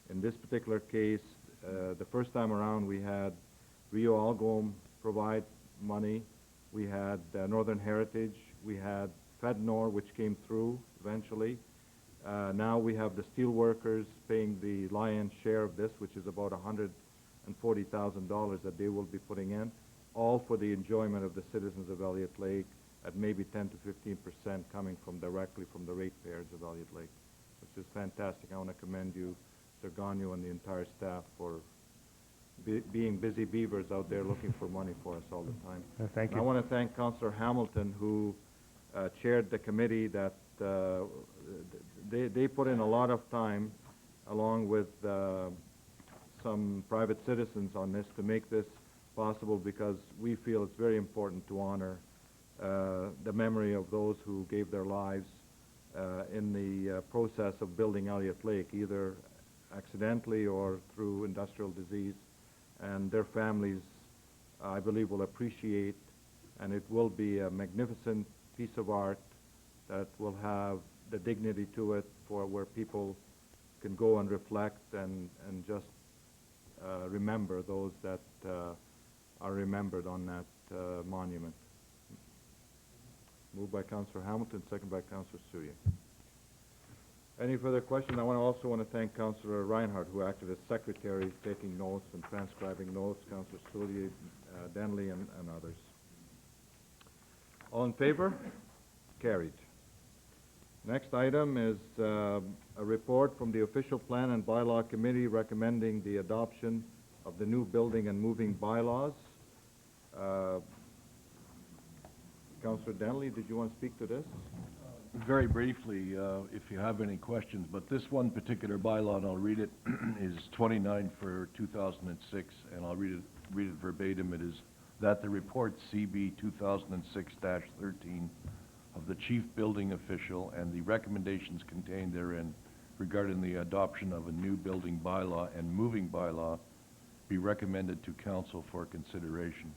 In this particular case, the first time around we had Rio Algom provide money. We had Northern Heritage. We had FedNor, which came through eventually. Now we have the steelworkers paying the lion's share of this, which is about $140,000 that they will be putting in, all for the enjoyment of the citizens of Elliot Lake, at maybe 10 to 15% coming directly from the ratepayers of Elliot Lake, which is fantastic. I want to commend you, Sir Gagnon, and the entire staff for being busy beavers out there looking for money for us all the time. Thank And you. I want to thank Councillor Hamilton, who chaired the committee that they put in a lot of time, along with some private citizens on this, to make this possible, because we feel it's very important to honor the memory of those who gave their lives in the process of building Elliot Lake, either accidentally or through industrial disease. And their families, I believe, will appreciate, and it will be a magnificent piece of art that will have the dignity to it for where people can go and reflect and just remember those that are remembered on that monument. Moved by Councillor Hamilton, second by Councillor Surya. Any further questions? I also want to thank Councillor Reinhardt, who acted as secretary, taking notes and transcribing notes, Councillor Surya, Denley, and others. All in favor? Carried. Next item is a report from the Official Plan and Bylaw Committee recommending the adoption of the new building and moving bylaws. Councillor Denley, did you want to speak to this? Very briefly, if you have any questions, but this one particular bylaw, and I'll read it, is 29 for 2006, and I'll read it verbatim. It is that the report CB 2006-13 of the Chief Building Official and the recommendations contained therein regarding the adoption of a new building bylaw and moving bylaw be recommended to Council for consideration.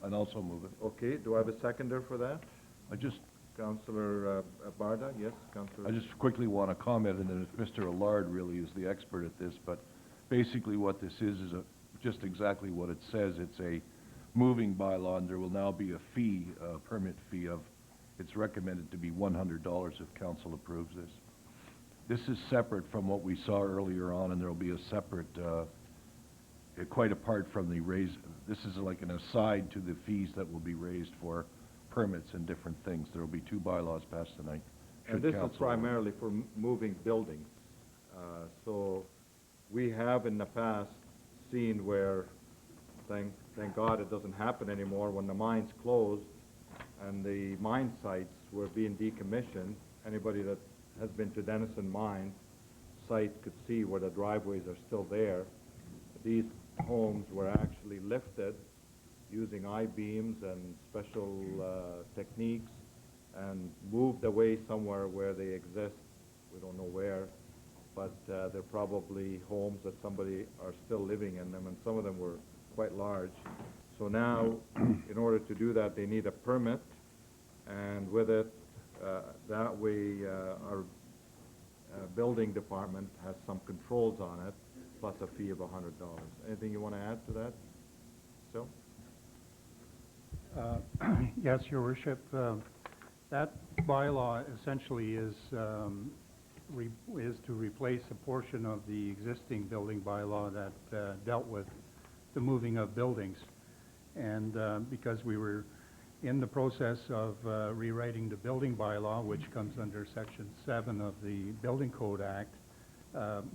And also move it. Okay, do I have a seconder for that? I just Councillor Barda, yes, Councillor. I just quickly want to comment, and then if Mr. Allard really is the expert at this, but basically what this is just exactly what it says. It's a moving bylaw, and there will now be a fee, a permit fee of, it's recommended to be $100 if council approves this. This is separate from what we saw earlier on, and there will be a separate, quite apart from the raise, this is like an aside to the fees that will be raised for permits and different things. There will be two bylaws passed tonight. And this is primarily for moving buildings. So we have in the past seen where, thank God it doesn't happen anymore, when the mines closed and the mine sites were being decommissioned. Anybody that has been to Denison Mine site could see where the driveways are still there. These homes were actually lifted using I-beams and special techniques and moved away somewhere where they exist. We don't know where, but they're probably homes that somebody are still living in them, and some of them were quite large. So now, in order to do that, they need a permit, and with it, that way our building department has some controls on it, plus a fee of $100. Anything you want to add to that, Still? Yes, Your Worship. That bylaw essentially is is to replace a portion of the existing building bylaw that dealt with the moving of buildings. And because we were in the process of rewriting the building bylaw, which comes under Section 7 of the Building Code Act,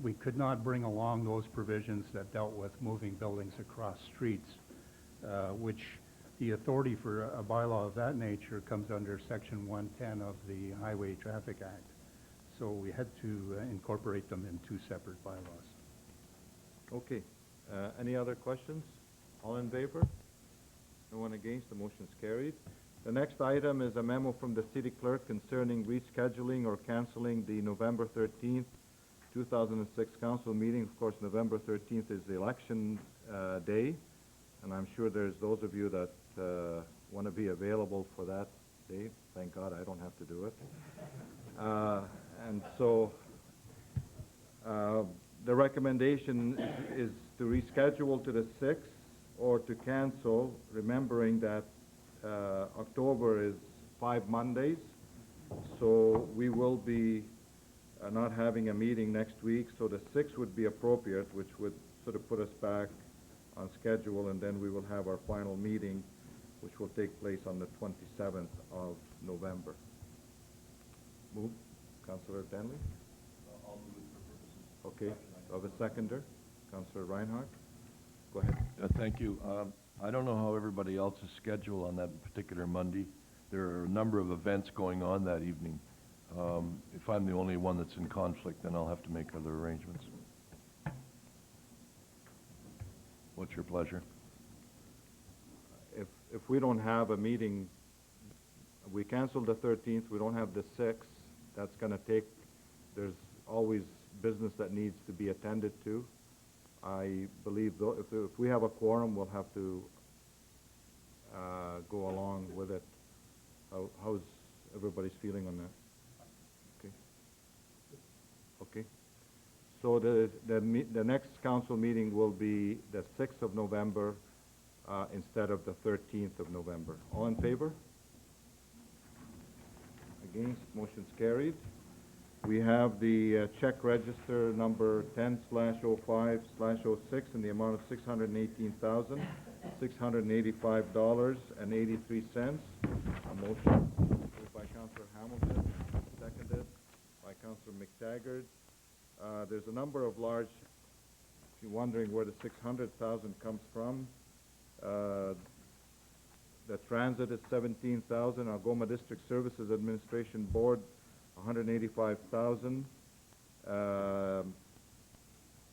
we could not bring along those provisions that dealt with moving buildings across streets, which the authority for a bylaw of that nature comes under Section 110 of the Highway Traffic Act. So we had to incorporate them in two separate bylaws. Okay. Any other questions? All in favor? No one against? The motion is carried. The next item is a memo from the city clerk concerning rescheduling or canceling the November 13th, 2006 council meeting. Of course, November 13th is the election day, and I'm sure there's those of you that want to be available for that day. Thank God I don't have to do it. And so the recommendation is to reschedule to the 6th or to cancel, remembering that October is 5 Mondays, so we will be not having a meeting next week, so the 6th would be appropriate, which would sort of put us back on schedule, and then we will have our final meeting, which will take place on the 27th of November. Move, Councillor Denley? I'll move it for purposes. Okay, I have a seconder, Councillor Reinhardt. Go ahead. Thank you. I don't know how everybody else's schedule on that particular Monday. There are a number of events going on that evening. If I'm the only one that's in conflict, then I'll have to make other arrangements. What's your pleasure? If we don't have a meeting, we cancel the 13th, we don't have the 6th, that's going to take, there's always business that needs to be attended to. I believe though, if we have a quorum, we'll have to go along with it. How's everybody's feeling on that? Okay. Okay. So the next council meeting will be the 6th of November instead of the 13th of November. All in favor? Against? Motion's carried. We have the check register number 10/05/06 in the amount of $618,685.83. A motion moved by Councillor Hamilton, seconded by Councillor McTaggart. There's a number of large, if you're wondering where the 600,000 comes from, the transit is 17,000, Algoma District Services Administration Board, 185,000.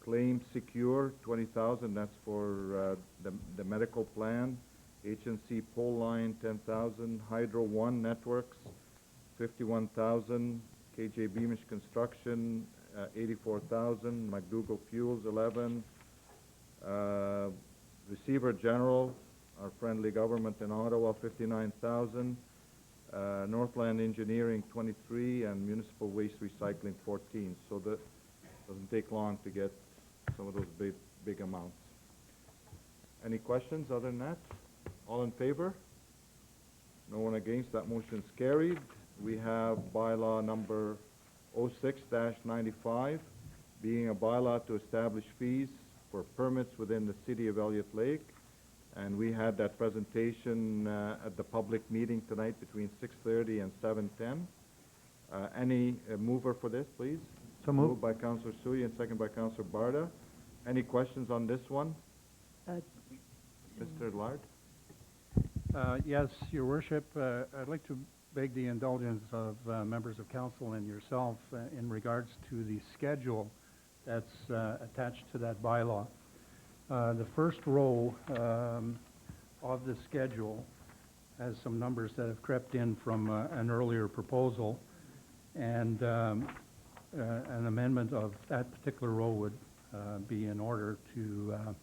Claim secure, 20,000. That's for the medical plan. HNC pole line, 10,000. Hydro One Networks, 51,000. KJ Beamish Construction, 84,000. McDougall Fuels, 11. Receiver General, our friendly government in Ottawa, 59,000. Northland Engineering, 23, and Municipal Waste Recycling, 14. So that doesn't take long to get some of those big amounts. Any questions other than that? All in favor? No one against? That motion's carried. We have bylaw number 06-95, being a bylaw to establish fees for permits within the city of Elliot Lake. And we had that presentation at the public meeting tonight between 6:30 and 7:10. Any mover for this, please? So moved. Moved by Councillor Sui and second by Councillor Barda. Any questions on this one? Mr. Lard? Yes, Your Worship, I'd like to beg the indulgence of members of council and yourself in regards to the schedule that's attached to that bylaw. The first row of the schedule has some numbers that have crept in from an earlier proposal, and an amendment of that particular row would be in order to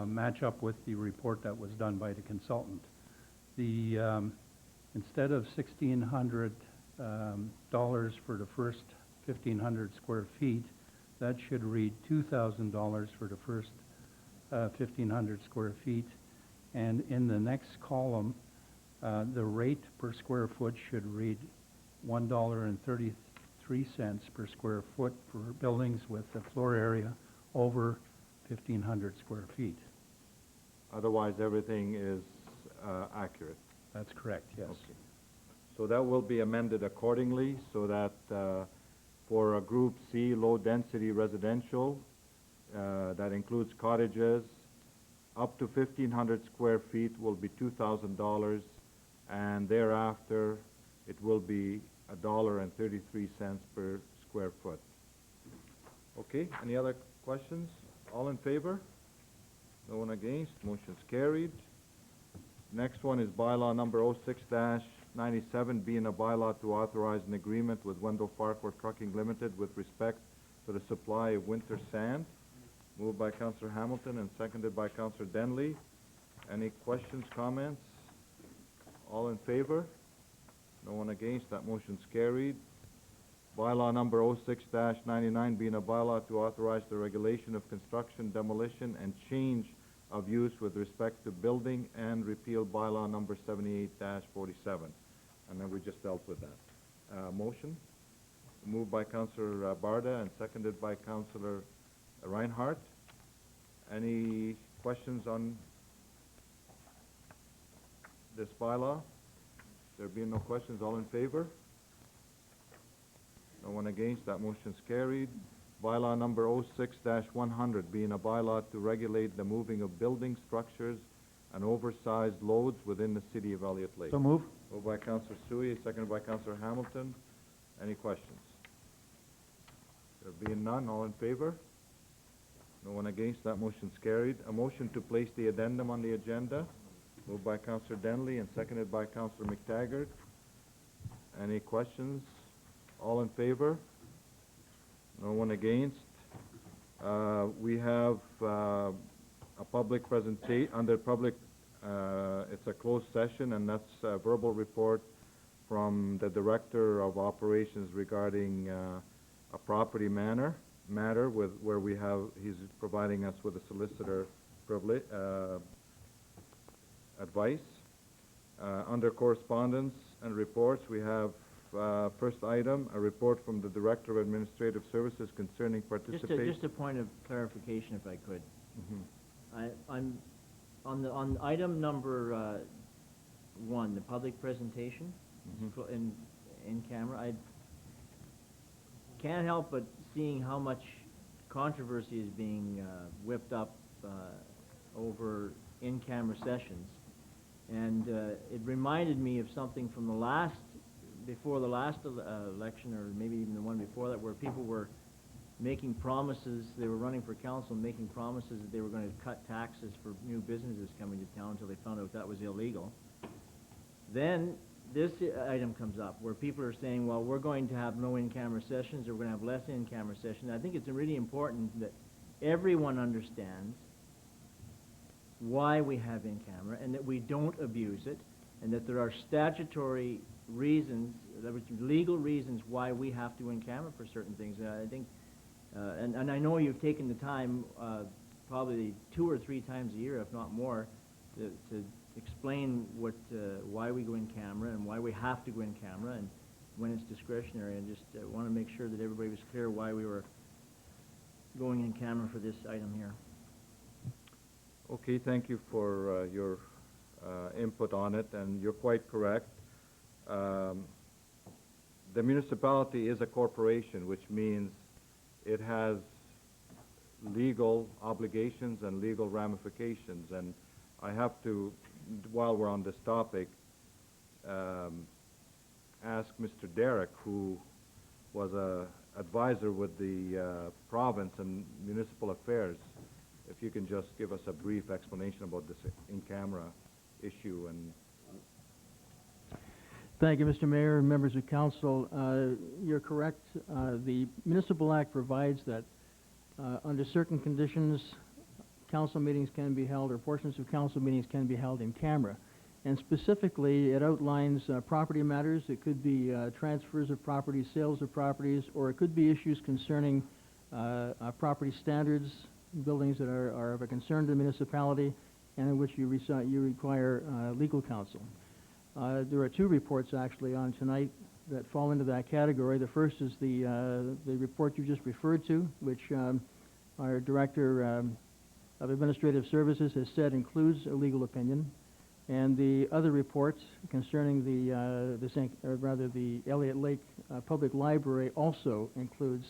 match up with the report that was done by the consultant. The instead of $1,600 for the first 1,500 square feet, that should read $2,000 for the first 1,500 square feet. And in the next column, the rate per square foot should read $1.33 33 cents per square foot for buildings with a floor area over 1,500 square feet. Otherwise, everything is accurate. That's correct, yes. Okay. So that will be amended accordingly so that for a Group C, low-density residential, that includes cottages, up to 1,500 square feet will be $2,000, and thereafter, it will be $1.33 per square foot. Okay, any other questions? All in favor? No one against? Motion's carried. Next one is bylaw number 06-97, being a bylaw to authorize an agreement with Wendell Farquhar Trucking Limited with respect to the supply of winter sand. Moved by Councillor Hamilton and seconded by Councillor Denley. Any questions, comments? All in favor? No one against? That motion's carried. Bylaw number 06-99, being a bylaw to authorize the regulation of construction, demolition, and change of use with respect to building, and repeal bylaw number 78-47. And then we just dealt with that. Motion? Moved by Councillor Barda and seconded by Councillor Reinhardt. Any questions on this bylaw? There being no questions, all in favor? No one against? That motion's carried. Bylaw number 06-100, being a bylaw to regulate the moving of building structures and oversized loads within the city of Elliot Lake. So move. Moved by Councillor Sui, seconded by Councillor Hamilton. Any questions? There being none, all in favor? No one against? That motion's carried. A motion to place the addendum on the agenda. Moved by Councillor Denley and seconded by Councillor McTaggart. Any questions? All in favor? No one against? We have a public presentation, under public, it's a closed session, and that's a verbal report from the Director of Operations regarding a property matter where he's providing us with a solicitor privilege, advice. Under correspondence and reports, we have first item, a report from the Director of Administrative Services concerning participation. Just a point of clarification, if I could. I'm on item number 1, the public presentation in camera. I can't help but seeing how much controversy is being whipped up over in-camera sessions, and it reminded me of something from before the last election, or maybe even the one before that, where people were making promises. They were running for council, making promises that they were going to cut taxes for new businesses coming to town until they found out that was illegal. Then this item comes up where people are saying, well, we're going to have no in-camera sessions, or we're going to have less in-camera sessions. I think it's really important that everyone understands why we have in-camera and that we don't abuse it, and that there are statutory reasons, legal reasons why we have to in-camera for certain things. I think, and I know you've taken the time, probably 2 or 3 times a year, if not more, to explain why we go in camera and why we have to go in camera and when it's discretionary. And just want to make sure that everybody was clear why we were going in camera for this item here. Okay, thank you for your input on it, and you're quite correct. The municipality is a corporation, which means it has legal obligations and legal ramifications, and I have to, while we're on this topic, ask Mr. Derrick, who was a advisor with the province and municipal affairs, if you can just give us a brief explanation about this in-camera issue. And thank you, Mr. Mayor and members of council. You're correct. The Municipal Act provides that under certain conditions, council meetings can be held, or portions of council meetings can be held in camera. And specifically, it outlines property matters. It could be transfers of properties, sales of properties, or it could be issues concerning property standards, buildings that are of a concern to the municipality, and in which you require legal counsel. There are 2 reports actually on tonight. that fall into that category. The first is the report you just referred to, which our Director of Administrative Services has said includes a legal opinion, and the other reports concerning the Elliot Lake Public Library also includes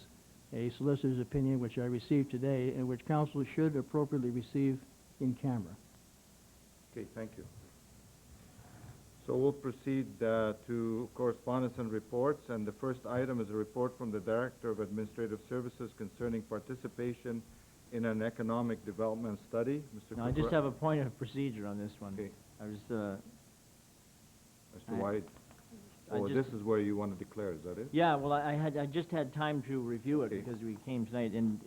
a solicitor's opinion, which I received today, and which council should appropriately receive in camera. Okay, thank you. So we'll proceed to correspondence and reports, and the first item is a report from the Director of Administrative Services concerning participation in an economic development study. Mr. Now, I just have a point of procedure on this one. Okay. I was, Mr. White, this is where you want to declare, is that it? yeah, well, I just had time to review it Okay. because we came tonight, and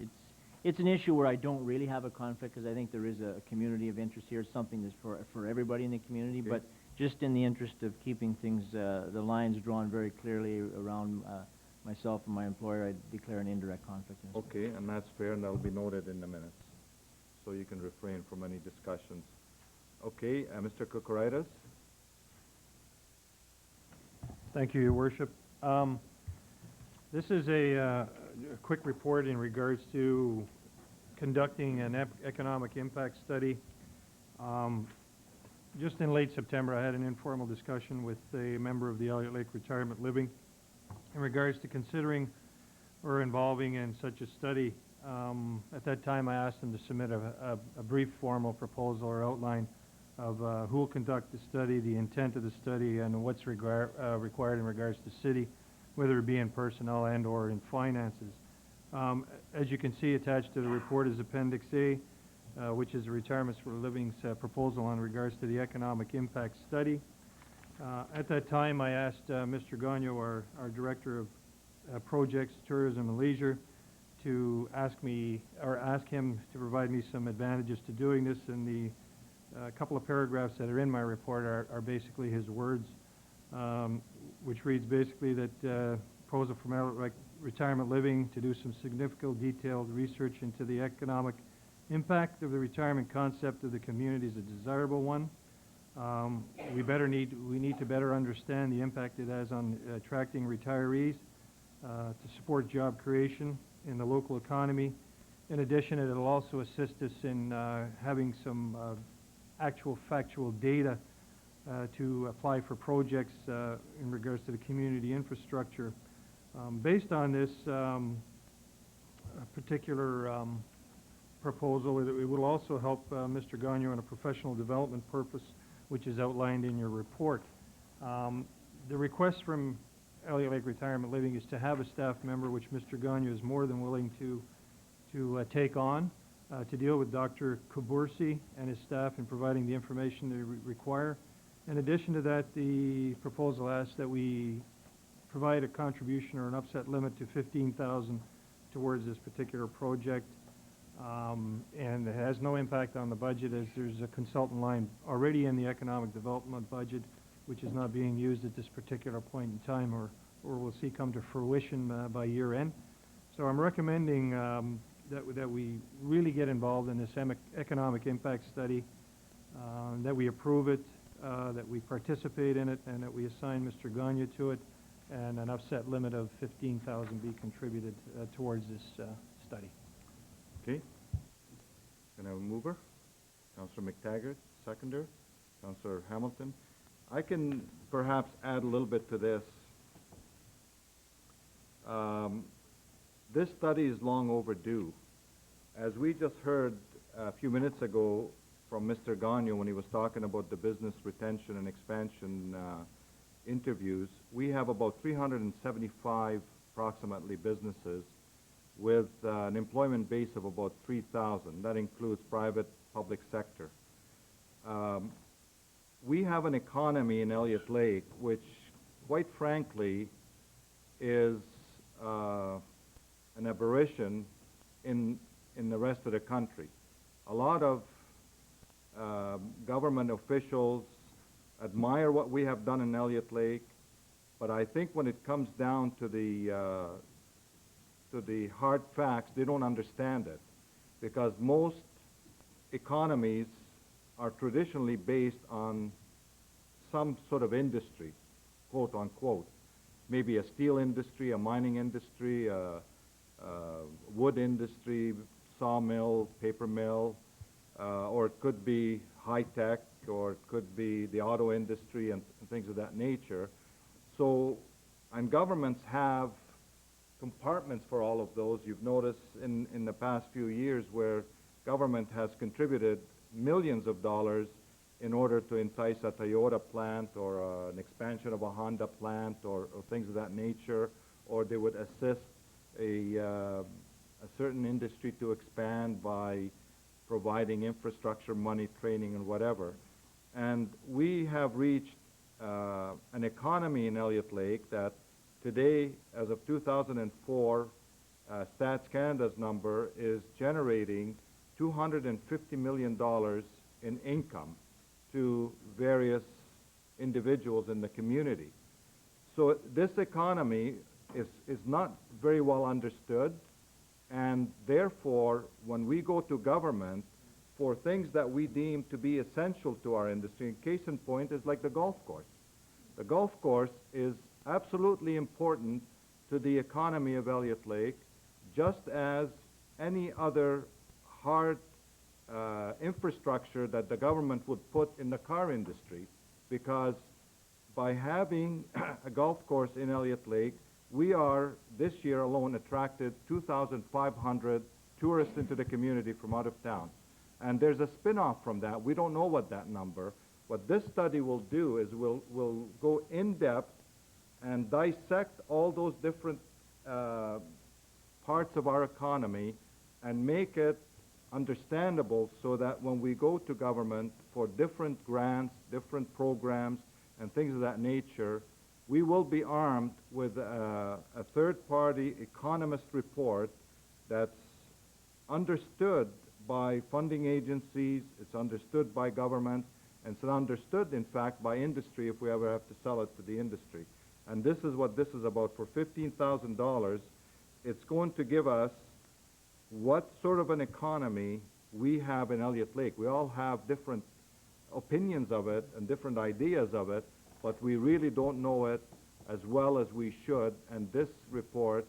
it's an issue where I don't really have a conflict because I think there is a community of interest here. It's something that's for everybody in the community, Okay. but just in the interest of keeping things, the lines drawn very clearly around myself and my employer, I declare an indirect conflict. In this. Okay, and that's fair, and that'll be noted in the minutes, so you can refrain from any discussions. Okay, Mr. Kokoridis? Thank you, Your Worship. This is a quick report in regards to conducting an economic impact study. Just in late September, I had an informal discussion with a member of the Elliot Lake Retirement Living in regards to considering or involving in such a study. At that time, I asked them to submit a brief formal proposal or outline of who will conduct the study, the intent of the study, and what's required in regards to city, whether it be in personnel and or in finances. As you can see, attached to the report is Appendix A, which is the Retirements for Living's proposal in regards to the economic impact study. At that time, I asked Mr. Gagnon, our Director of Projects, Tourism and Leisure, to ask him to provide me some advantages to doing this, and the couple of paragraphs that are in my report are basically his words, which reads basically that proposal from Retirement Living to do some significant detailed research into the economic impact of the retirement concept of the community is a desirable one. We need to better understand the impact it has on attracting retirees to support job creation in the local economy. In addition, it will also assist us in having some actual factual data to apply for projects in regards to the community infrastructure. Based on this particular proposal, it will also help Mr. Gagnon in a professional development purpose, which is outlined in your report. The request from Elliot Lake Retirement Living is to have a staff member, which Mr. Gagnon is more than willing to take on, to deal with Dr. Kubursi and his staff in providing the information they require. In addition to that, the proposal asks that we provide a contribution or an upset limit to $15,000 towards this particular project. And it has no impact on the budget, as there's a consultant line already in the economic development budget, which is not being used at this particular point in time, or we'll see come to fruition by year end. So I'm recommending that we really get involved in this economic impact study, that we approve it, that we participate in it, and that we assign Mr. Gagnon to it, and an offset limit of $15,000 be contributed towards this study. Okay. Can I have a mover? Councillor McTaggart, seconder. Councillor Hamilton. I can perhaps add a little bit to this. This study is long overdue. As we just heard a few minutes ago from Mr. Gagnon when he was talking about the business retention and expansion interviews, we have about 375 approximately businesses with an employment base of about 3,000. That includes private, public sector. We have an economy in Elliot Lake which, quite frankly, is an aberration in the rest of the country. A lot of government officials admire what we have done in Elliot Lake, but I think when it comes down to the hard facts, they don't understand it, because most economies are traditionally based on some sort of industry, quote unquote. maybe a steel industry, a mining industry, wood industry, sawmill, paper mill, or it could be high-tech, or it could be the auto industry and things of that nature. So, and governments have compartments for all of those. You've noticed in the past few years where government has contributed millions of dollars in order to entice a Toyota plant or an expansion of a Honda plant or things of that nature, or they would assist a certain industry to expand by providing infrastructure, money, training, and whatever. And we have reached an economy in Elliot Lake that today, as of 2004, Stats Canada's number is generating $250 million in income to various individuals in the community. So this economy is not very well understood, and therefore, when we go to government for things that we deem to be essential to our industry, case in point is like the golf course. The golf course is absolutely important to the economy of Elliot Lake, just as any other hard infrastructure that the government would put in the car industry, because by having a golf course in Elliot Lake, we are, this year alone, attracted 2,500 tourists into the community from out of town. And there's a spin-off from that. We don't know what that number. What this study will do is we'll go in-depth and dissect all those different parts of our economy and make it understandable so that when we go to government for different grants, different programs, and things of that nature, we will be armed with a third-party economist report that's understood by funding agencies, it's understood by government, and it's understood, in fact, by industry if we ever have to sell it to the industry. And this is what this is about. For $15,000, it's going to give us what sort of an economy we have in Elliot Lake. We all have different opinions of it and different ideas of it, but we really don't know it as well as we should. And this report,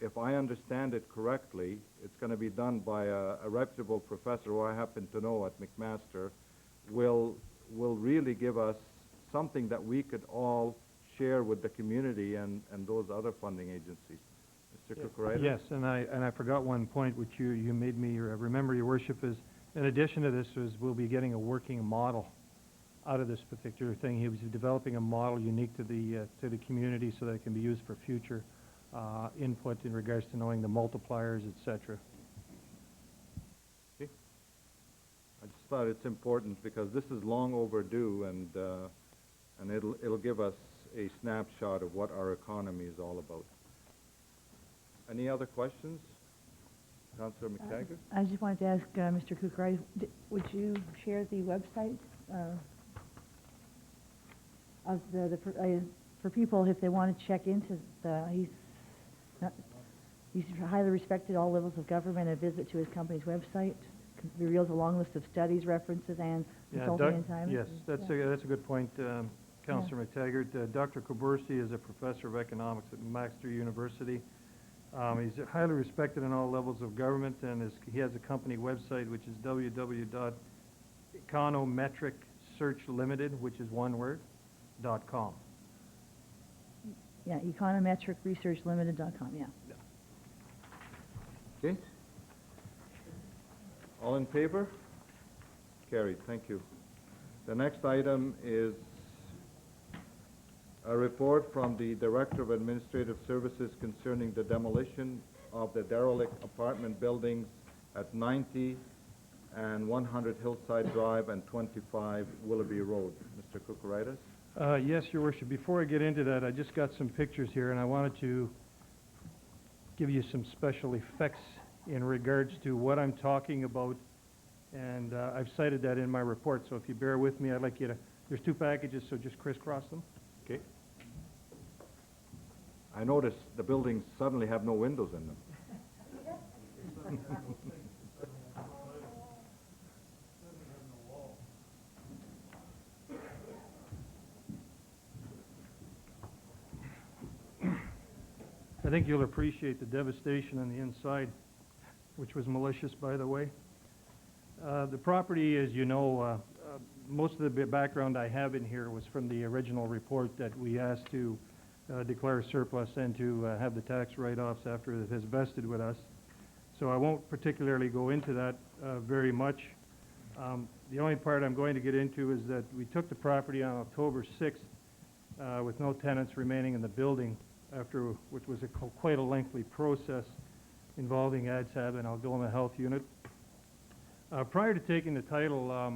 if I understand it correctly, it's going to be done by a reputable professor who I happen to know at McMaster, will really give us something that we could all share with the community and those other funding agencies. Mr. Kukuraitis? Yes, and I forgot one point which you made me remember, Your Worship, is in addition to this we'll be getting a working model out of this particular thing. He was developing a model unique to the community so that it can be used for future input in regards to knowing the multipliers, etc. Okay. I just thought it's important because this is long overdue, and it'll give us a snapshot of what our economy is all about. Any other questions? Councillor McTaggart? I just wanted to ask Mr. Kukuraitis, would you share the website of for people if they want to check into he's highly respected at all levels of government. A visit to his company's website reveals a long list of studies, references, and consulting and time. Yes, that's a good point, Councillor McTaggart. Dr. Kubursi is a professor of economics at McMaster University. He's highly respected in all levels of government, and he has a company website which is www.econometricsearchlimited, which is one word, .com. Yeah, econometricresearchlimited.com, yeah. Okay. All in favor? Carried. Thank you. The next item is a report from the Director of Administrative Services concerning the demolition of the derelict apartment buildings at 90 and 100 Hillside Drive and 25 Willoughby Road. Mr. Kukuraitis? Yes, Your Worship. Before I get into that, I just got some pictures here, and I wanted to give you some special effects in regards to what I'm talking about, and I've cited that in my report, so if you bear with me, I'd like you to, there's two packages, so just crisscross them. Okay. I noticed the buildings suddenly have no windows in them. I think you'll appreciate the devastation on the inside, which was malicious, by the way. The property, as you know, most of the background I have in here was from the original report that we asked to declare surplus and to have the tax write-offs after it has vested with us. So I won't particularly go into that very much. The only part I'm going to get into is that we took the property on October 6th with no tenants remaining in the building, which was quite a lengthy process involving ADSAB and Algoma Health Unit. Prior to taking the title, I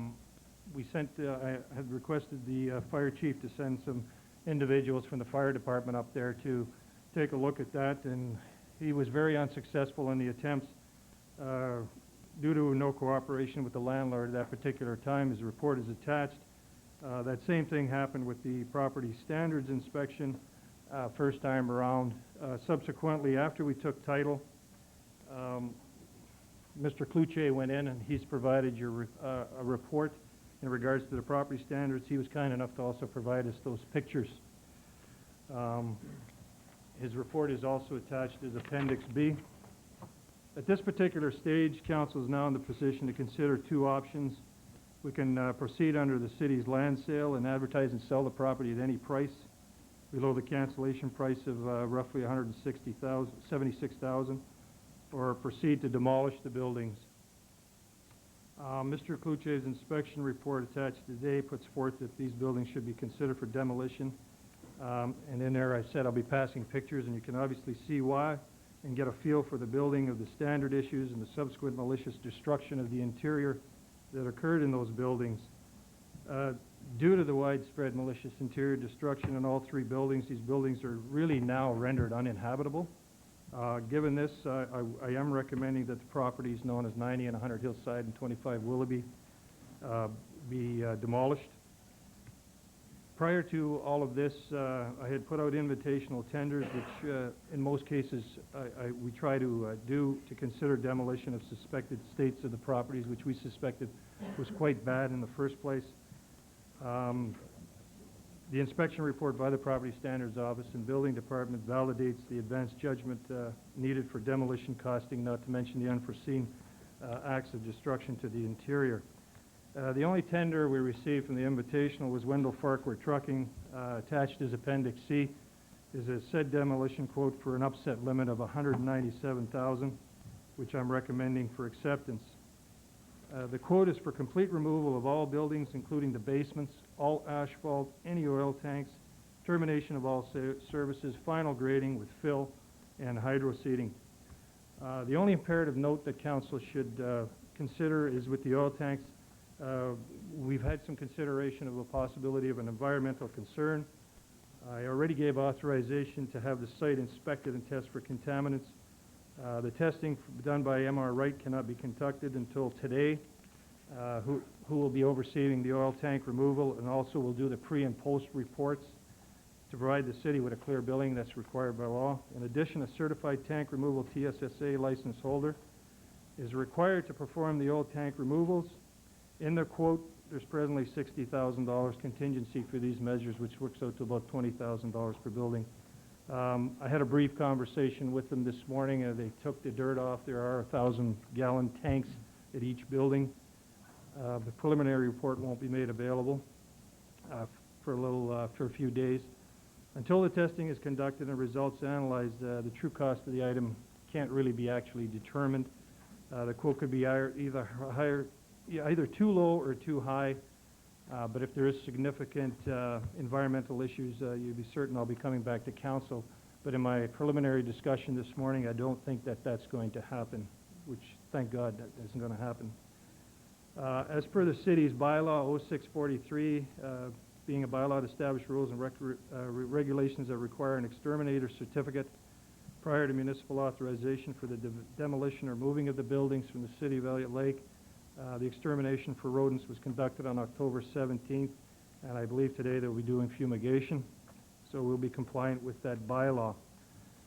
had requested the fire chief to send some individuals from the fire department up there to take a look at that, and he was very unsuccessful in the attempts due to no cooperation with the landlord at that particular time. His report is attached. That same thing happened with the property standards inspection first time around. Subsequently, after we took title, Mr. Cloutier went in and he's provided a report in regards to the property standards. He was kind enough to also provide us those pictures. His report is also attached as Appendix B. At this particular stage, Council is now in the position to consider two options. We can proceed under the city's land sale and advertise and sell the property at any price below the cancellation price of roughly $176,000, or proceed to demolish the buildings. Mr. Cloutier's inspection report attached today puts forth that these buildings should be considered for demolition. And in there I said I'll be passing pictures, and you can obviously see why and get a feel for the building, of the standard issues and the subsequent malicious destruction of the interior that occurred in those buildings. Due to the widespread malicious interior destruction in all three buildings, these buildings are really now rendered uninhabitable. Given this, I am recommending that the properties known as 90 and 100 Hillside and 25 Willoughby be demolished. Prior to all of this, I had put out invitational tenders, which in most cases we try to do to consider demolition of suspected states of the properties, which we suspected was quite bad in the first place. The inspection report by the Property Standards Office and Building Department validates the advanced judgment needed for demolition costing, not to mention the unforeseen acts of destruction to the interior. The only tender we received from the invitational was Wendell Farquhar Trucking. Attached as Appendix C is a said demolition quote for an upset limit of $197,000, which I'm recommending for acceptance. The quote is for complete removal of all buildings, including the basements, all asphalt, any oil tanks, termination of all services, final grading with fill, and hydro seeding. The only imperative note that Council should consider is with the oil tanks. We've had some consideration of the possibility of an environmental concern. I already gave authorization to have the site inspected and test for contaminants. The testing done by MR Wright cannot be conducted until today, who will be overseeing the oil tank removal and also will do the pre and post reports to provide the city with a clear billing that's required by law. In addition, a certified tank removal TSSA license holder is required to perform the oil tank removals. In the quote, there's presently $60,000 contingency for these measures, which works out to about $20,000 per building. I had a brief conversation with them this morning. They took the dirt off. There are 1,000-gallon tanks at each building. The preliminary report won't be made available for a few days. Until the testing is conducted and results analyzed, the true cost of the item can't really be actually determined. The quote could be either too low or too high. But if there is significant environmental issues, you'll be certain I'll be coming back to Council. But in my preliminary discussion this morning, I don't think that that's going to happen, which, thank God, that isn't going to happen. As per the city's bylaw 0643, being a bylaw to establish rules and regulations that require an exterminator certificate prior to municipal authorization for the demolition or moving of the buildings from the city of Elliot Lake. The extermination for rodents was conducted on October 17th, and I believe today they'll be doing fumigation, so we'll be compliant with that bylaw.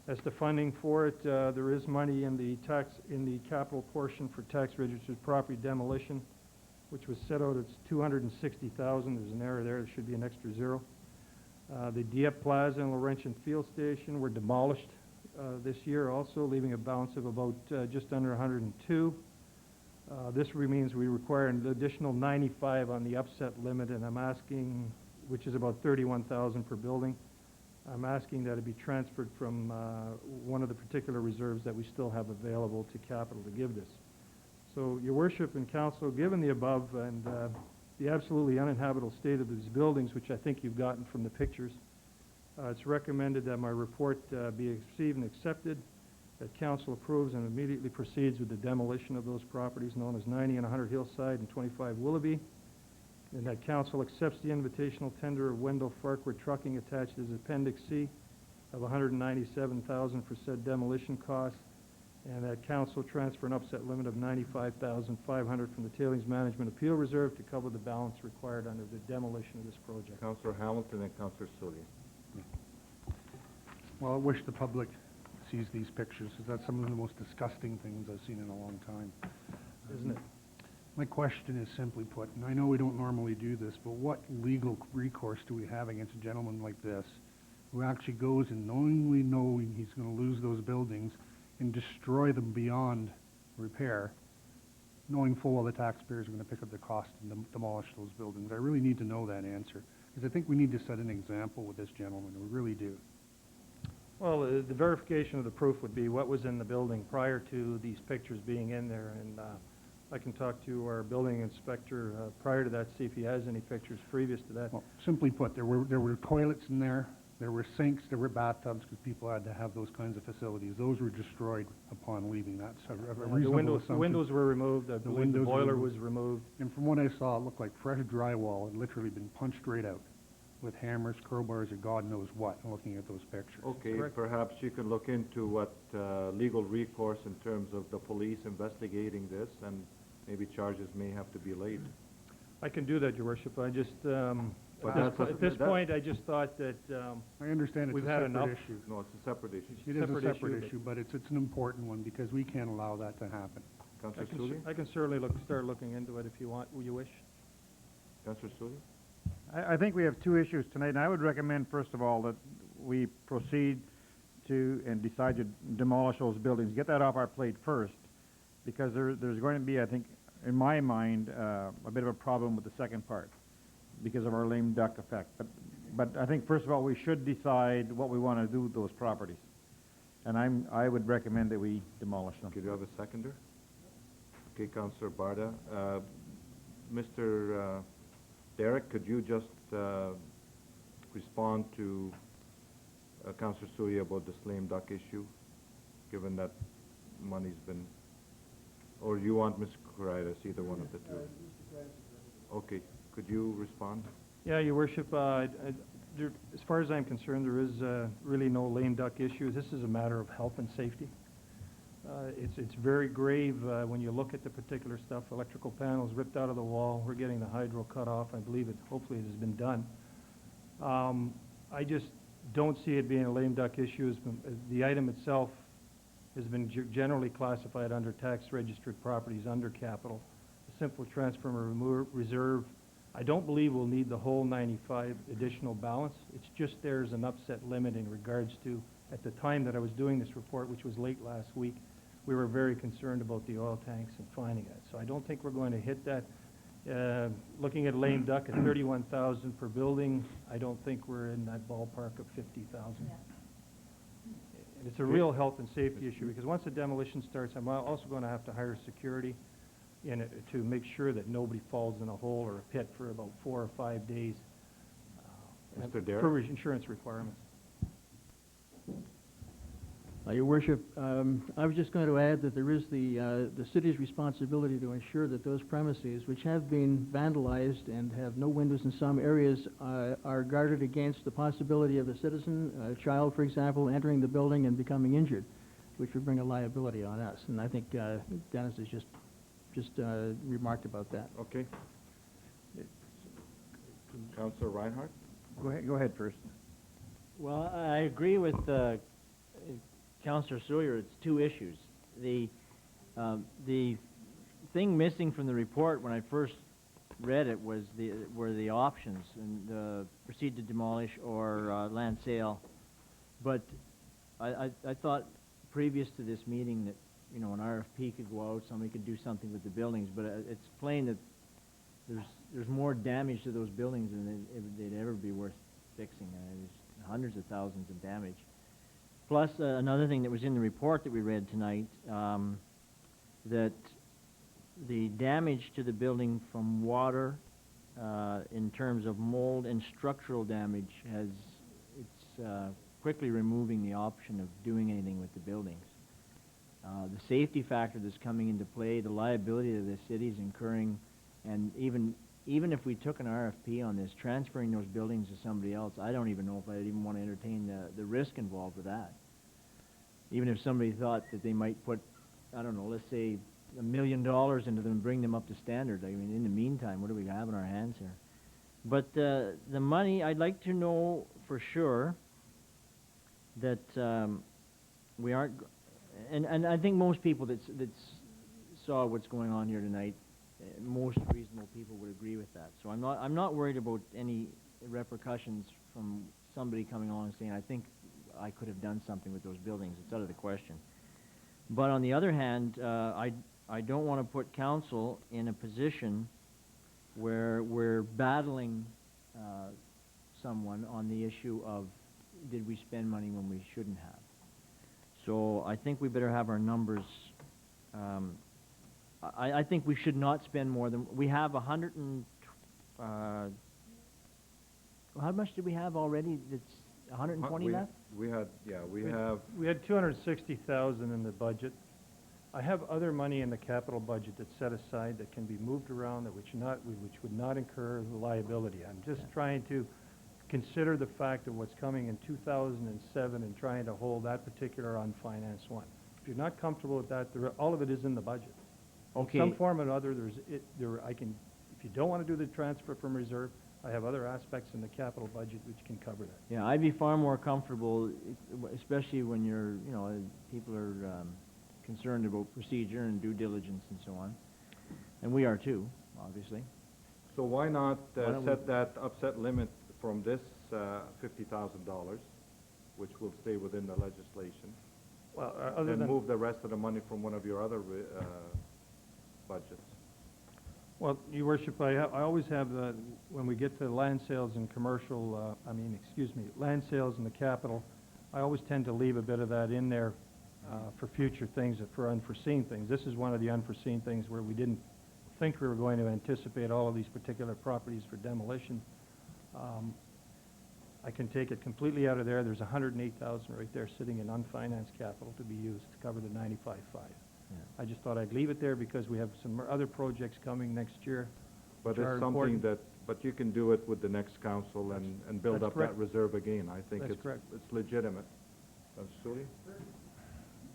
As to funding for it, there is money in the capital portion for tax-registered property demolition, which was set out as $260,000. There's an error there. There should be an extra zero. The Dieppe Plaza and Laurentian Field Station were demolished this year also, leaving a balance of about just under 102. This means we require an additional 95 on the upset limit, and I'm asking, which is about 31,000 per building. I'm asking that it be transferred from one of the particular reserves that we still have available to capital to give this. So, Your Worship and Council, given the above and the absolutely uninhabitable state of these buildings, which I think you've gotten from the pictures, it's recommended that my report be received and accepted, that Council approves and immediately proceeds with the demolition of those properties known as 90 and 100 Hillside and 25 Willoughby, and that Council accepts the invitational tender of Wendell Farquhar Trucking attached as Appendix C of $197,000 for said demolition costs, and that Council transfer an upset limit of $95,500 from the Tailings Management Appeal Reserve to cover the balance required under the demolition of this project. Councillor Hamilton and Councillor Sully. Well, I wish the public sees these pictures, because that's some of the most disgusting things I've seen in a long time. Isn't it? My question is simply put, and I know we don't normally do this, but what legal recourse do we have against a gentleman like this, who actually goes and knowing he's going to lose those buildings and destroy them beyond repair, knowing full well the taxpayers are going to pick up the cost and demolish those buildings? I really need to know that answer, because I think we need to set an example with this gentleman. We really do. Well, the verification of the proof would be what was in the building prior to these pictures being in there, and I can talk to our building inspector prior to that, see if he has any pictures previous to that. Well, simply put, there were toilets in there, there were sinks, there were bathtubs, because people had to have those kinds of facilities. Those were destroyed upon leaving. That's a reasonable assumption. The windows were removed, I believe the boiler was removed. And from what I saw, it looked like fresh drywall had literally been punched right out with hammers, crowbars, or God knows what, looking at those pictures. Okay, Correct. perhaps you can look into what legal recourse in terms of the police investigating this, and maybe charges may have to be laid. I can do that, Your Worship. I just, But at this point, I just thought that I understand it's we've a had separate enough. issue. No, it's a separate issue. It is a separate separate issue, issue, but it's an important one, because we can't allow that to happen. Councillor Sully? I can certainly start looking into it if you want, you wish. Councillor Sully? I think we have two issues tonight, and I would recommend, first of all, that we proceed to and decide to demolish those buildings. Get that off our plate first, because there's going to be, I think, in my mind, a bit of a problem with the second part because of our lame duck effect. But I think, first of all, we should decide what we want to do with those properties. And I would recommend that we demolish them. Could you have a seconder? Okay, Councillor Barda. Mr. Derek, could you just respond to Councillor Surya about this lame duck issue, given that money's been, or you want Mr. Corridas, either one of the two? Okay, could you respond? Yeah, Your Worship, as far as I'm concerned, there is really no lame duck issue. This is a matter of health and safety. It's very grave when you look at the particular stuff. Electrical panels ripped out of the wall. We're getting the hydro cut off. I believe hopefully it has been done. I just don't see it being a lame duck issue. The item itself has been generally classified under tax registered properties under capital. A simple transfer from reserve. I don't believe we'll need the whole 95 additional balance. It's just there's an upset limit in regards to, at the time that I was doing this report, which was late last week, we were very concerned about the oil tanks and finding it. So I don't think we're going to hit that. Looking at lame duck at 31,000 per building, I don't think we're in that ballpark of 50,000. Yeah. And it's a real health and safety issue, because once the demolition starts, I'm also going to have to hire security in it to make sure that nobody falls in a hole or a pit for about 4 or 5 days. Mr. Derek? For insurance requirements. Your Worship, I was just going to add that there is the city's responsibility to ensure that those premises, which have been vandalized and have no windows in some areas, are guarded against the possibility of a citizen, a child, for example, entering the building and becoming injured, which would bring a liability on us. And I think Dennis has just remarked about that. Okay. Councillor Reinhardt? Go ahead first. Well, I agree with Councillor Sawyer. It's two issues. The thing missing from the report when I first read it were the options, and proceed to demolish or land sale. But I thought previous to this meeting that, you know, an RFP could go out, somebody could do something with the buildings, but it's plain that there's more damage to those buildings than they'd ever be worth fixing. There's hundreds of thousands of damage. Plus, another thing that was in the report that we read tonight, that the damage to the building from water, in terms of mold and structural damage, it's quickly removing the option of doing anything with the buildings. The safety factor that's coming into play, the liability that the city's incurring, and even if we took an RFP on this, transferring those buildings to somebody else, I don't even know if I'd even want to entertain the risk involved with that. Even if somebody thought that they might put, I don't know, let's say $1 million into them and bring them up to standard. I mean, in the meantime, what do we have in our hands here? But the money, I'd like to know for sure that we aren't, and I think most people that saw what's going on here tonight, most reasonable people would agree with that. So I'm not worried about any repercussions from somebody coming on and saying, I think I could have done something with those buildings. It's out of the question. But on the other hand, I don't want to put council in a position where we're battling someone on the issue of did we spend money when we shouldn't have. So I think we better have our numbers. I think we should not spend more than, we have how much did we have already? That's 120 left? We had We had 260,000 in the budget. I have other money in the capital budget that's set aside that can be moved around, which would not incur the liability. I'm just trying to consider the fact of what's coming in 2007 and trying to hold that particular unfinanced one. If you're not comfortable with that, all of it is in the budget. Okay. In some form or other, if you don't want to do the transfer from reserve, I have other aspects in the capital budget which can cover that. Yeah, I'd be far more comfortable, especially when people are concerned about procedure and due diligence and so on. And we are too, obviously. So why not Why don't set that upset limit from this $50,000, which will stay within the legislation, Well, and move the rest of the money from one of your other budgets? Well, Your Worship, I always have, when we get to land sales and commercial, land sales and the capital, I always tend to leave a bit of that in there for future things, for unforeseen things. This is one of the unforeseen things where we didn't think we were going to anticipate all of these particular properties for demolition. I can take it completely out of there. There's 108,000 right there sitting in unfinanced capital to be used to cover the 95.5. Yeah. I just thought I'd leave it there because we have some other projects coming next year. But which it's are something important. but you can do it with the next council and build that's up correct. that reserve again. I think That's correct. it's legitimate. Sully?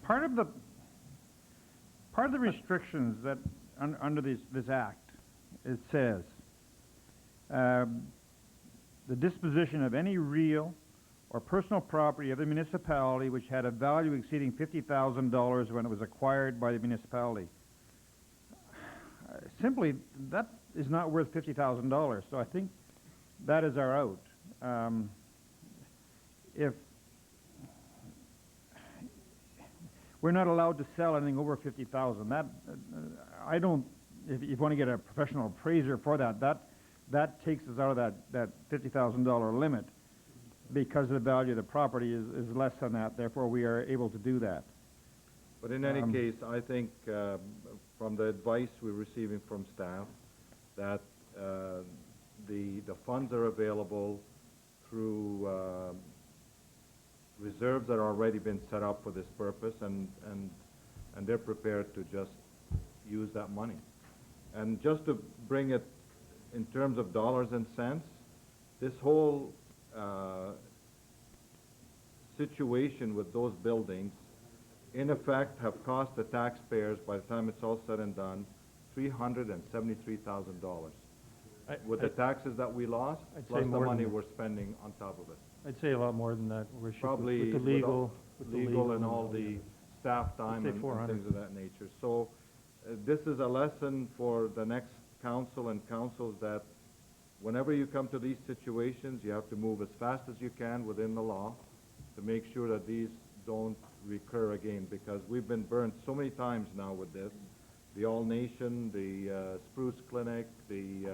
Part of the restrictions that under this act, it says the disposition of any real or personal property of the municipality which had a value exceeding $50,000 when it was acquired by the municipality. Simply, that is not worth $50,000. So I think that is our out. If we're not allowed to sell anything over 50,000. That I don't. If you want to get a professional appraiser for that takes us out of that $50,000 limit, because the value of the property is less than that. Therefore, we are able to do that. But in any case, I think from the advice we're receiving from staff that the funds are available through reserves that are already been set up for this purpose, and they're prepared to just use that money. And just to bring it in terms of dollars and cents, this whole situation with those buildings, in effect, have cost the taxpayers, by the time it's all said and done, $373,000. With the taxes that we lost, I'd plus say the more money than we're spending on top of it. I'd say a lot more than that. Probably with the legal, and all the staff time say and 400. things of that nature. So this is a lesson for the next council and councils that whenever you come to these situations, you have to move as fast as you can within the law to make sure that don't recur again, because we've been burned so many times now with this. The All Nation, the Spruce Clinic, the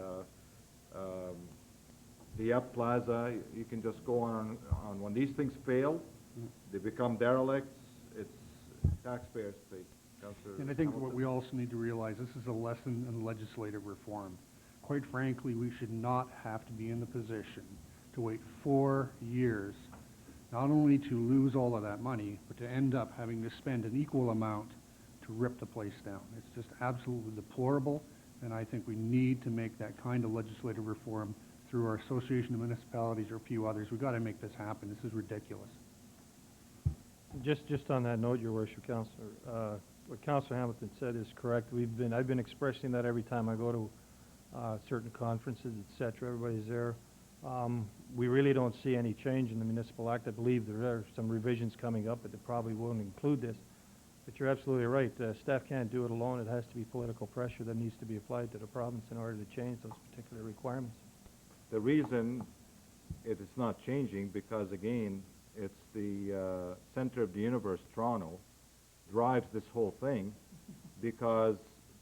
Up Plaza, you can just go on. When these things fail, they become derelicts, it's taxpayers pay. Councillor And I think what Hamilton? we also need to realize, this is a lesson in legislative reform. Quite frankly, we should not have to be in the position to wait 4 years, not only to lose all of that money, but to end up having to spend an equal amount to rip the place down. It's just absolutely deplorable, and I think we need to make that kind of legislative reform through our Association of Municipalities or a few others. We've got to make this happen. This is ridiculous. Just on that note, Your Worship, Councillor, what Councillor Hamilton said is correct. I've been expressing that every time I go to certain conferences, et cetera. Everybody's there. We really don't see any change in the Municipal Act. I believe there are some revisions coming up, but they probably won't include this. But you're absolutely right. Staff can't do it alone. It has to be political pressure that needs to be applied to the province in order to change those particular requirements. The reason it is not changing, because again, it's the center of the universe, Toronto, drives this whole thing, because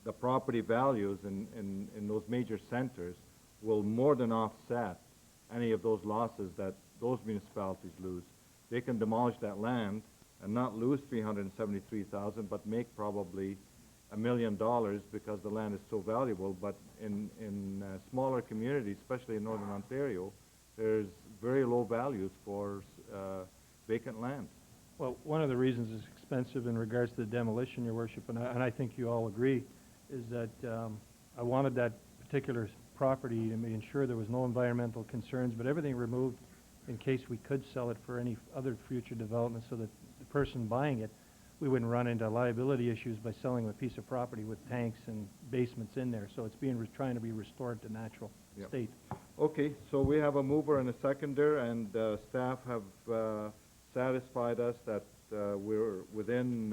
the property values in those major centers will more than offset any of those losses that those municipalities lose. They can demolish that land and not lose $373,000, but make probably $1 million because the land is so valuable. But in smaller communities, especially in Northern Ontario, there's very low values for vacant land. Well, one of the reasons it's expensive in regards to the demolition, Your Worship, and I think you all agree, is that I wanted that particular property to ensure there was no environmental concerns, but everything removed in case we could sell it for any other future development, so that the person buying it, we wouldn't run into liability issues by selling a piece of property with tanks and basements in there. So it's being trying to be restored to natural Yep. state. Okay, so we have a mover and a seconder, and staff have satisfied us that we're within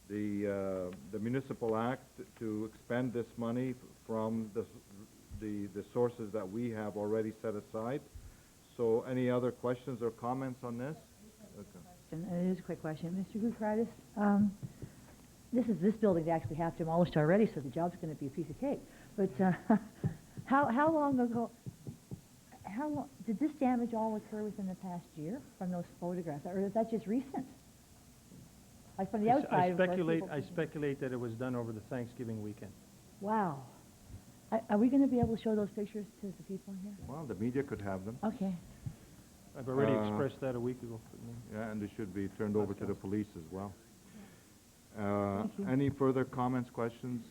the Municipal Act to expend this money from the sources that we have already set aside. So any other questions or comments on this? Okay. It is a quick question. Mr. Goukratis, this building's actually half demolished already, so the job's going to be a piece of cake. But how long did this damage all occur within the past year from those photographs, or is that just recent? Like from the outside, of course, I speculate that it was done over the Thanksgiving weekend. Wow. Are we going to be able to show those pictures to the people here? Well, the media could have them. Okay. I've already expressed that a week ago. Yeah, and they should be turned over to the police as well. Thank you. Any further comments, questions?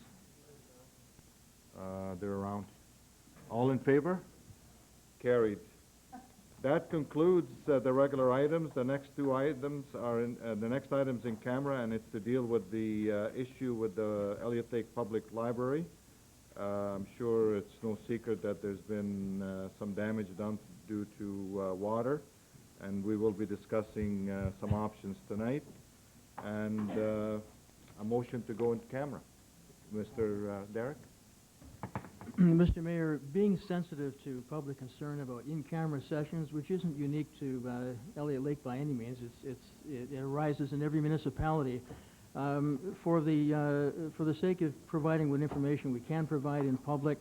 They're around. All in favor? Carried. That concludes the regular items. The next two items are the next item's in camera, and it's to deal with the issue with the Elliot Lake Public Library. I'm sure it's no secret that there's been some damage done due to water, and we will be discussing some options tonight. And a motion to go into camera. Mr. Derek? Mr. Mayor, being sensitive to public concern about in-camera sessions, which isn't unique to Elliot Lake by any means, it arises in every municipality. For the sake of providing what information we can provide in public,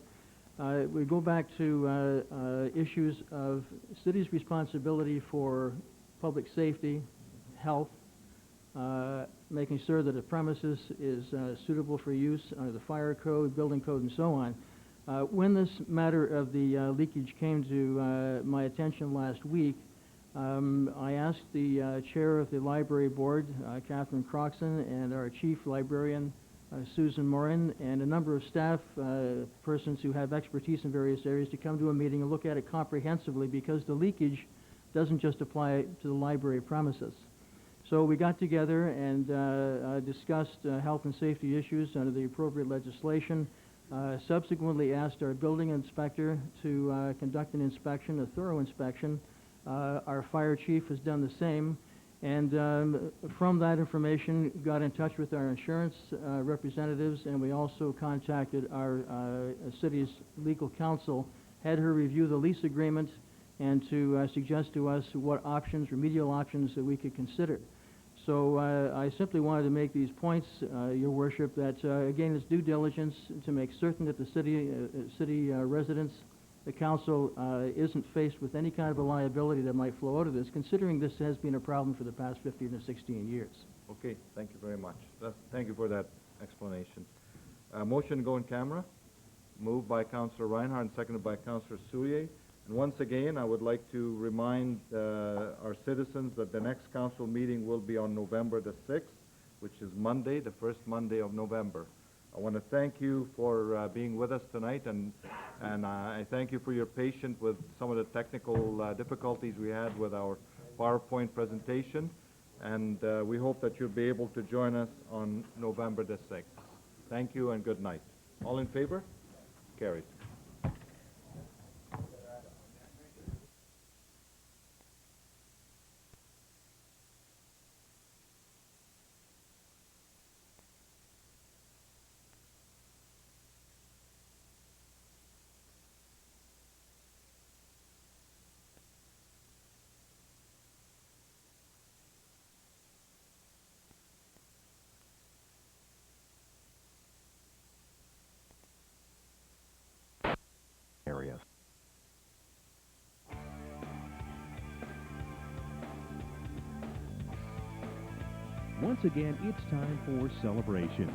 we go back to issues of city's responsibility for public safety, health, making sure that a premises is suitable for use under the fire code, building code, and so on. When this matter of the leakage came to my attention last week, I asked the chair of the library board, Catherine Croxon, and our chief librarian, Susan Morin, and a number of staff persons who have expertise in various areas to come to a meeting and look at it comprehensively, because the leakage doesn't just apply to the library premises. So we got together and discussed health and safety issues under the appropriate legislation. Subsequently asked our building inspector to conduct an inspection, a thorough inspection. Our fire chief has done the same, and from that information got in touch with our insurance representatives, and we also contacted our city's legal counsel, had her review the lease agreement and to suggest to us what options, remedial options, that we could consider. So I simply wanted to make these points, Your Worship, that again, it's due diligence to make certain that the city residents, the council, isn't faced with any kind of a liability that might flow out of this, considering this has been a problem for the past 15 or 16 years. Okay, thank you very much. Thank you for that explanation. Motion to go in camera, moved by Councillor Reinhardt and seconded by Councillor Soulier. And once again, I would like to remind our citizens that the next council meeting will be on November the 6th, which is Monday, the first Monday of November. I want to thank you for being with us tonight, and I thank you for your patience with some of the technical difficulties we had with our PowerPoint presentation, and we hope that you'll be able to join us on November the 6th. Thank you and good night. All in favor? Carried. Areas. Once again, it's time for celebrations.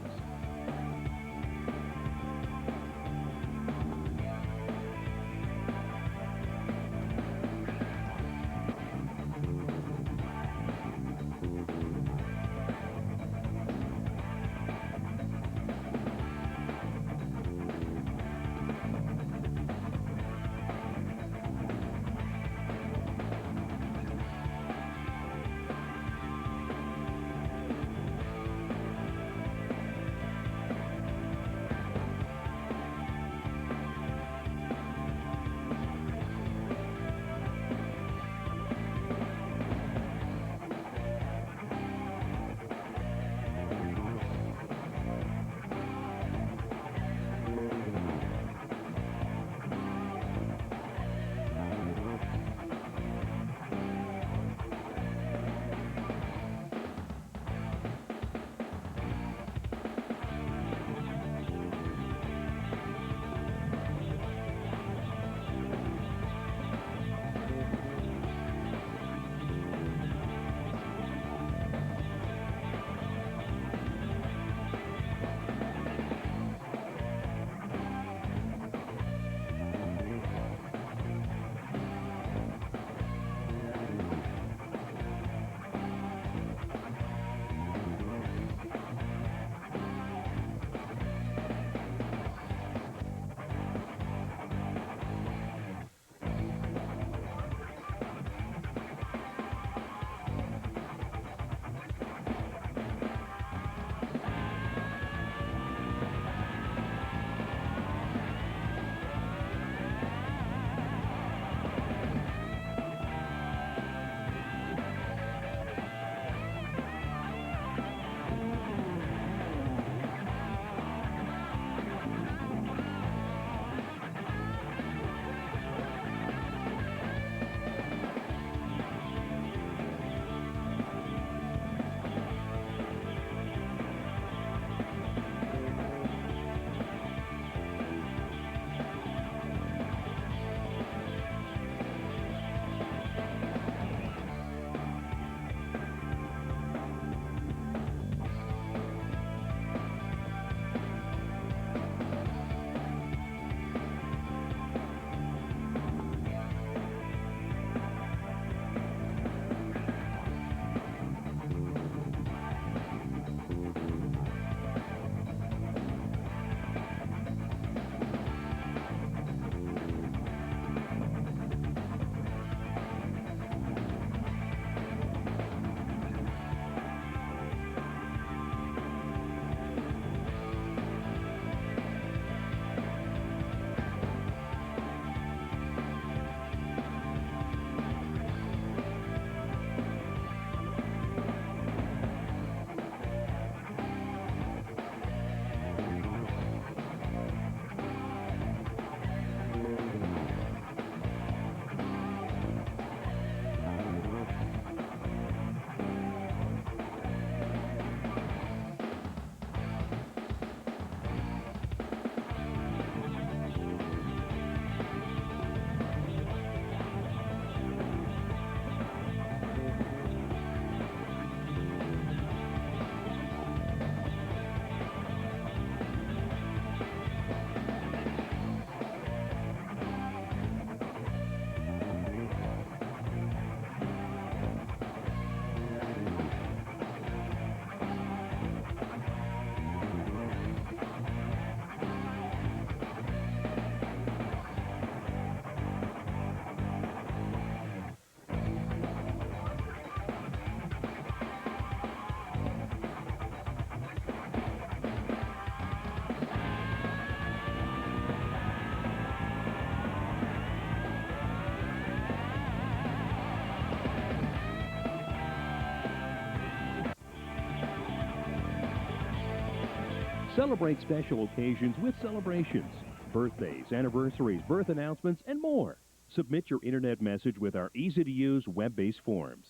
Celebrate special occasions with Celebrations. Birthdays, anniversaries, birth announcements, and more. Submit your internet message with our easy-to-use web-based forms.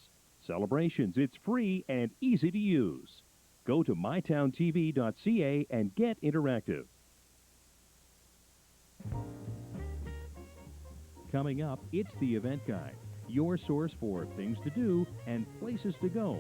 Celebrations, it's free and easy to use. Go to mytowntv.ca and get interactive. Coming up, it's the Event Guide, your source for things to do and places to go.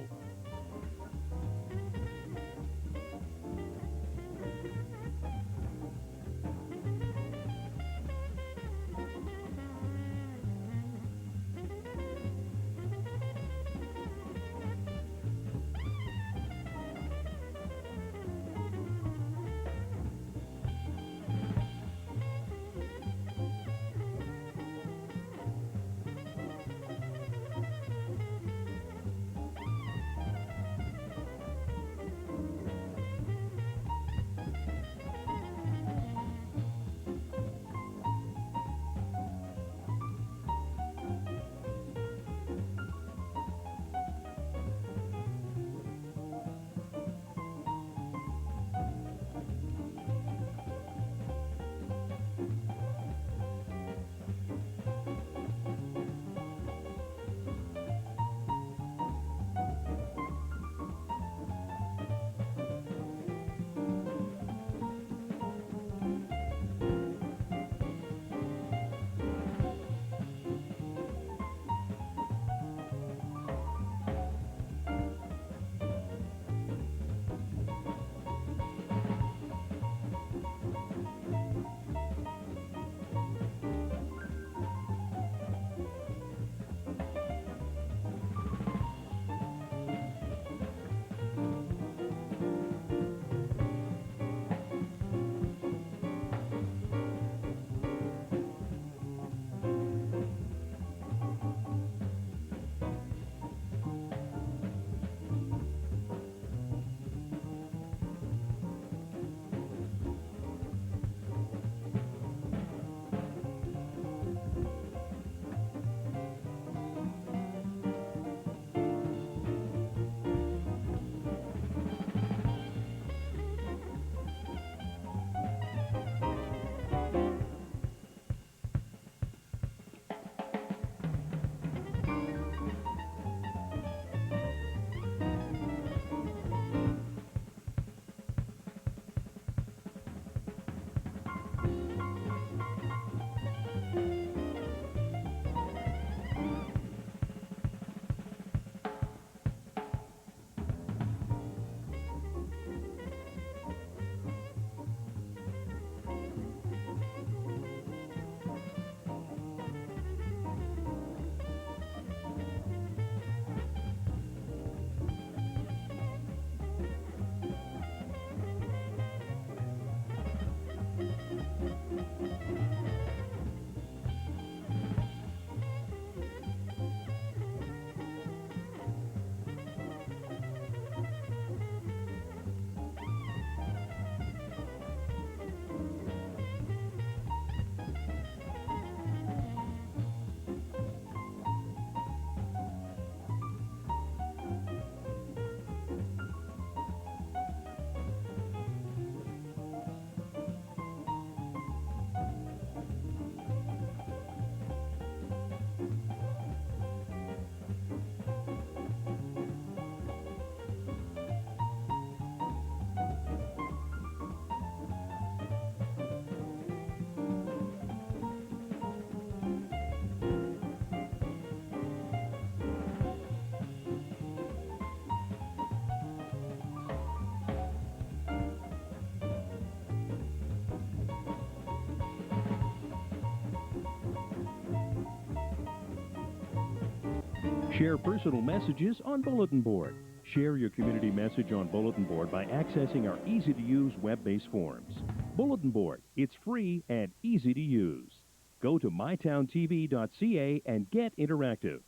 Share personal messages on Bulletin Board. Share your community message on Bulletin Board by accessing our easy-to-use web-based forms. Bulletin Board, it's free and easy to use. Go to mytowntv.ca and get interactive.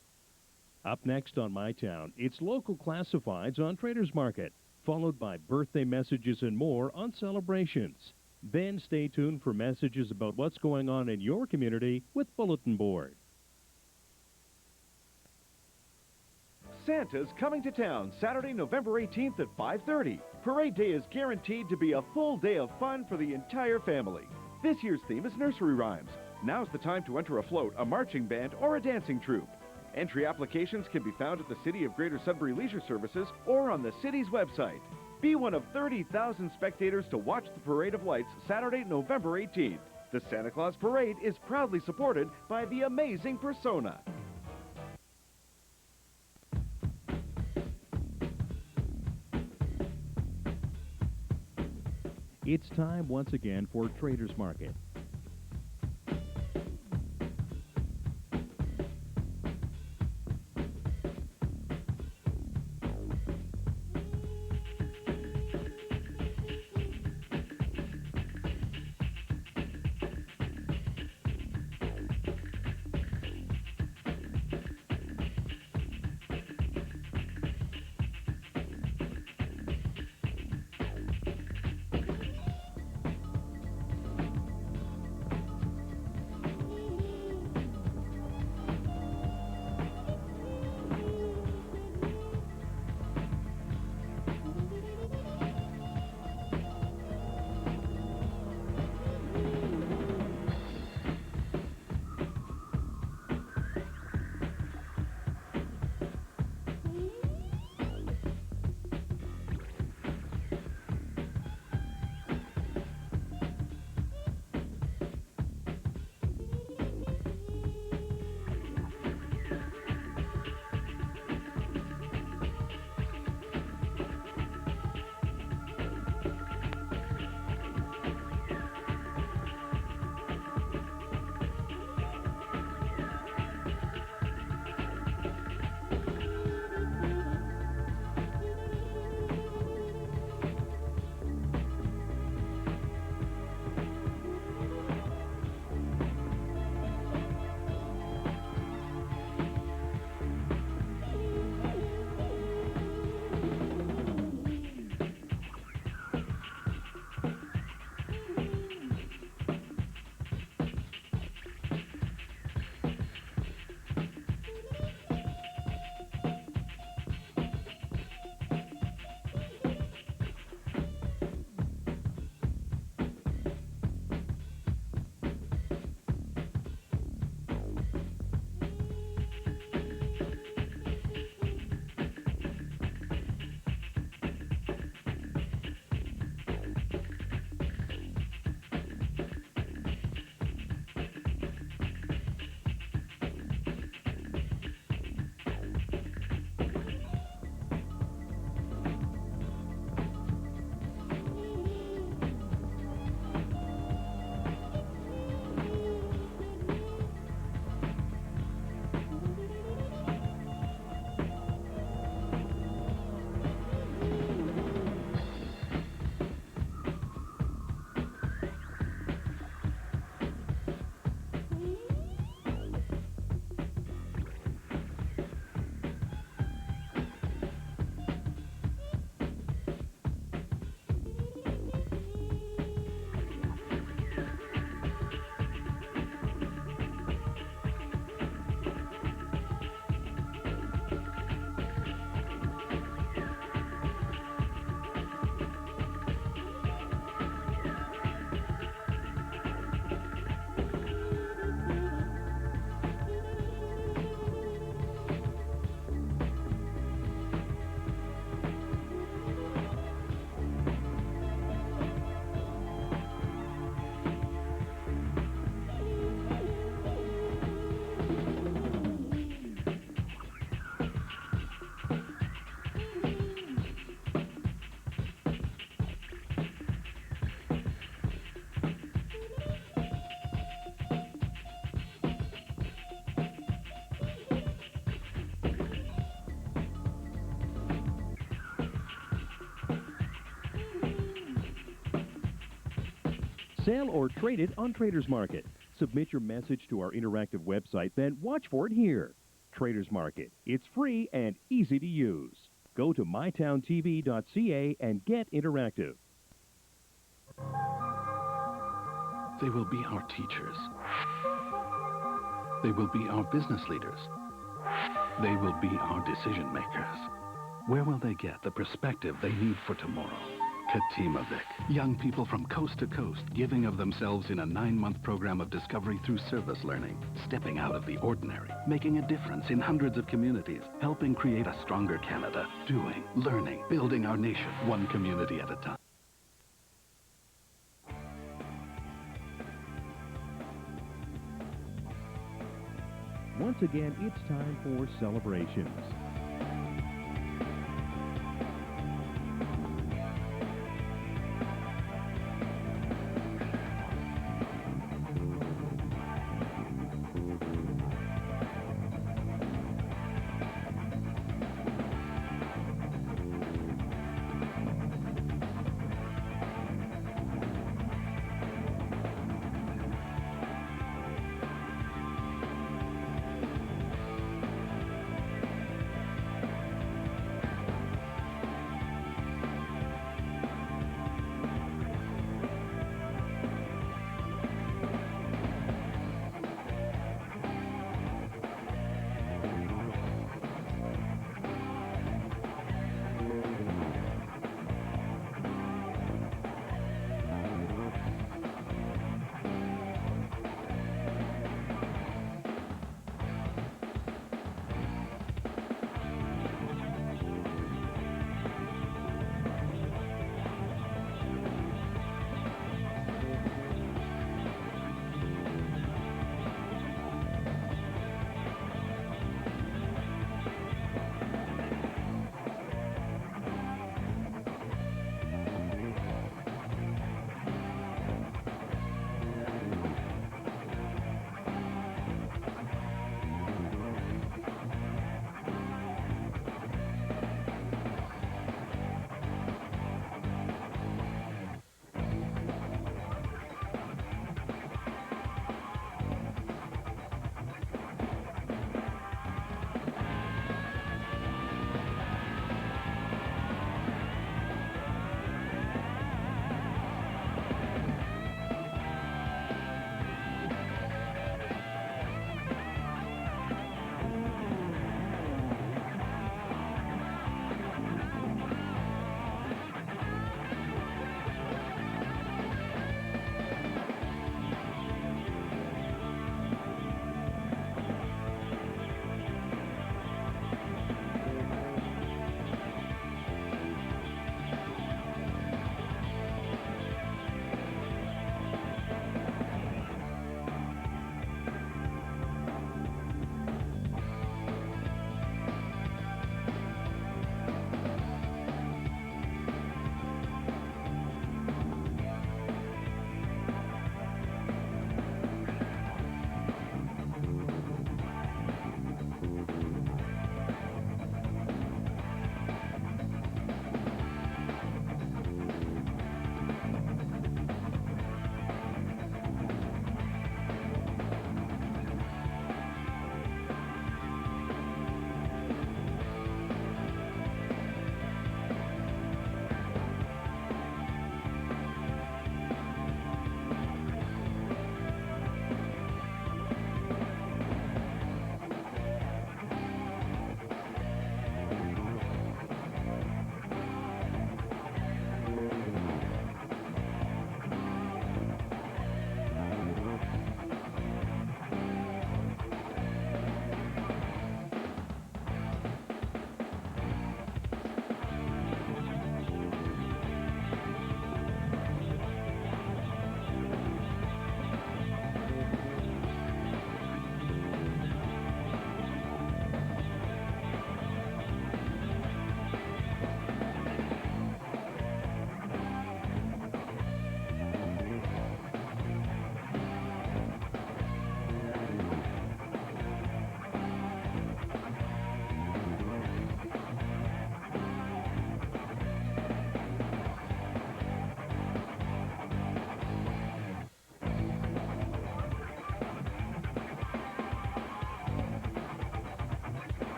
Up next on My Town, it's local classifieds on Traders Market, followed by birthday messages and more on Celebrations. Then stay tuned for messages about what's going on in your community with Bulletin Board. Santa's coming to town Saturday, November 18th at 5:30. Parade Day is guaranteed to be a full day of fun for the entire family. This year's theme is nursery rhymes. Now's the time to enter a float, a marching band, or a dancing troupe. Entry applications can be found at the City of Greater Sudbury Leisure Services or on the city's website. Be one of 30,000 spectators to watch the Parade of Lights Saturday, November 18th. The Santa Claus Parade is proudly supported by the amazing Persona. It's time once again for Traders Market. Sell or trade it on Traders Market. Submit your message to our interactive website, then watch for it here. Traders Market. It's free and easy to use. Go to mytowntv.ca and get interactive. They will be our teachers. They will be our business leaders. They will be our decision makers. Where will they get the perspective they need for tomorrow? Katimavik. Young people from coast to coast giving of themselves in a 9-month program of discovery through service learning, stepping out of the ordinary, making a difference in hundreds of communities, helping create a stronger Canada, doing, learning, building our nation, one community at a time. Once again, it's time for celebrations.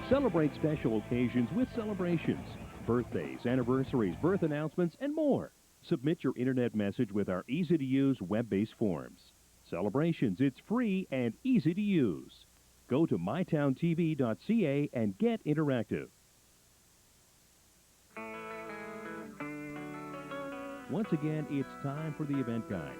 Celebrate special occasions with Celebrations. Birthdays, anniversaries, birth announcements, and more. Submit your internet message with our easy-to-use web-based forms. Celebrations, it's free and easy to use. Go to mytowntv.ca and get interactive. Once again, it's time for the event guide.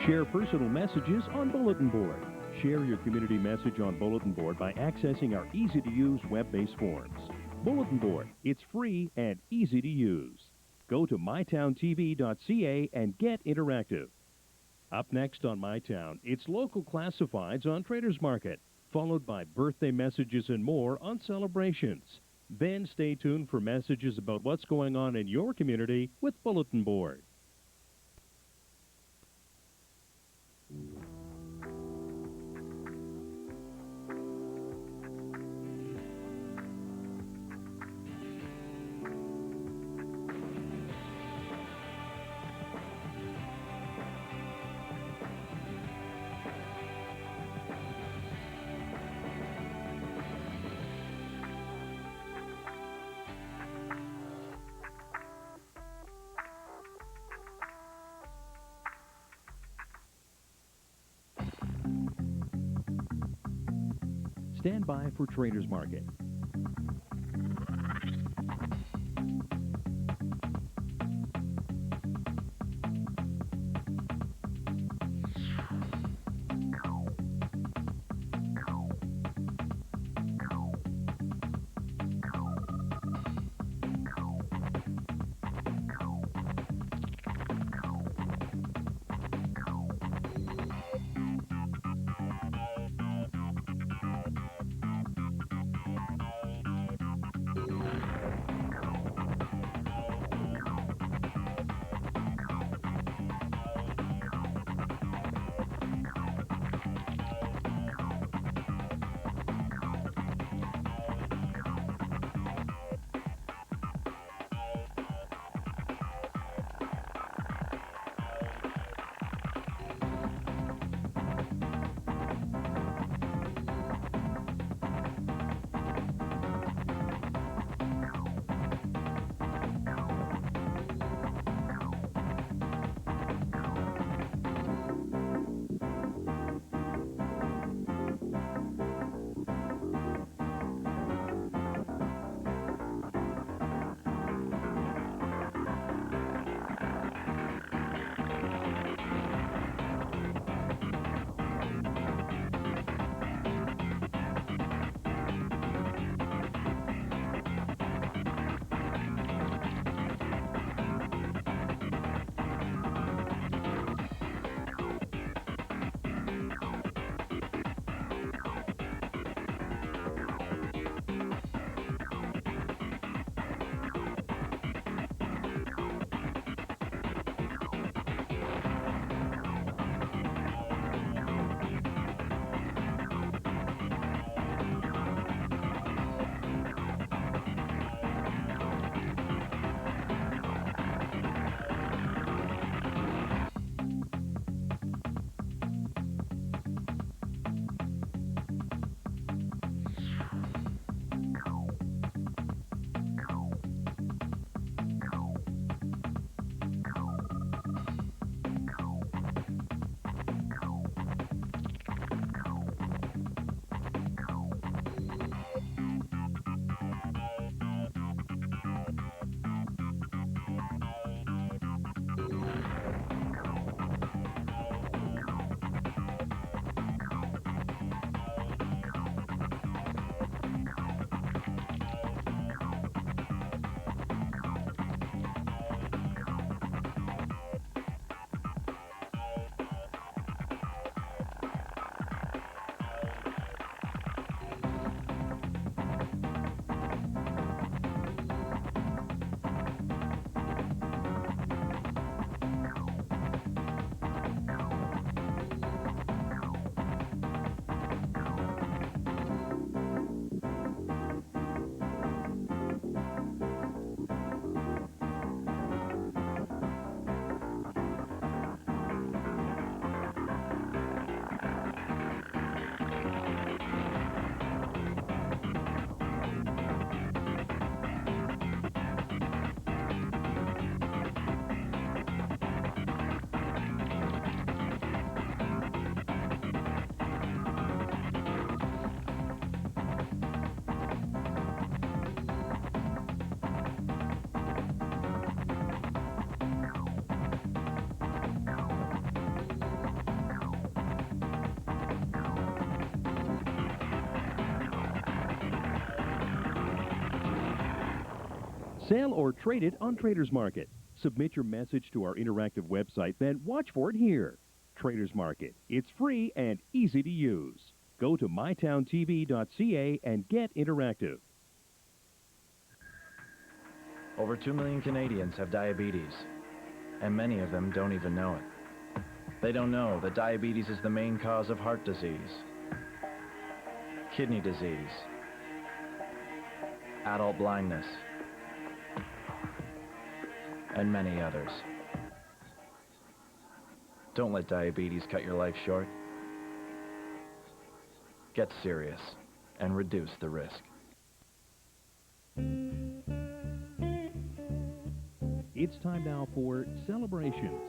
Share personal messages on Bulletin Board. Share your community message on Bulletin Board by accessing our easy-to-use web-based forms. Bulletin Board, it's free and easy to use. Go to mytowntv.ca and get interactive. Up next on My Town, it's local classifieds on Traders Market, followed by birthday messages and more on Celebrations. Then stay tuned for messages about what's going on in your community with Bulletin Board. Stand by for Traders Market. Sell or trade it on Traders Market. Submit your message to our interactive website, then watch for it here. Traders Market. It's free and easy to use. Go to mytowntv.ca and get interactive. Over 2 million Canadians have diabetes, and many of them don't even know it. They don't know that diabetes is the main cause of heart disease, kidney disease, adult blindness, and many others. Don't let diabetes cut your life short. Get serious and reduce the risk. It's time now for celebrations.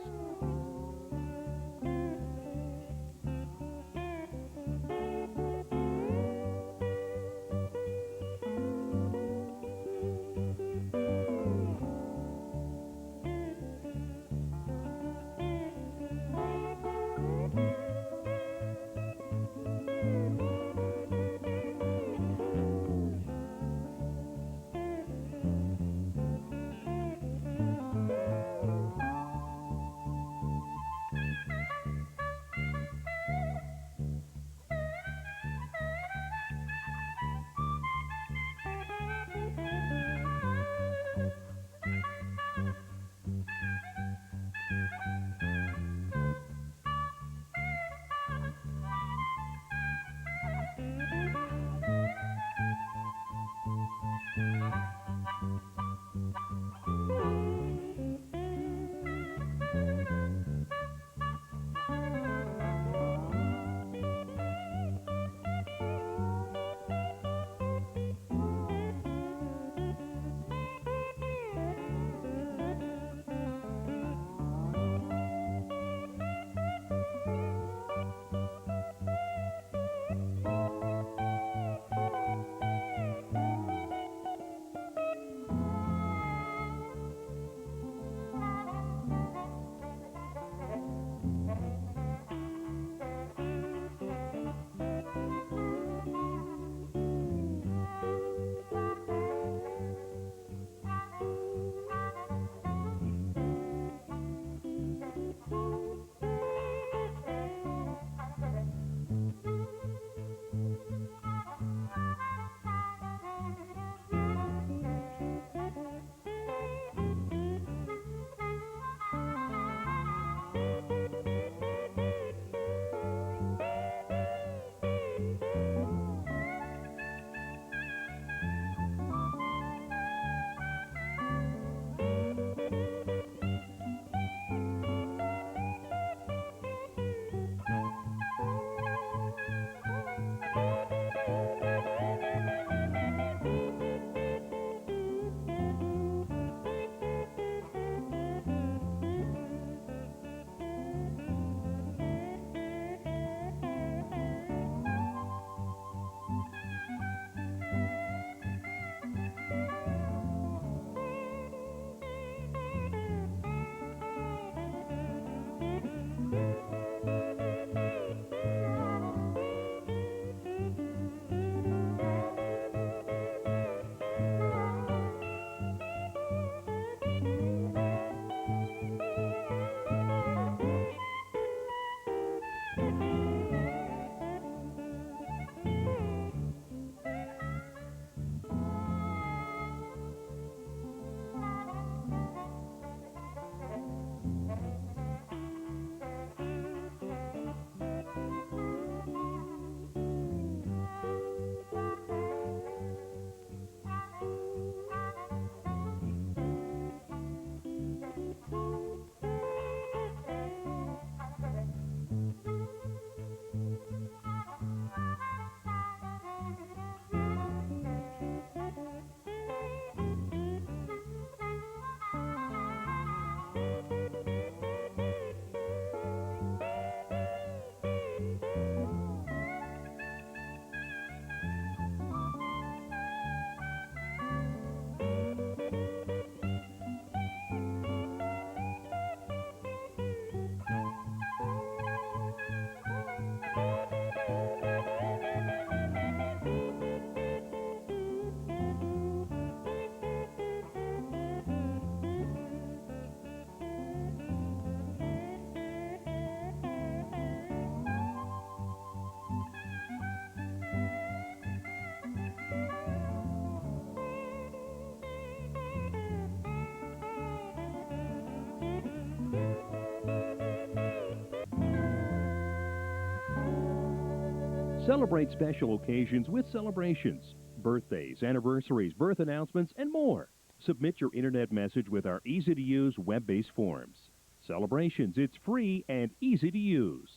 Celebrate special occasions with Celebrations. Birthdays, anniversaries, birth announcements, and more. Submit your internet message with our easy-to-use web-based forms. Celebrations, it's free and easy to use.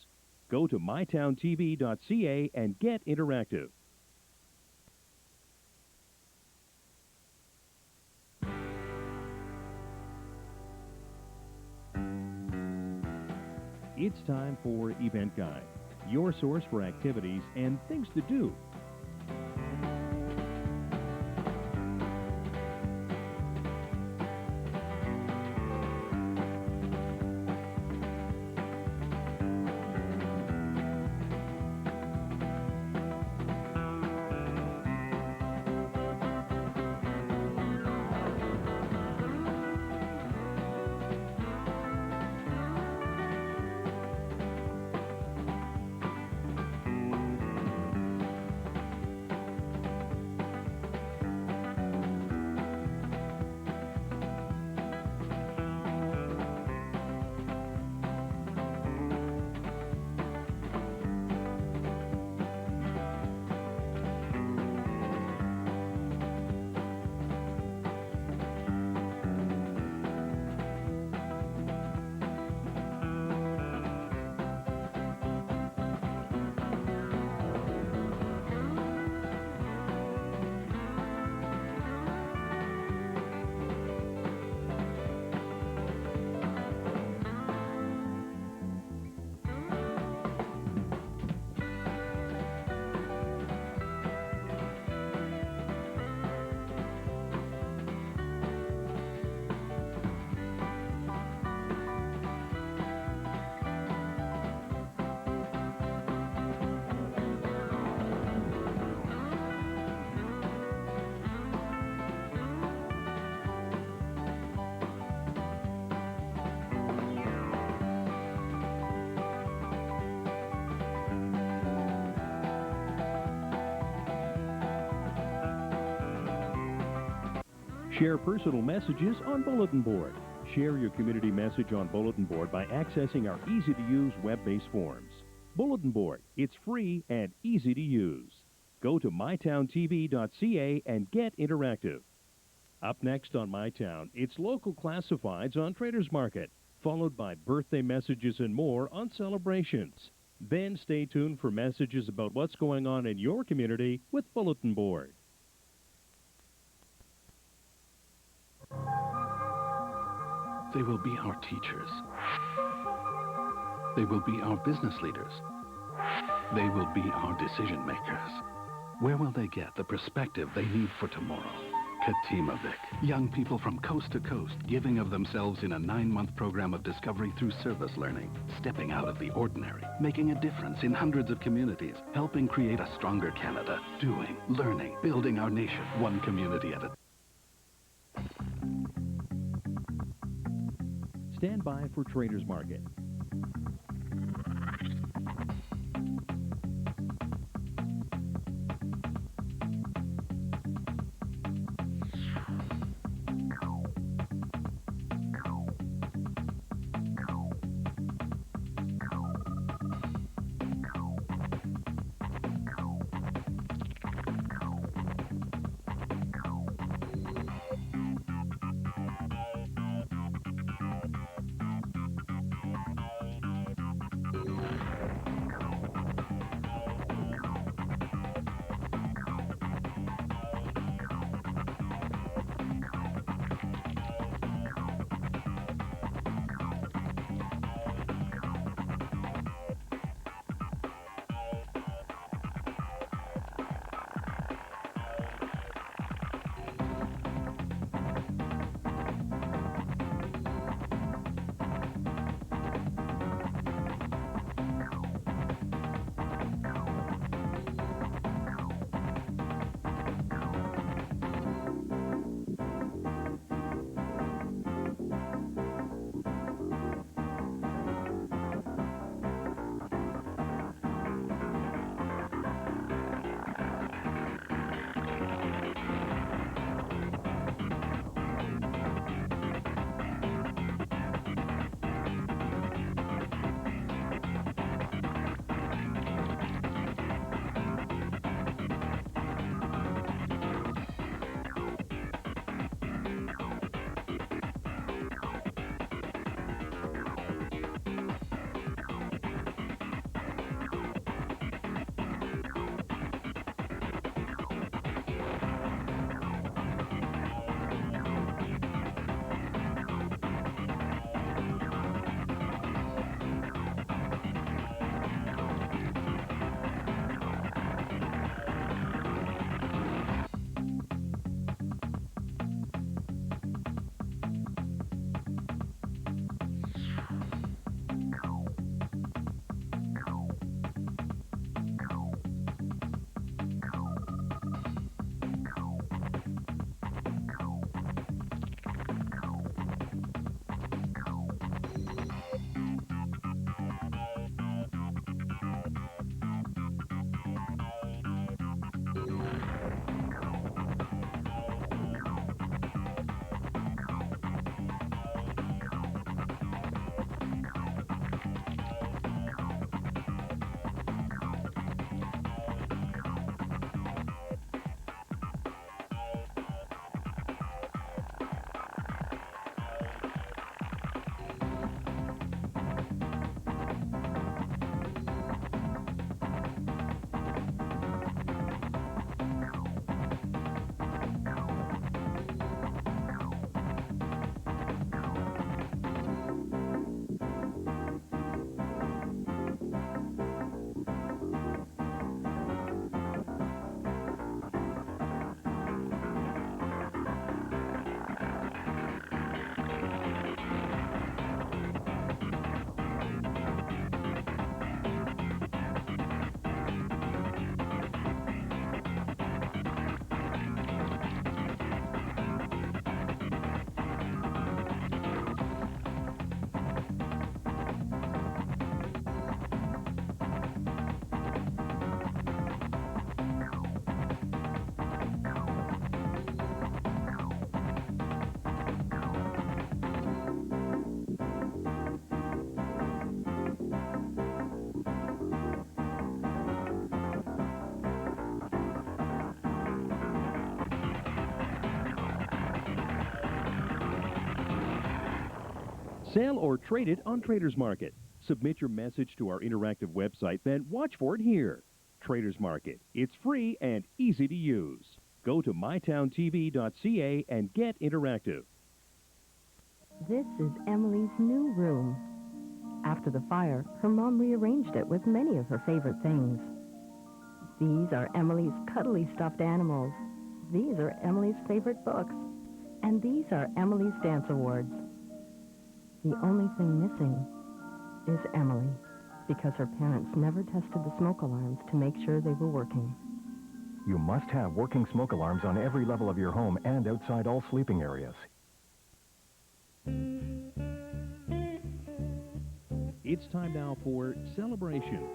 Go to mytowntv.ca and get interactive. It's time for Event Guide, your source for activities and things to do. Share personal messages on Bulletin Board. Share your community message on Bulletin Board by accessing our easy-to-use web-based forms. Bulletin Board, it's free and easy to use. Go to mytowntv.ca and get interactive. Up next on My Town, it's local classifieds on Traders Market, followed by birthday messages and more on Celebrations. Then stay tuned for messages about what's going on in your community with Bulletin Board. They will be our teachers. They will be our business leaders. They will be our decision makers. Where will they get the perspective they need for tomorrow? Katimavik. Young people from coast to coast giving of themselves in a 9-month program of discovery through service learning, stepping out of the ordinary, making a difference in hundreds of communities, helping create a stronger Canada, doing, learning, building our nation, one community at a time. Stand by for Traders Market. Sell or trade it on Traders Market. Submit your message to our interactive website, then watch for it here. Traders Market. It's free and easy to use. Go to mytowntv.ca and get interactive. This is Emily's new room. After the fire, her mom rearranged it with many of her favorite things. These are Emily's cuddly stuffed animals. These are Emily's favorite books. And these are Emily's dance awards. The only thing missing is Emily, because her parents never tested the smoke alarms to make sure they were working. You must have working smoke alarms on every level of your home and outside all sleeping areas. It's time now for celebrations.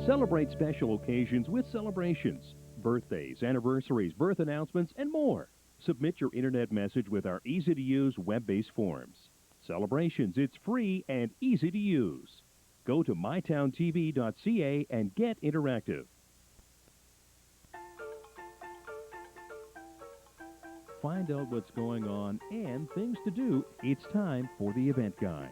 Celebrate special occasions with Celebrations. Birthdays, anniversaries, birth announcements, and more. Submit your internet message with our easy-to-use web-based forms. Celebrations, it's free and easy to use. Go to mytowntv.ca and get interactive. Find out what's going on and things to do. It's time for the event guide.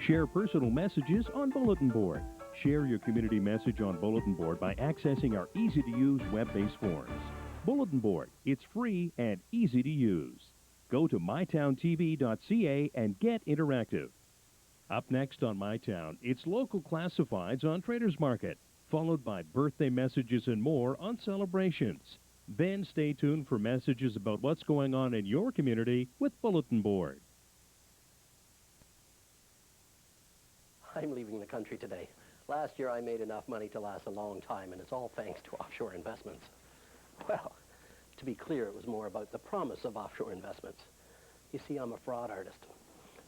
Share personal messages on Bulletin Board. Share your community message on Bulletin Board by accessing our easy-to-use web-based forms. Bulletin Board, it's free and easy to use. Go to mytowntv.ca and get interactive. Up next on My Town, it's local classifieds on Traders Market, followed by birthday messages and more on Celebrations. Then stay tuned for messages about what's going on in your community with Bulletin Board. I'm leaving the country today. Last year I made enough money to last a long time, and it's all thanks to offshore investments. Well, to be clear, it was more about the promise of offshore investments. You see, I'm a fraud artist.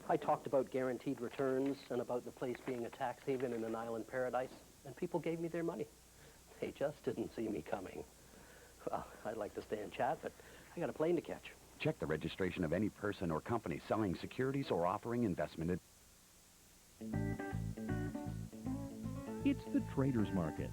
I talked about guaranteed returns and about the place being a tax haven in an island paradise, and people gave me their money. They just didn't see me coming. Well, I'd like to stay and chat, but I got a plane to catch. Check the registration of any person or company selling securities or offering investment. It's the Traders Market.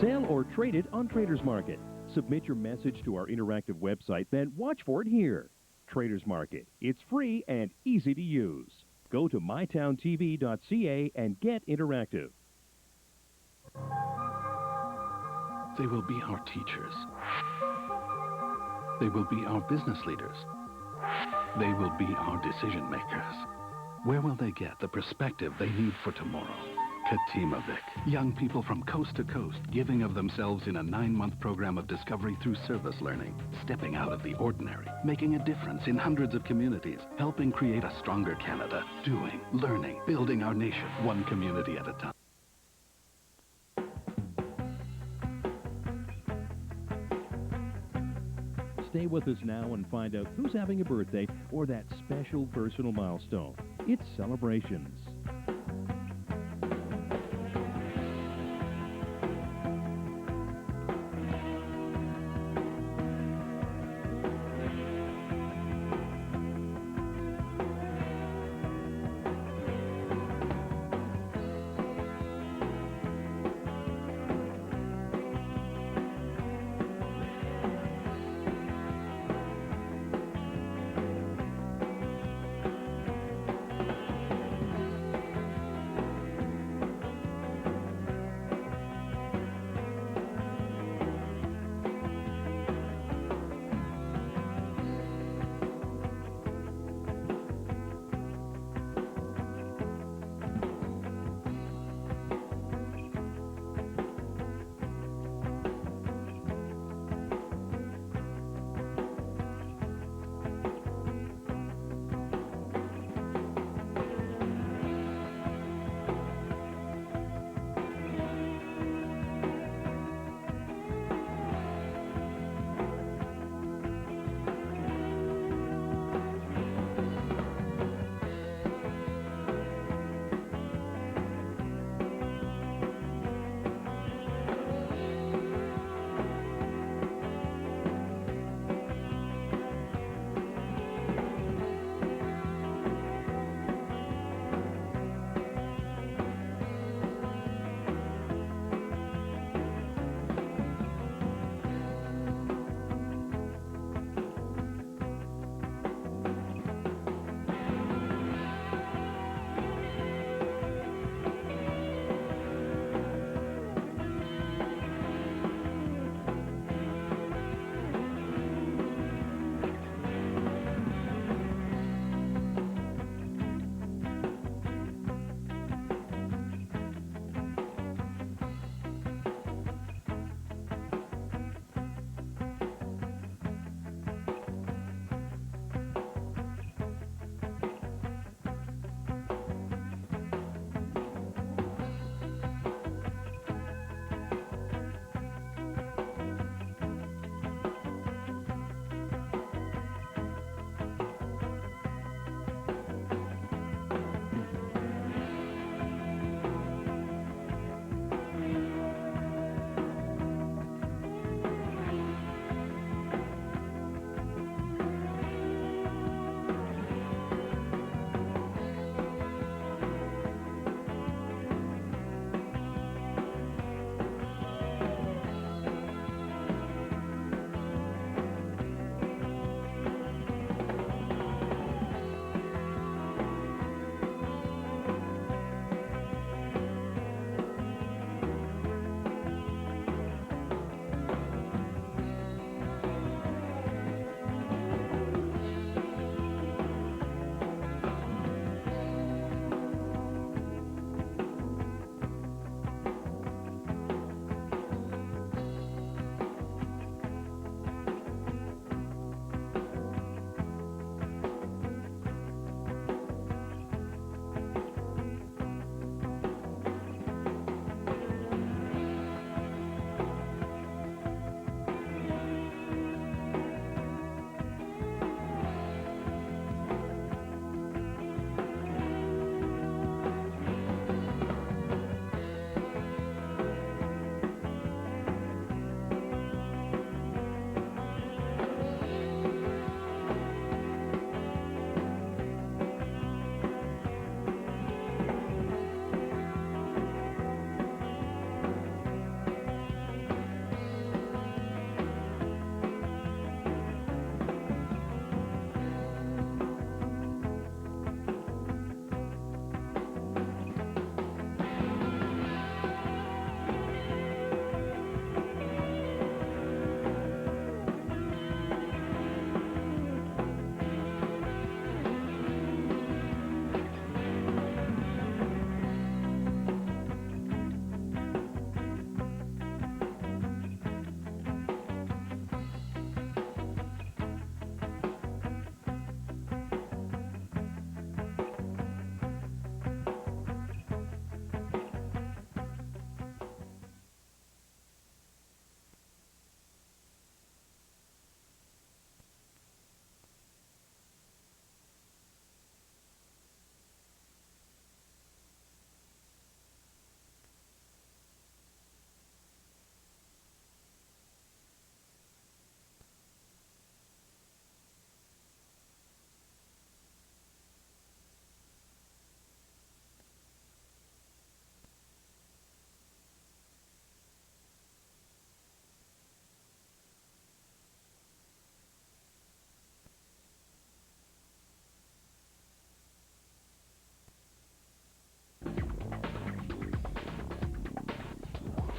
Sell or trade it on Traders Market. Submit your message to our interactive website, then watch for it here. Traders Market. It's free and easy to use. Go to mytowntv.ca and get interactive. They will be our teachers. They will be our business leaders. They will be our decision makers. Where will they get the perspective they need for tomorrow? Katimavik. Young people from coast to coast giving of themselves in a 9-month program of discovery through service learning, stepping out of the ordinary, making a difference in hundreds of communities, helping create a stronger Canada, doing, learning, building our nation, one community at a time. Stay with us now and find out who's having a birthday or that special personal milestone. It's Celebrations.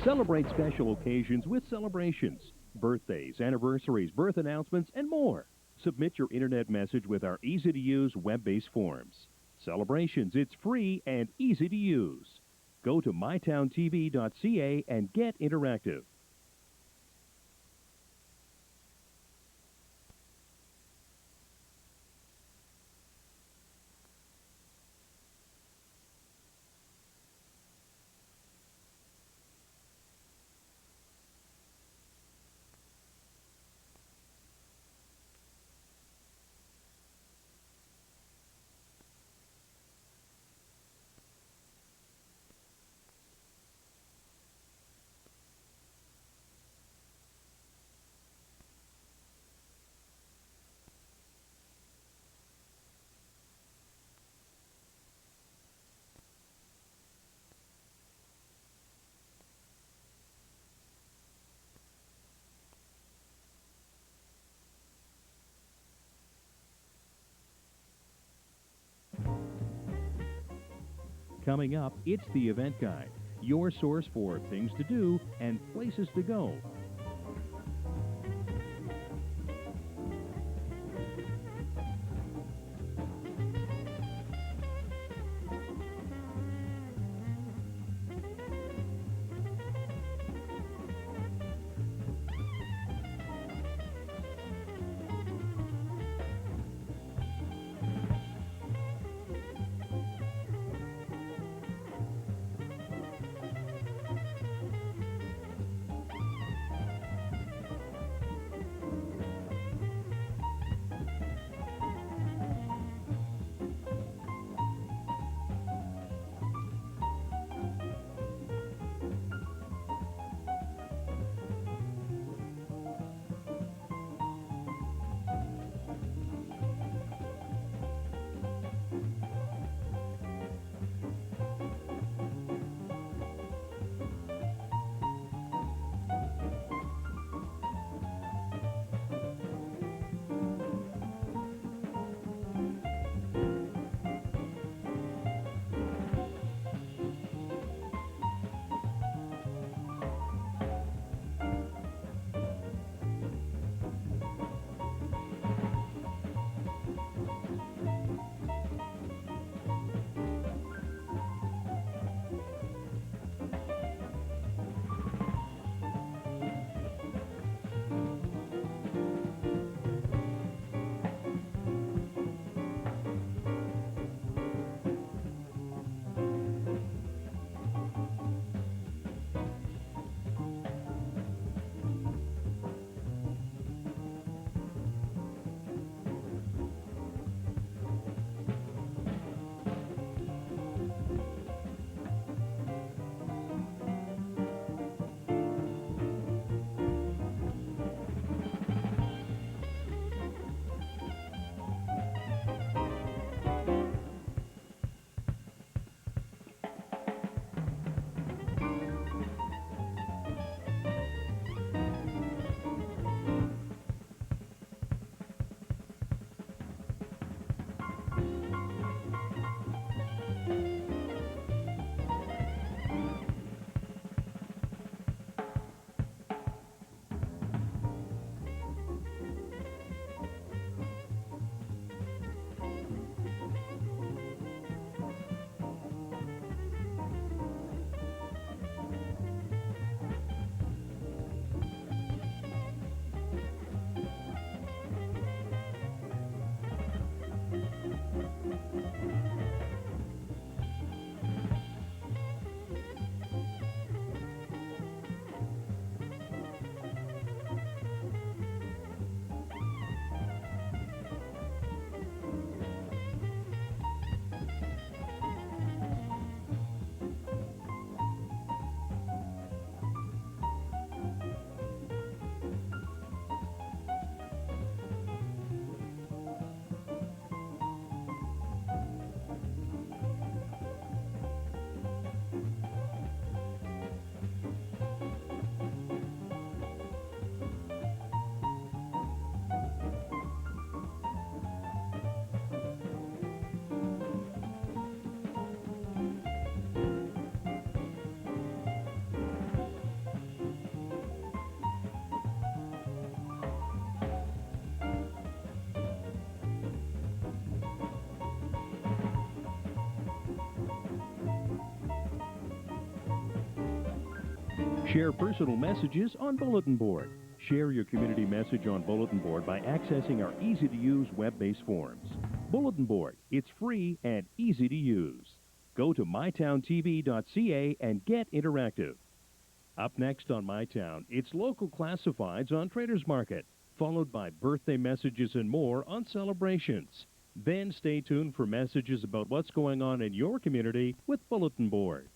Celebrate special occasions with celebrations, birthdays, anniversaries, birth announcements, and more. Submit your internet message with our easy-to-use web-based forms. Celebrations, it's free and easy to use. Go to mytowntv.ca and get interactive. Coming up, it's the Event Guide, your source for things to do and places to go. Share personal messages on Bulletin Board. Share your community message on Bulletin Board by accessing our easy-to-use web-based forms. Bulletin Board, it's free and easy to use. Go to mytowntv.ca and get interactive. Up next on My Town, it's local classifieds on Traders Market, followed by birthday messages and more on celebrations. Then stay tuned for messages about what's going on in your community with Bulletin Board.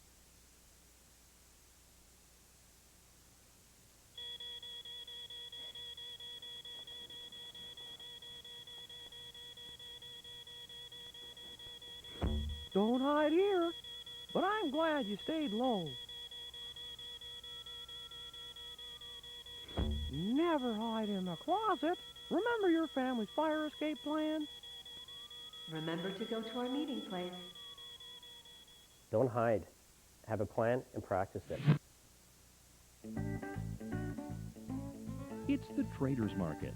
Don't hide here, but I'm glad you stayed low. Never hide in the closet. Remember your family's fire escape plan? Remember to go to our meeting place. Don't hide. Have a plan and practice it. It's the Traders Market.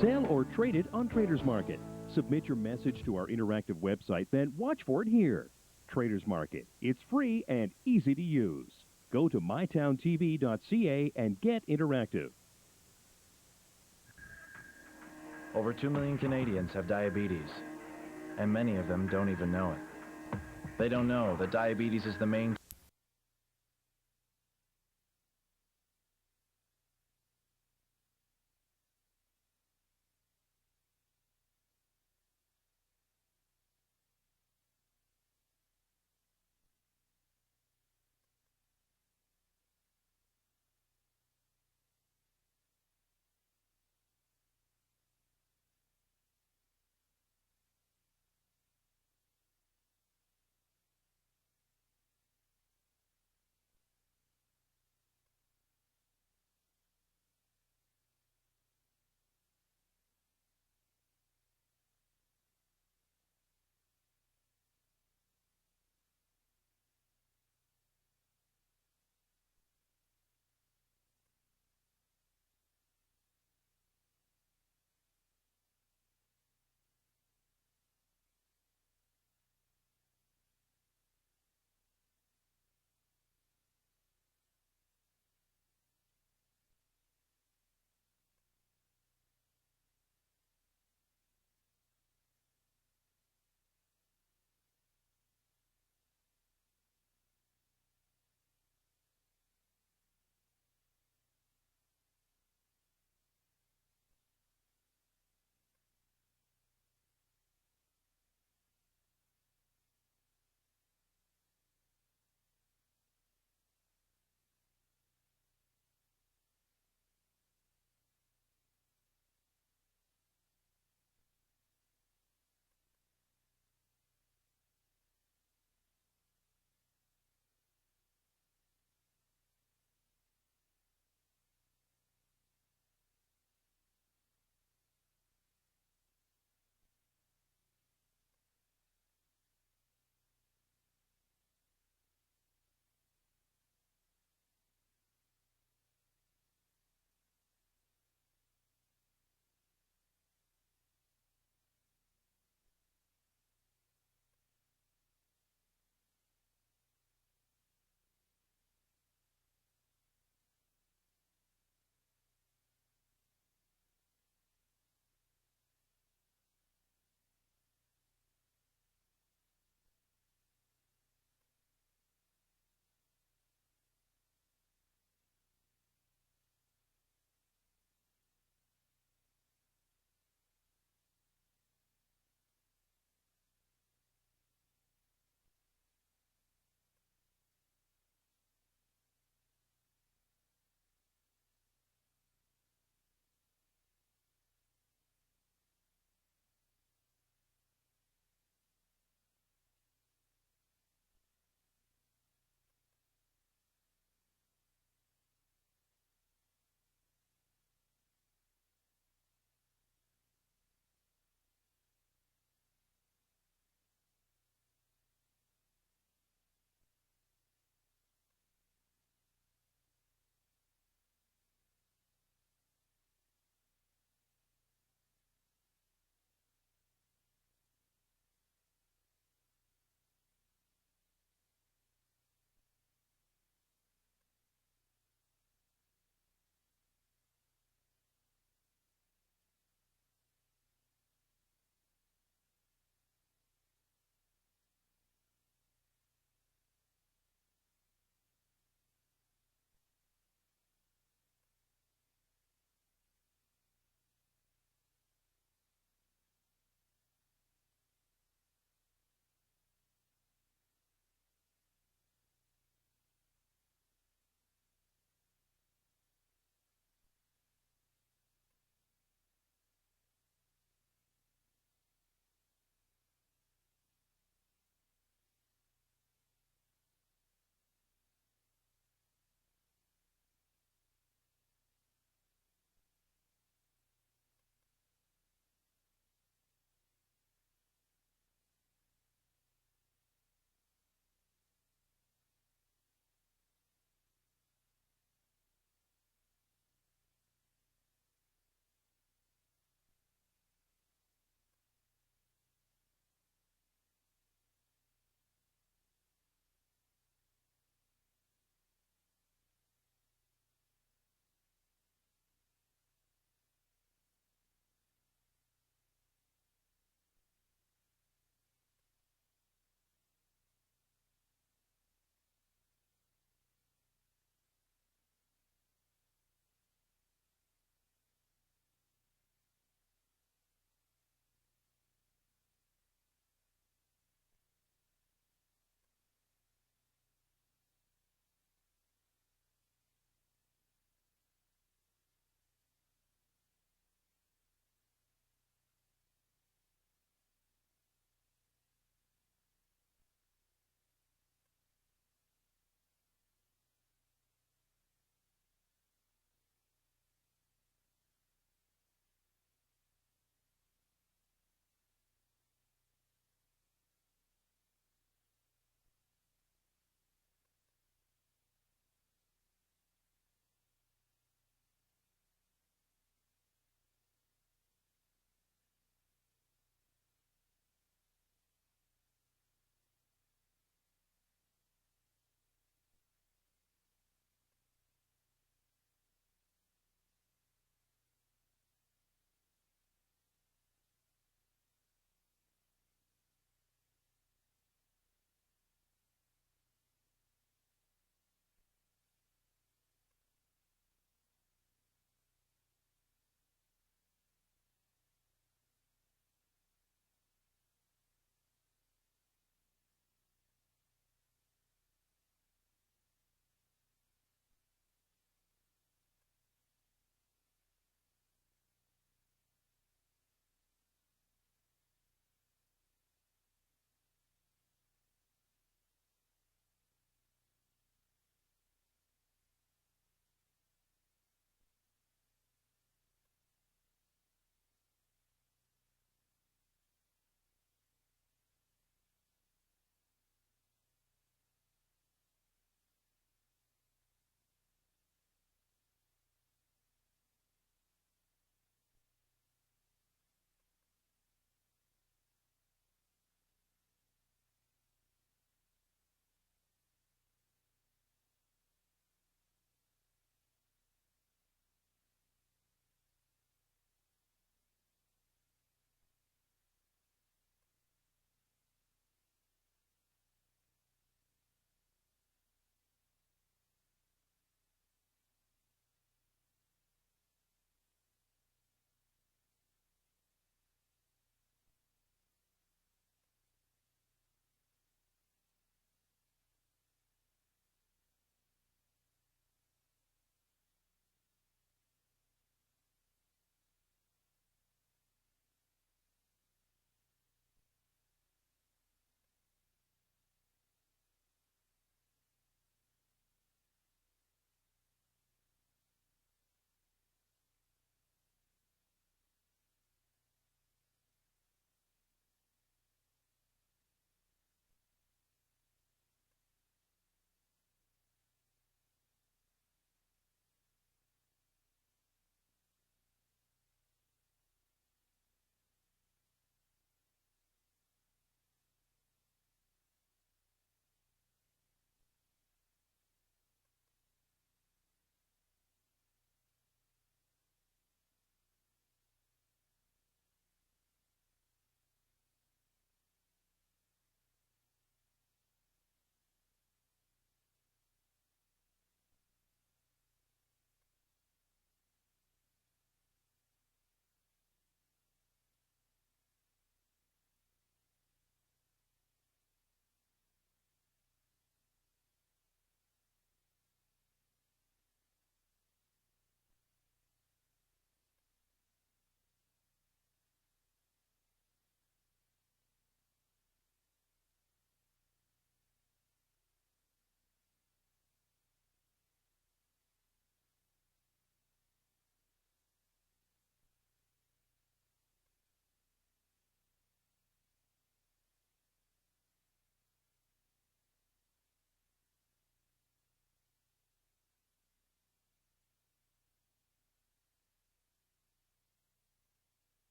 Sell or trade it on Traders Market. Submit your message to our interactive website, then watch for it here. Traders Market. It's free and easy to use. Go to mytowntv.ca and get interactive. Over 2 million Canadians have diabetes, and many of them don't even know it. They don't know that diabetes is the main